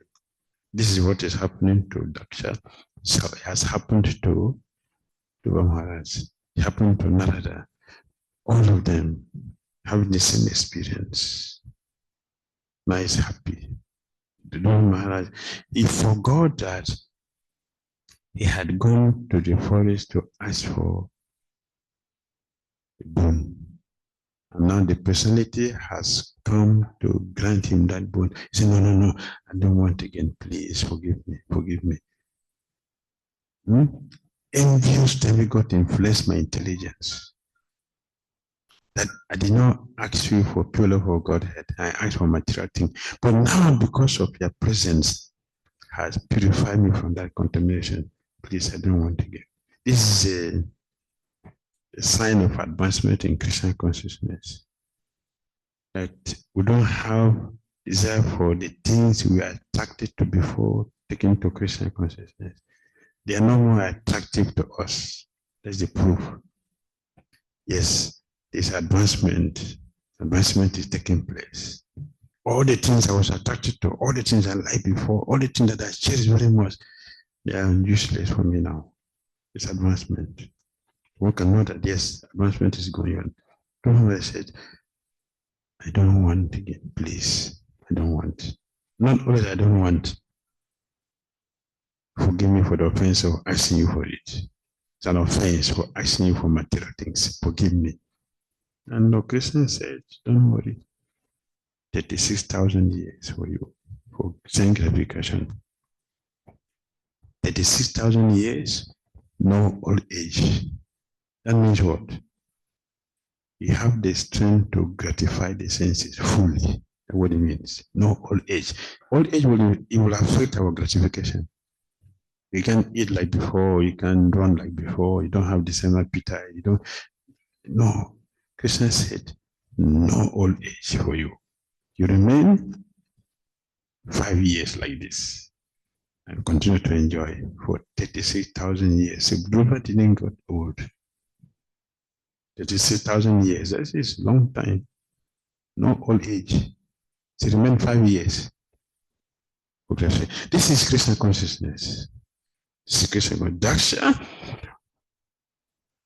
This is what is happening to Daksha. So it has happened to Maharaj. It happened to Narada. All of them having the same experience. Now he's happy. The Lord Maharaj, he forgot that he had gone to the forest to ask for a boon. And now the personality has come to grant him that boon. He said, no, I don't want again. Please forgive me. Envious demigod influenced my intelligence. That I did not ask you for pure love of Godhead. I asked for material things. But now, because of your presence, has purified me from that contamination. Please, I don't want again. This is a sign of advancement in Krishna consciousness. That we don't have desire for the things we are attracted to before taking to Krishna consciousness. They are no more attractive to us. That's the proof. Yes, this advancement is taking place. All the things I was attracted to, all the things I liked before, all the things that I cherish very much, they are useless for me now. It's advancement. One can know that yes, advancement is going on. Don't I said, I don't want again, please. I don't want. Not only I don't want. Forgive me for the offense of asking you for it. It's an offense for asking you for material things. Forgive me. And the Christian said, don't worry. 36,000 years for you, for sanctification. 36,000 years, no old age. That means what? You have the strength to gratify the senses fully. That's what it means. No old age. Old age will affect our gratification. You can't eat like before, you can't run like before, you don't have the same appetite, no. Krishna said, no old age for you. You remain 5 years like this and continue to enjoy for 36,000 years. So Buddha didn't get old. 36,000 years, that is a long time. No old age. So remain 5 years. This is Krishna consciousness. This is Krishna consciousness. Daksha,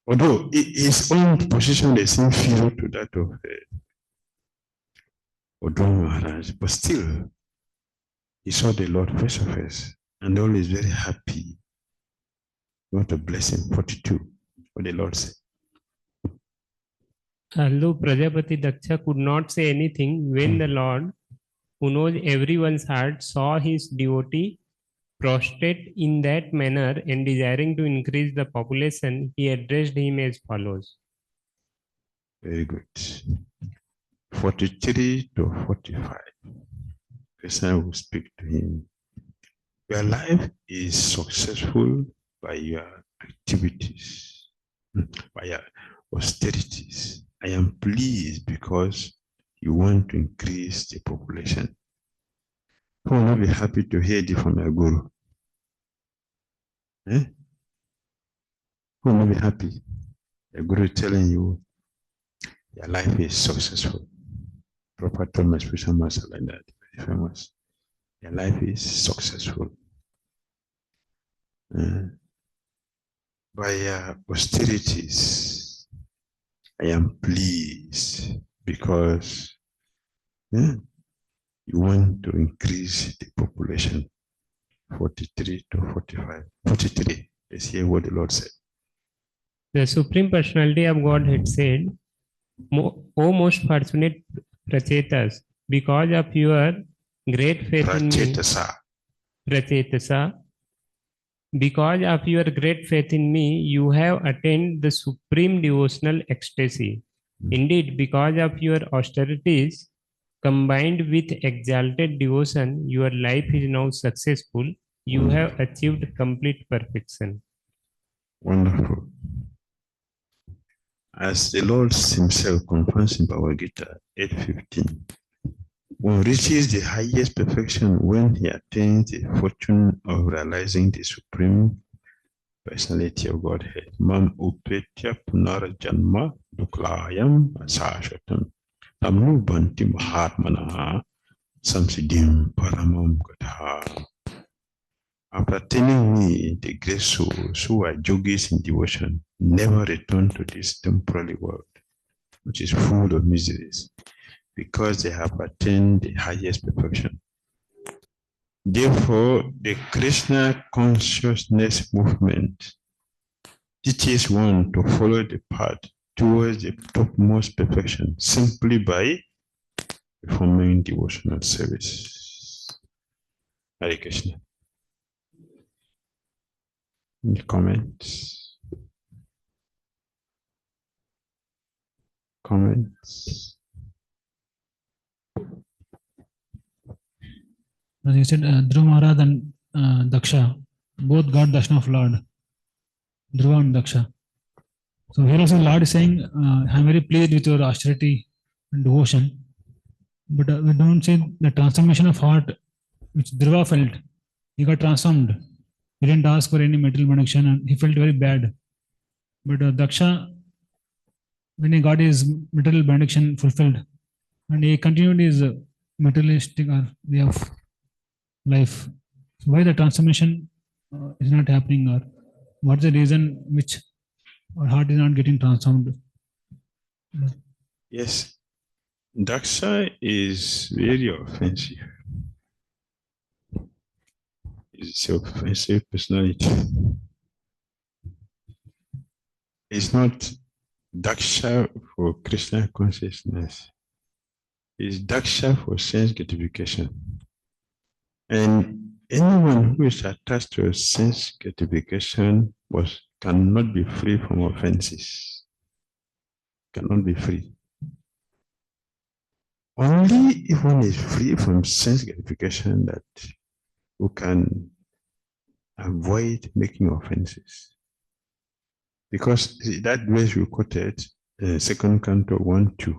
although his own position is inferior to that of Maharaj, but still, he saw the Lord face to face, and all is very happy. What a blessing. 42. What the Lord said. Although Prajapati Daksha could not say anything, when the Lord, who knows everyone's heart, saw his devotee prostrate in that manner and desiring to increase the population, he addressed him as follows. Very good. 43 to 45. Krishna will speak to him. Your life is successful by your activities, by your austerities. I am pleased because you want to increase the population. Who will not be happy to hear this from your guru? Who will not be happy? Your guru telling you your life is successful. Proper Thomas spiritual master like that, very famous. Your life is successful. By your austerities, I am pleased because you want to increase the population. 43 to 45. 43. Let's hear what the Lord said. The Supreme Personality of Godhead said, O most fortunate Prachetas, because of your great faith in me, Prachetasa, because of your great faith in me, you have attained the supreme devotional ecstasy. Indeed, because of your austerities, combined with exalted devotion, your life is now successful. You have achieved complete perfection. Wonderful. As the Lord himself confirms in Bhagavad Gita 8:15, one reaches the highest perfection when he attains the fortune of realizing the supreme personality of Godhead. Mam upetya punarajanma duklayam asashatam tamnu banti mahatmana samsiddhim paramam gatha. After attaining me, the great souls who are yogis in devotion never return to this temporary world, which is full of miseries, because they have attained the highest perfection. Therefore, the Krishna consciousness movement teaches one to follow the path towards the topmost perfection simply by performing devotional service. Hare Krishna. Any comments? Comments? As you said, Dhruva Maharaj and Daksha both got darshan of Lord, Dhruva and Daksha. So here also Lord is saying, I am very pleased with your austerity and devotion, but we don't see the transformation of heart which Dhruva felt. He got transformed. He didn't ask for any material benediction and he felt very bad. But Daksha, when he got his material benediction fulfilled, and he continued his materialistic way of life. So why the transformation is not happening, or what's the reason which our heart is not getting transformed? Yes, Daksha is very offensive. It's an offensive personality. It's not Daksha for Krishna consciousness. It's Daksha for sense gratification. And anyone who is attached to a sense gratification cannot be free from offenses. Cannot be free. Only if one is free from sense gratification that who can avoid making offenses. Because that verse you quoted, second canto 1-2,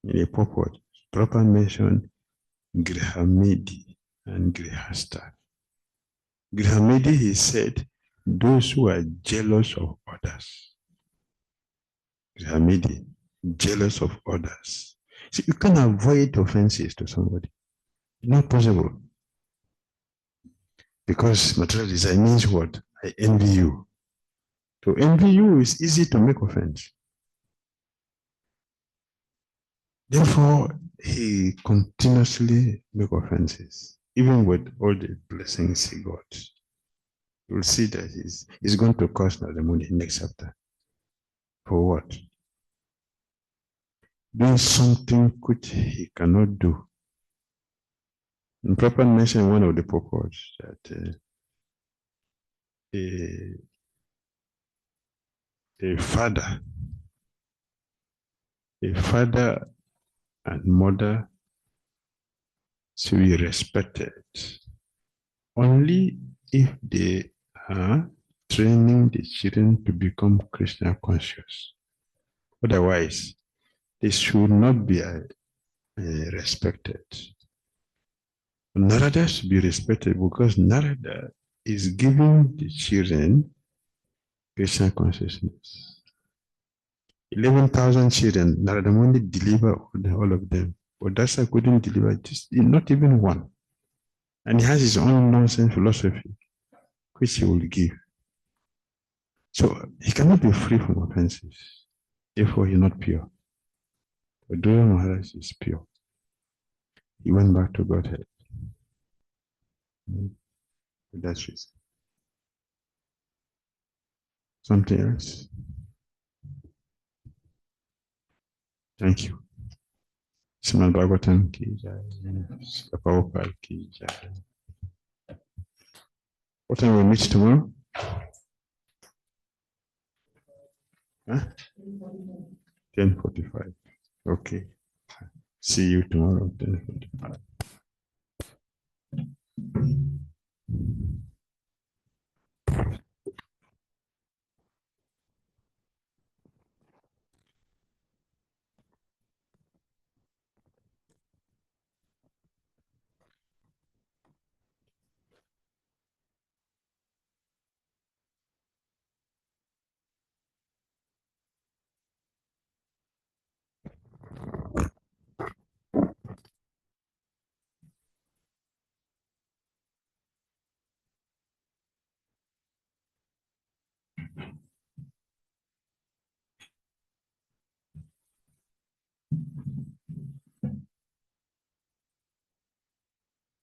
in a purport, proper mention Grihamedi and Grihasta. Grihamedi, he said, those who are jealous of others. Grihamedi, jealous of others. See, you can avoid offenses to somebody. Not possible. Because material desire means what? I envy you. To envy you is easy to make offense. Therefore, he continuously make offenses, even with all the blessings he got. You will see that he's going to curse Nadamuni next chapter. For what? Doing something which he cannot do. And Prabhupada mentioned one of the purports that a father and mother should be respected only if they are training the children to become Krishna conscious. Otherwise, they should not be respected. Narada should be respected because Narada is giving the children Krishna consciousness. 11,000 children, Narada only deliver all of them. But Dasa couldn't deliver not even one. And he has his own nonsense philosophy, which he will give. So he cannot be free from offenses. Therefore, he's not pure. But Dhir Maharaj is pure. He went back to Godhead. That's reason. Something else? Thank you. Srimad Bhagavatam ki jai. Srila Prabhupada ki jai. What time will we meet tomorrow? Huh? 10:45. Okay. See you tomorrow, 10:45.